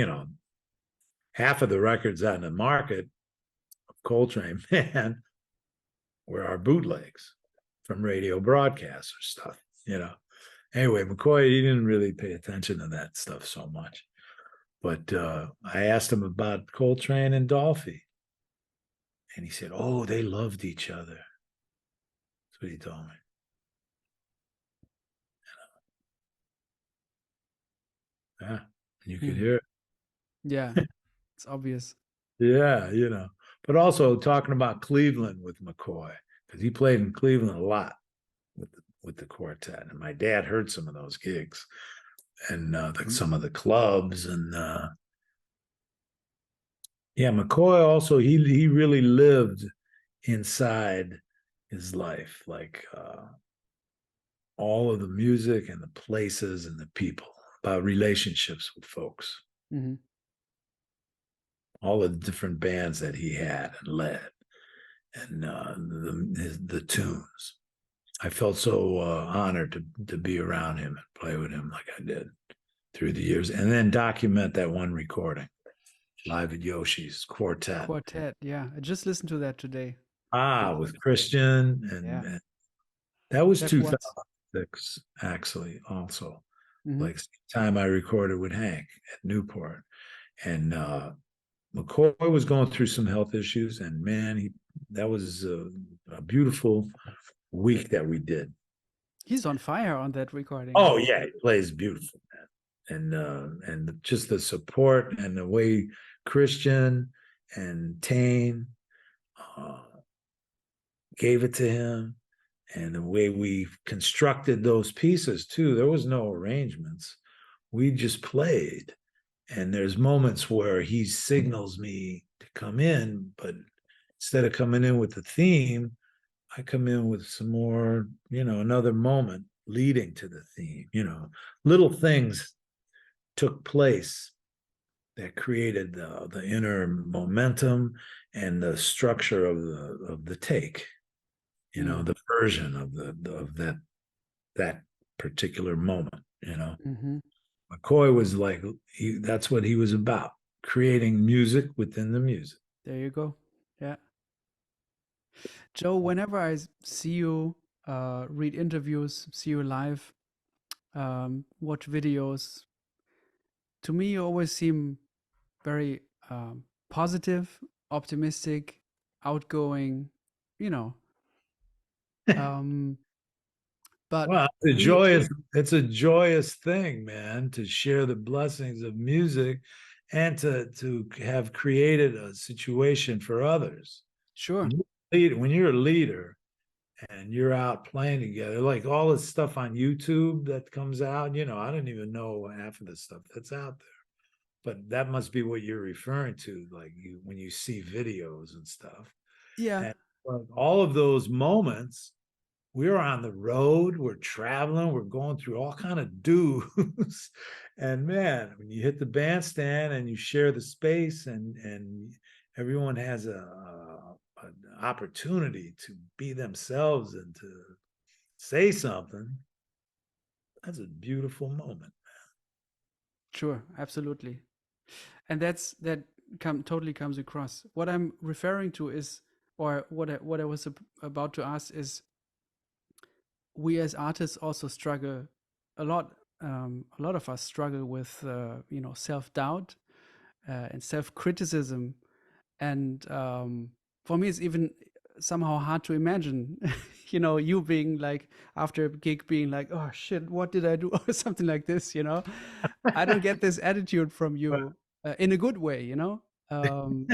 half of the records on the market of Coltrane, man, were our bootlegs from radio broadcasts or stuff. Anyway, McCoy, he didn't really pay attention to that stuff so much. But I asked him about Coltrane and Dolphy. And he said, oh, they loved each other. That's what he told me. Yeah. And you could Mm. hear it. Yeah, it's obvious. Yeah. But also talking about Cleveland with McCoy. because he played in Cleveland a lot with the quartet, and my dad heard some of those gigs and some of the clubs, and yeah, McCoy also he really lived inside his life, like all of the music and the places and the people, about relationships with folks, Hmm. all of the different bands that he had and led, and the tunes. I felt so honored to be around him and play with him like I did through the years, and then document that one recording live at Yoshi's quartet. Quartet, yeah. I just listened to that today. Ah, Beautiful. with Christian, Yeah. and that was Jeff Watts. 2006, actually. Also, Hmm. like time I recorded with Hank at Newport, and McCoy was going through some health issues, and man, he that was a beautiful week that we did. He's on fire on that recording. Oh yeah, he plays beautiful, man, and just the support and the way Christian and Tane uh, gave it to him, and the way we constructed those pieces too. There was no arrangements. We just played, and there's moments where he signals me to come in, but instead of coming in with the theme, I come in with some more, another moment leading to the theme. Little things took place that created the inner momentum and the structure of the take. Mm. The version of that particular moment. Hmm. McCoy was like that's what he was about, creating music within the music. There you go. Yeah. Joe, whenever I see you, read interviews, see you live, watch videos, to me, you always seem very positive, optimistic, outgoing, you know. Um, but Well, we, it's a joyous thing, man, to share the blessings of music and to have created a situation for others. sure. When you're a leader and you're out playing together, like all this stuff on YouTube that comes out, I don't even know half of the stuff that's out there. But that must be what you're referring to, like when you see videos and stuff. Yeah, And all of those moments, we're on the road, we're traveling, we're going through all kind of dues. And man, when you hit the bandstand and you share the space, and everyone has an opportunity to be themselves and to say something, that's a beautiful moment. sure, absolutely. And that totally comes across. What I'm referring to is, or what I was about to ask is, we as artists also struggle a lot. A lot of us struggle with self doubt and self criticism, and for me, it's even somehow hard to imagine, you being like after a gig being like, oh shit, what did I do, or something like this. I don't get this attitude from you in a good way, um,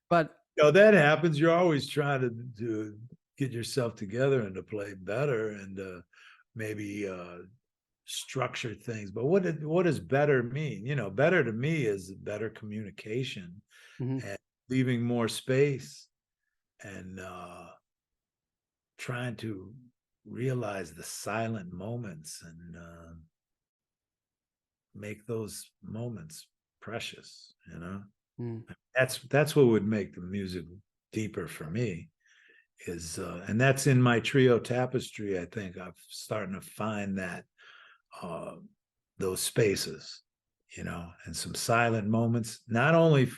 but That happens. You're always trying to get yourself together and to play better and maybe structure things. But what does better mean? Better to me is better communication mhm, and leaving more space and trying to realize the silent moments and make those moments precious. mm, That's what would make the music deeper for me. And that's in my trio tapestry. I think I'm starting to find that uh, those spaces, and some silent moments, not only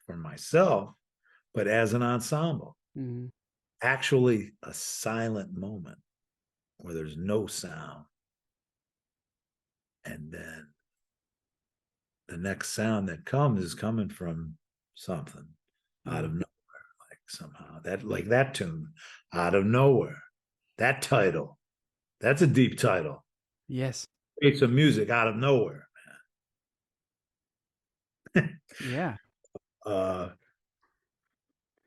for myself, but as an ensemble. mhm, Actually, a silent moment where there's no sound, and then the next sound that comes is coming from something out of mm. nowhere, like somehow like that tune out of nowhere. That title, that's a deep title. Yes. It's a music out of nowhere. Yeah. Uh,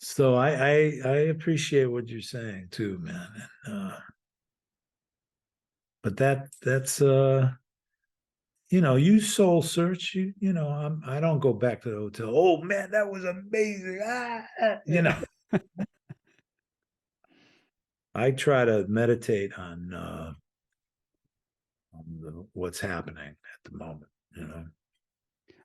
So I appreciate what you're saying too, man. But that's you soul search. I don't go back to the hotel. Oh man, that was amazing. Yeah. I try to meditate on what's happening at the moment. You know.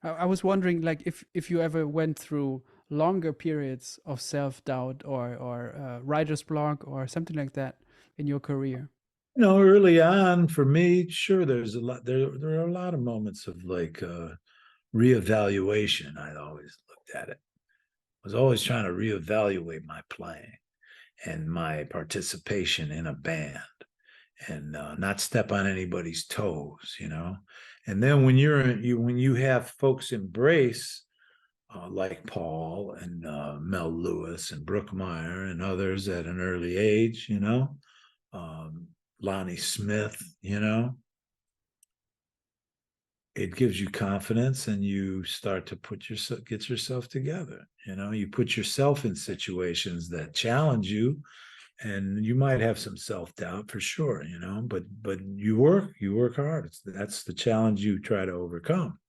I was wondering, like, if you ever went through longer periods of self doubt or writer's block or something like that in your career. Early on for me, sure, there's a lot. There are a lot of moments of like reevaluation. I always looked at it. I was always trying to reevaluate my playing and my participation in a band and not step on anybody's toes. And then when you have folks embrace like Paul and Mel Lewis and Brooke Meyer and others at an early age, um, Lonnie Smith, it gives you confidence and you start to get yourself together. You put yourself in situations that challenge you and you might have some self-doubt for sure, but you work hard. That's the challenge you try to overcome,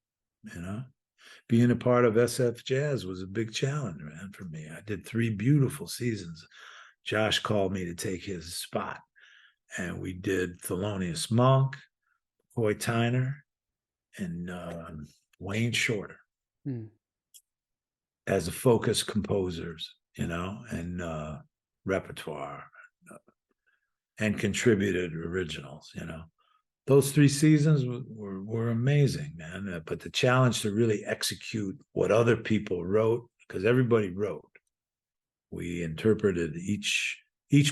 you know. Being a part of SF Jazz was a big challenge, man, for me. I did 3 beautiful seasons. Josh called me to take his spot, and we did Thelonious Monk, Hoy Tyner, and Wayne Shorter Hmm. as the focus composers, and repertoire and contributed originals. Those 3 seasons were amazing, man. But the challenge to really execute what other people wrote, because everybody wrote, we interpreted each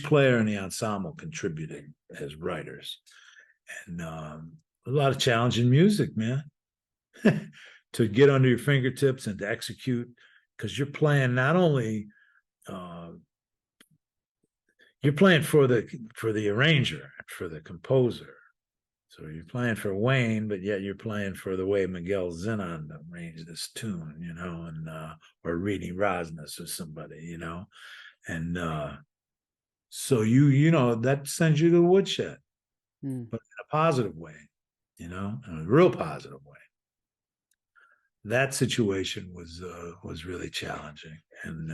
player in the ensemble contributed as writers, and a lot of challenging music, man, to get under your fingertips and to execute, because you're playing not only uh, you're playing for the arranger, for the composer. So you're playing for Wayne, but yet you're playing for the way Miguel Zenon arranged this tune, and or Reedy Rosnes or somebody. And so that sends you to the woodshed, Hmm. but in a positive way, in a real positive way. That situation was really challenging, and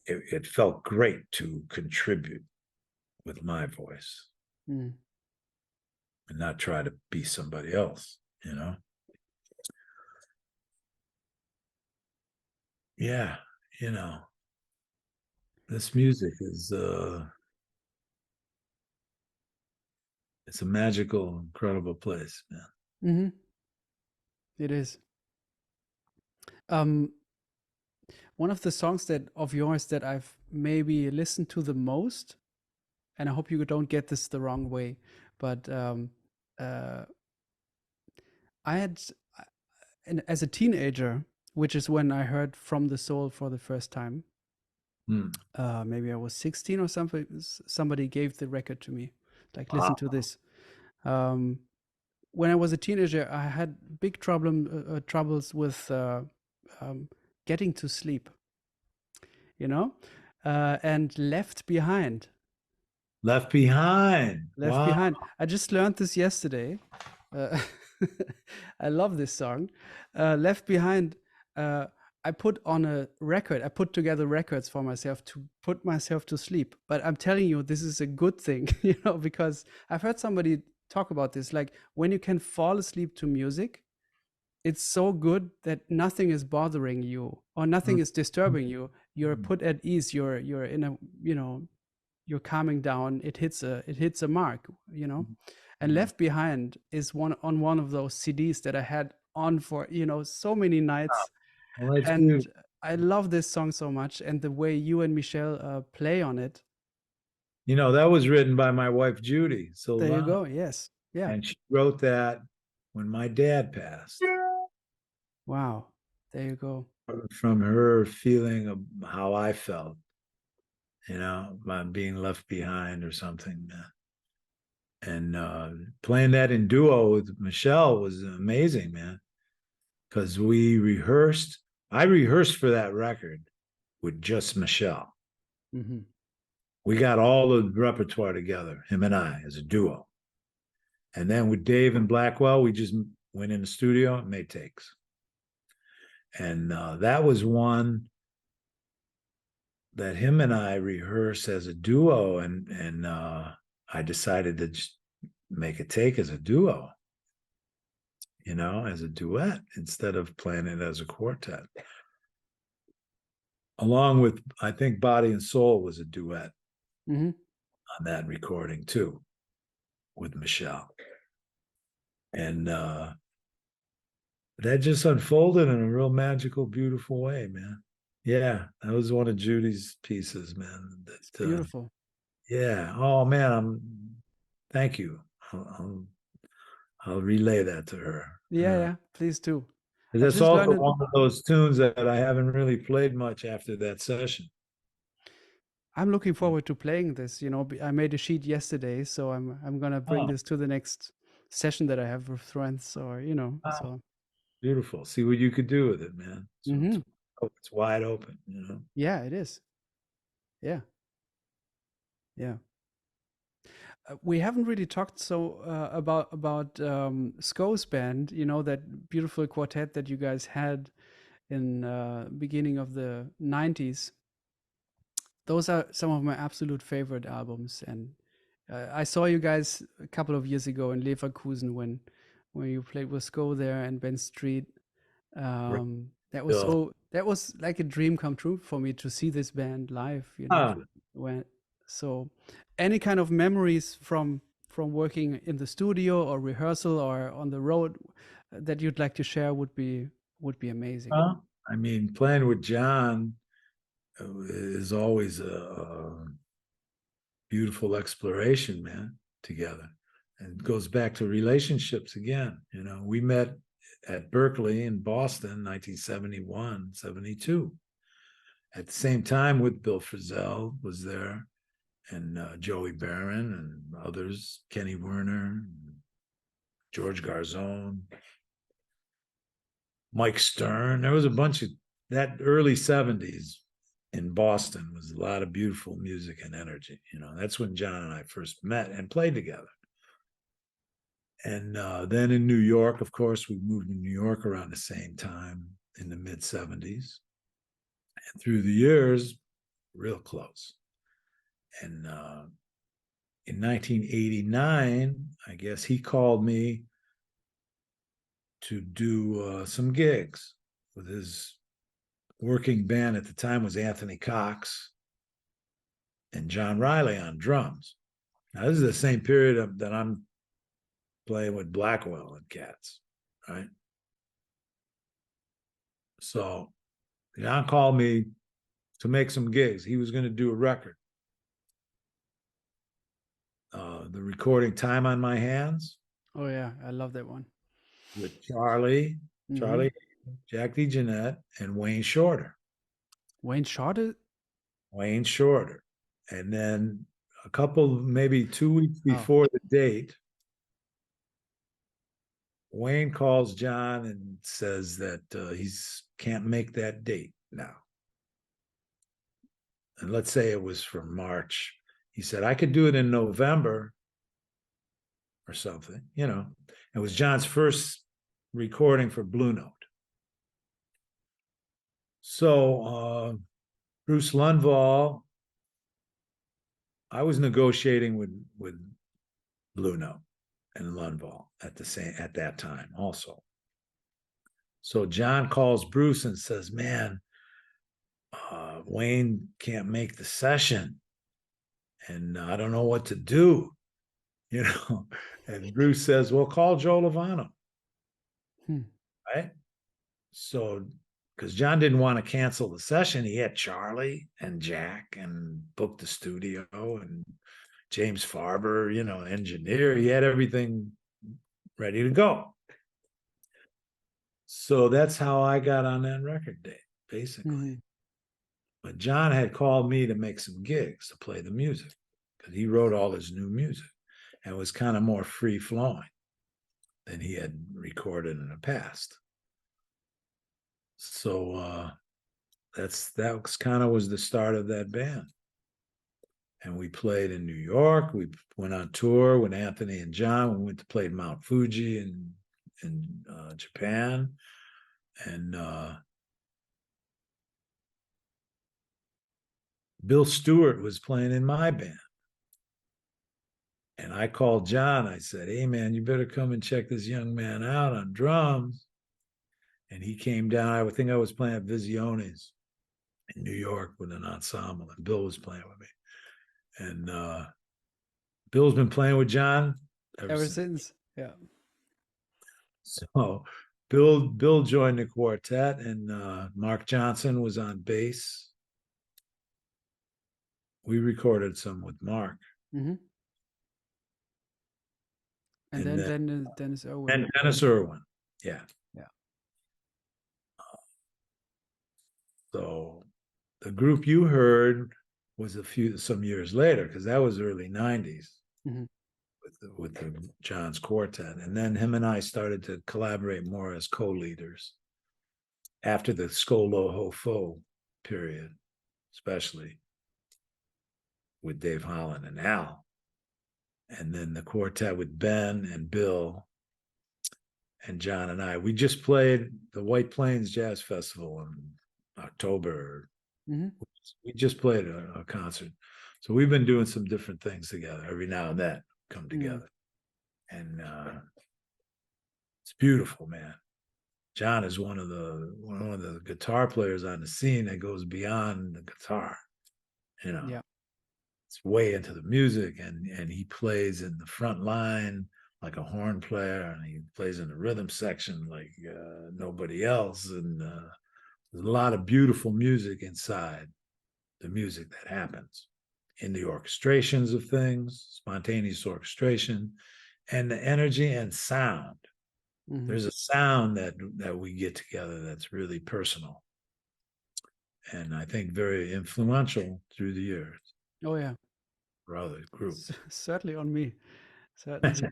it felt great to contribute with my voice Hmm. and not try to be somebody else. Yeah, you know, this music is it's a magical, incredible place, man. Hmm. It is. Um, one of the songs that of yours that I've maybe listened to the most, and I hope you don't get this the wrong way, but uh, I had as a teenager, which is when I heard From the Soul for the first time. Hmm. Maybe I was 16 or something. Somebody gave the record to me, like, listen to Wow. this. Um, when I was a teenager, I had big troubles with um, getting to sleep, you know, and Left Behind. Left Behind. Left Wow. Behind. I just learned this yesterday. Uh, I love this song. Left Behind. Uh, I put on a record. I put together records for myself to put myself to sleep. But I'm telling you, this is a good thing, because I've heard somebody talk about this. Like, when you can fall asleep to music, it's so good that nothing is bothering you or nothing is disturbing you. You're put at ease. You're in a, you're calming down. It hits a mark. And Left Behind is one of those CDs that I had on for so many nights. Well, that's And beautiful. I love this song so much, and the way you and Michelle play on it. That was written by my wife Judy There you Silvano, go. Yes. Yeah. and she wrote that when my dad passed. Wow. There you go. From her feeling of how I felt, about being left behind or something. And playing that in duo with Michelle was amazing, man. Because we rehearsed. I rehearsed for that record with just Michelle. Hmm. We got all the repertoire together, him and I, as a duo. And then with Dave and Blackwell, we just went in the studio and made takes. And that was one that him and I rehearsed as a duo, and I decided to just make a take as a duo, as a duet instead of playing it as a quartet. Along with, I think, Body and Soul was a duet Hmm. on that recording too, with Michelle. And that just unfolded in a real magical, beautiful way, man. Yeah, that was one of Judy's pieces, man. It's That beautiful. yeah. Oh man, thank you. I'll, I'll relay that to her. Yeah, yeah, please do. I That's just also learned it. one of those tunes that I haven't really played much after that session. I'm looking forward to playing this. I made a sheet yesterday, so I'm gonna bring Oh, this to the next session that I have with friends, or wow, so. beautiful. See what you could do with it, man. So Hmm. it's wide open. Yeah, it is. Yeah, yeah. We haven't really talked so about Sko's band. That beautiful quartet that you guys had in beginning of the '90s. Those are some of my absolute favorite albums, and I saw you guys a couple of years ago in Leverkusen when you played with Sko there and Ben Street. Right. That was like a dream come true for me to see this band live. Ah, When so any kind of memories from working in the studio or rehearsal or on the road that you'd like to share would be amazing. I mean, playing with John is always a beautiful exploration, man, together. And it goes back to relationships again. We met at Berkeley in Boston, 1971, 72. At the same time with Bill Frisell was there, and Joey Barron and others, Kenny Werner, George Garzone, Mike Stern. There was a bunch of that early 70s in Boston was a lot of beautiful music and energy. That's when John and I first met and played together. And then in New York, of course, we moved to New York around the same time in the mid 70s. And through the years, real close. And in 1989, I guess he called me to do some gigs with his working band at the time was Anthony Cox and John Riley on drums. Now, this is the same period that I'm playing with Blackwell and Cats, right? So John called me to make some gigs. He was going to do a record. The recording Time on My Hands Oh yeah, I love that one. with Charlie, Hmm. Charlie, Jack DeJohnette, and Wayne Shorter. Wayne Shorter. Wayne Shorter. And then a couple, maybe 2 weeks Oh, before the date, Wayne calls John and says that he's can't make that date now. And let's say it was for March. He said, I could do it in November or something. It was John's first recording for Blue Note. So Bruce Lundvall, I was negotiating with Blue Note and Lundvall at that time also. So John calls Bruce and says, "Man, Wayne can't make the session, and I don't know what to do." You know, and Bruce says, "Well, call Joe Lovano." hmm. Right? So, because John didn't want to cancel the session, he had Charlie and Jack and booked the studio and James Farber, engineer. He had everything ready to go. So that's how I got on that record date, basically. Hmm. But John had called me to make some gigs to play the music because he wrote all his new music and was kind of more free flowing than he had recorded in the past. So that was kind of was the start of that band. And we played in New York. We went on tour with Anthony and John. We went to play Mount Fuji in Japan, and Bill Stewart was playing in my band. And I called John. I said, "Hey, man, you better come and check this young man out on drums." And he came down. I would think I was playing at Visiones in New York with an ensemble, and Bill was playing with me. And Bill's been playing with John ever Ever since. since. Yeah. So Bill joined the quartet, and Mark Johnson was on bass. We recorded some with Mark, Mm-hmm. And and then then Dennis and Irwin. Dennis Irwin. Yeah. Yeah. So the group you heard was some years later, because that was early '90s Mm-hmm. with the John's quartet, and then him and I started to collaborate more as co-leaders after the Skolo Ho Fo period, especially with Dave Holland and Al. And then the quartet with Ben and Bill and John and I. We just played the White Plains Jazz Festival in October. Mm-hmm. We just played a concert. So we've been doing some different things together every now and then, come Mm. together. And it's beautiful, man. John is one of the guitar players on the scene that goes beyond the guitar. You know, Yeah. it's way into the music, and he plays in the front line like a horn player, and he plays in the rhythm section like nobody else. And there's a lot of beautiful music inside the music that happens in the orchestrations of things, spontaneous orchestration, and the energy and sound. Mm-hmm. There's a sound that we get together that's really personal, and I think very influential through the years Oh yeah. for other groups. Certainly on me. Certainly,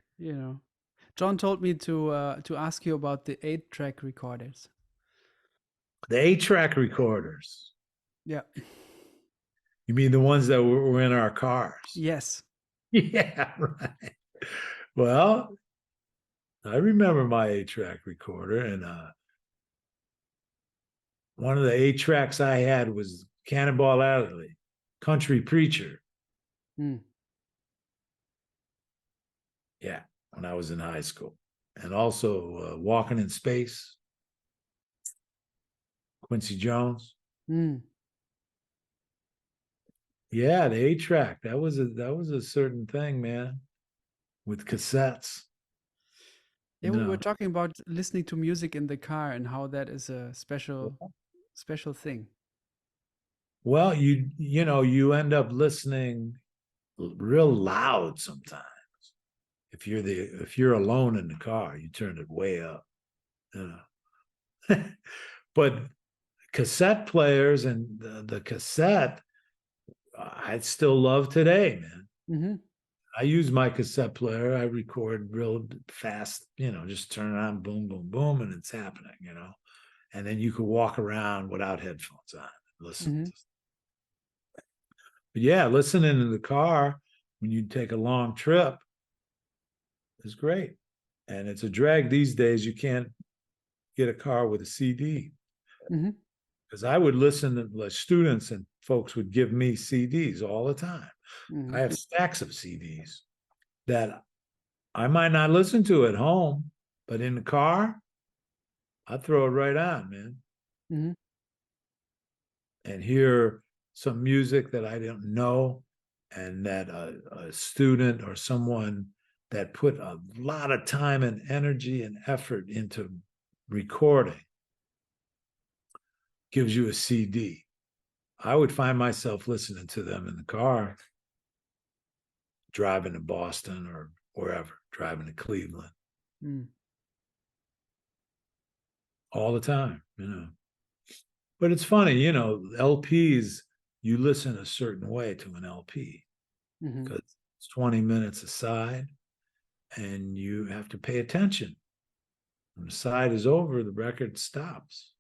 John told me to ask you about the 8-track recorders. The 8-track recorders. Yeah. You mean the ones that were in our cars? Yes. Yeah, right. Well, I remember my 8-track recorder, and one of the 8-tracks I had was Cannonball Adderley, Country Preacher. Mm. Yeah, when I was in high school. And also Walking in Space, Quincy Jones. Mm. Yeah, the 8-track. That was a certain thing, man, with cassettes. Yeah, You we were know. talking about listening to music in the car and how that is a special thing. Well, you end up listening real loud sometimes. If you're alone in the car, you turn it way up. You know. But cassette players and the cassette, I still love today, man. Mm-hmm. I use my cassette player. I record real fast, just turn it on, boom, boom, boom, and it's happening. And then you could walk around without headphones on and listen. Mm-hmm. But yeah, listening in the car when you take a long trip is great. And it's a drag these days. You can't get a car with a CD. Mm-hmm. Because I would listen to like students and folks would give me CDs all the time. Mm-hmm. I have stacks of CDs that I might not listen to at home, but in the car, I throw it right on, man, Mm-hmm. and hear some music that I didn't know, and that a student or someone that put a lot of time and energy and effort into recording gives you a CD. I would find myself listening to them in the car, driving to Boston or wherever, driving to Cleveland Mm. all the time. But it's funny, LPs, you listen a certain way to an LP Mm-hmm. because it's 20 minutes a side and you have to pay attention. When the side is over, the record stops.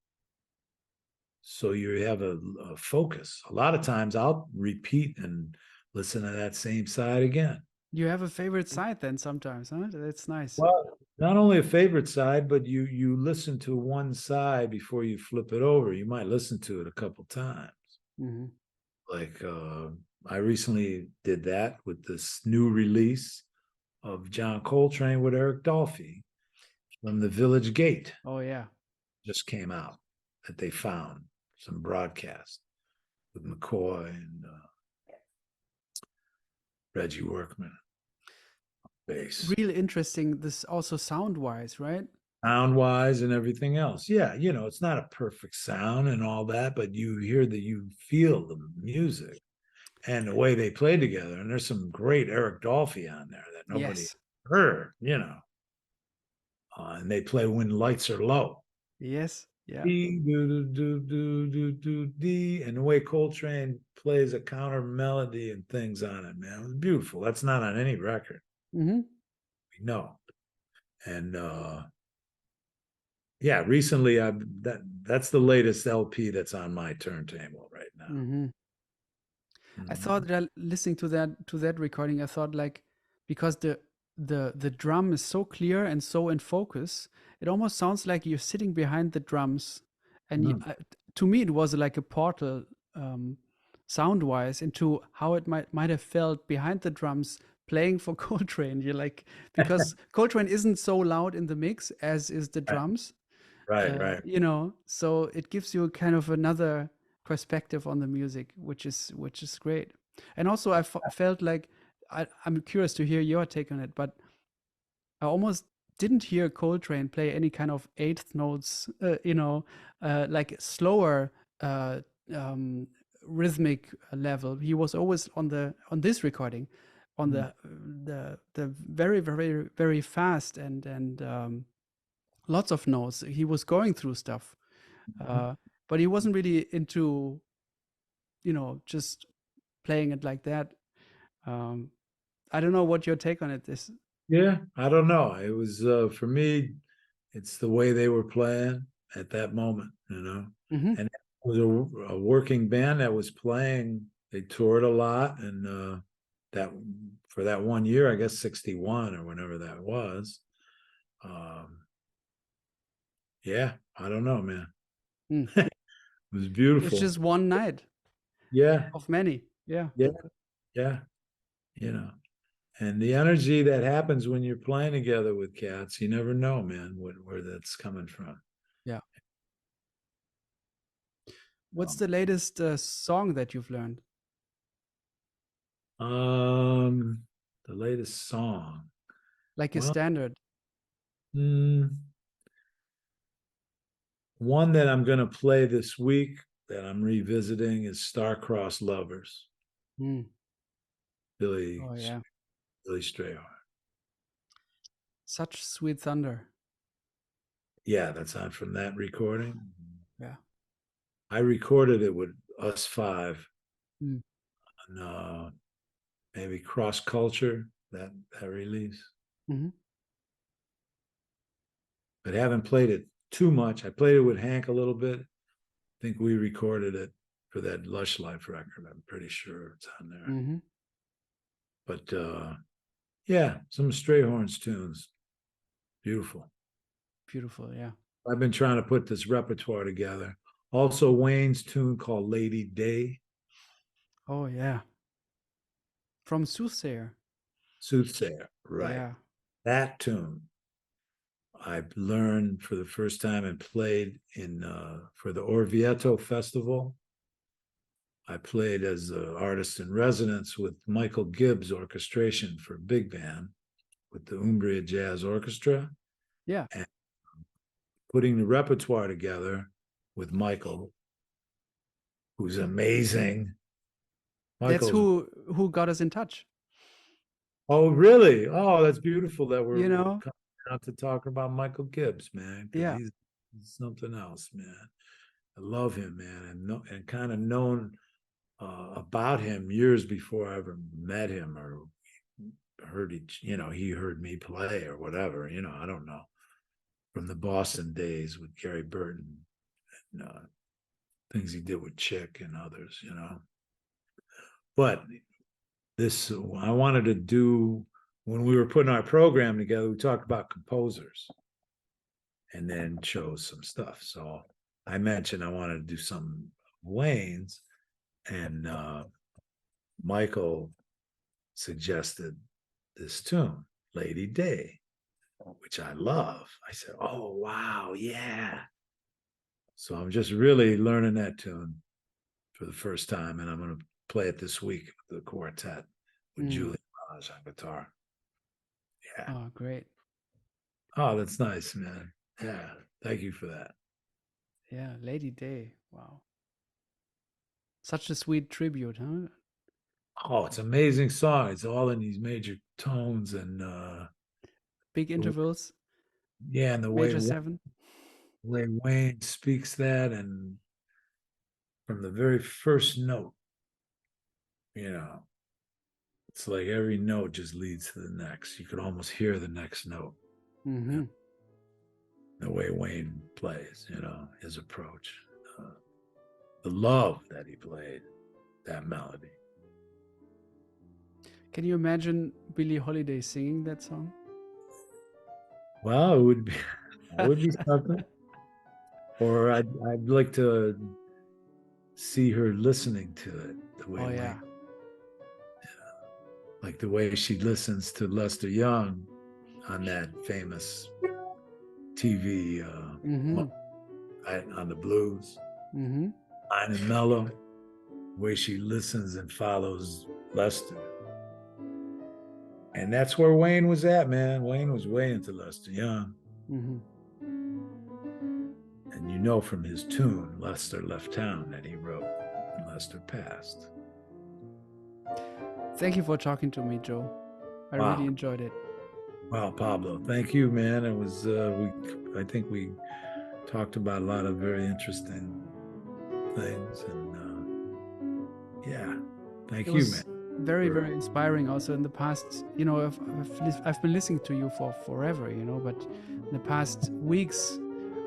so you have a focus. A lot of times I'll repeat and listen to that same side again. You have a favorite side then sometimes, huh? That's nice. Well, not only a favorite side, but you listen to one side before you flip it over. You might listen to it a couple times. Hmm. Like I recently did that with this new release of John Coltrane with Eric Dolphy from the Village Gate. Oh yeah. Just came out that they found some broadcast with McCoy and Reggie Workman bass. Real interesting. This also sound wise, right? Sound wise and everything else. Yeah, it's not a perfect sound and all that, but you feel the music and the way they play together. And there's some great Eric Dolphy on there that nobody Yes. heard. And they play when lights are low. Yes. Yeah. D, do, do, do, do, do, D, and the way Coltrane plays a counter melody and things on it, man, it was beautiful. That's not on any record. Hmm. We know. And yeah, recently that's the latest LP that's on my turntable right now. Hmm. I Mhm. thought that listening to that recording, I thought like because the drum is so clear and so in focus, it almost sounds like you're sitting behind the drums, and Mm. to me it was like a portal, um, sound wise, into how it might have felt behind the drums playing for Coltrane. You're like, because Coltrane isn't so loud in the mix as is the Right, drums, right. so it gives you kind of another perspective on the music, which is great. And also I felt like I'm curious to hear your take on it, but I almost didn't hear Coltrane play any kind of eighth notes, like slower, uh, um, rhythmic level. He was always on this recording on Mm. the very very very fast and lots of notes. He was going through stuff, uh, but he wasn't really into just playing it like that. Um, I don't know what your take on it is. Yeah, I don't know. It was for me, it's the way they were playing at that moment. Hmm. And it was a working band that was playing. They toured a lot, and that for that one year, I guess 61 or whenever that was. Um, yeah, I don't know, man. Mm. It was It's beautiful. just one night Yeah, of many. Yeah. yeah, yeah. You know, and the energy that happens when you're playing together with cats, you never know, man, where that's coming from. Yeah. What's the latest song that you've learned? Um, the latest song. Like a Well, standard? mm, one that I'm going to play this week that I'm revisiting is Star-Crossed Lovers, Mm. Billy Oh yeah. Billy Strayhorn. Such sweet thunder. Yeah, that's on from that recording. Yeah. I recorded it with us five Mm. on maybe Cross Culture that release, Hmm. but haven't played it too much. I played it with Hank a little bit. I think we recorded it for that Lush Life record. I'm pretty sure it's on there. Hmm. But yeah, some Strayhorns tunes. Beautiful. Beautiful. Yeah. I've been trying to put this repertoire together. Also, Wayne's tune called Lady Day, Oh yeah. From Soothsayer. Soothsayer. Right. Yeah. That tune I learned for the first time and played in for the Orvieto Festival. I played as an artist in residence with Michael Gibbs orchestration for big band with the Umbria Jazz Orchestra, Yeah. and putting the repertoire together with Michael, who's amazing. That's Michael's who got us in touch. Oh, really? Oh, that's beautiful that You we're know? coming out to talk about Michael Gibbs, man, because Yeah. he's something else, man. I love him, man, and kind of known about him years before I ever met him or heard he heard me play or whatever. I don't know from the Boston days with Gary Burton. And, things he did with Chick and others, But this, I wanted to do, when we were putting our program together, we talked about composers and then chose some stuff. So I mentioned I wanted to do some Wayne's, and Michael suggested this tune, Lady Day, which I love. I said, oh, wow, yeah. So I'm just really learning that tune for the first time, and I'm going to play it this week with the quartet with Julie Raj on guitar. Yeah. Oh, great. Oh, that's nice, man. Yeah. Thank you for that. Yeah, Lady Day. Wow. Such a sweet tribute, huh? Oh, it's an amazing song. It's all in these major tones and Big intervals, yeah, and the major 7. way Wayne speaks that, and from the very first note, it's like every note just leads to the next. You could almost hear the next note. Mm-hmm. The way Wayne plays, his approach, the love that he played, that melody. Can you imagine Billie Holiday singing that song? Well, it would be, that would be something. Or I'd like to see her listening to it the way Wayne, like the way she listens to Lester Young on that famous TV on the blues, Fine and Mellow, the way she listens and follows Lester. And that's where Wayne was at, man. Wayne was way into Lester Young. And from his tune, Lester Left Town, that he wrote when Lester passed. Thank you for talking to me, Joe. I really enjoyed it. Wow, Pablo, thank you, man. It was, I think we talked about a lot of very interesting things. And yeah, thank you, man. Very, very inspiring. Also, in the past, I've been listening to you for forever, but in the past weeks,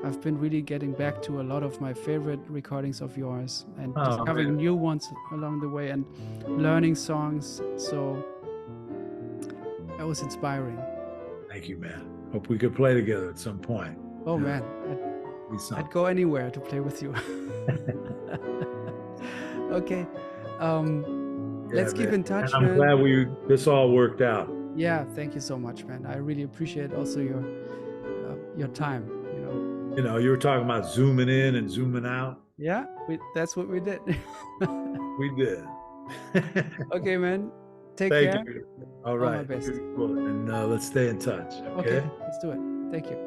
I've been really getting back to a lot of my favorite recordings of yours and discovering new ones along the way and learning songs. So that was inspiring. Thank you, man. Hope we could play together at some point. Oh, man. I'd go anywhere to play with you. Okay. Let's keep in touch, man. I'm glad this all worked out. Yeah, thank you so much, man. I really appreciate also your time. You were talking about zooming in and zooming out. Yeah, that's what we did. We did. Okay, man. Take care. Thank you. All right. All my best. And let's stay in touch. Okay, let's do it. Thank you.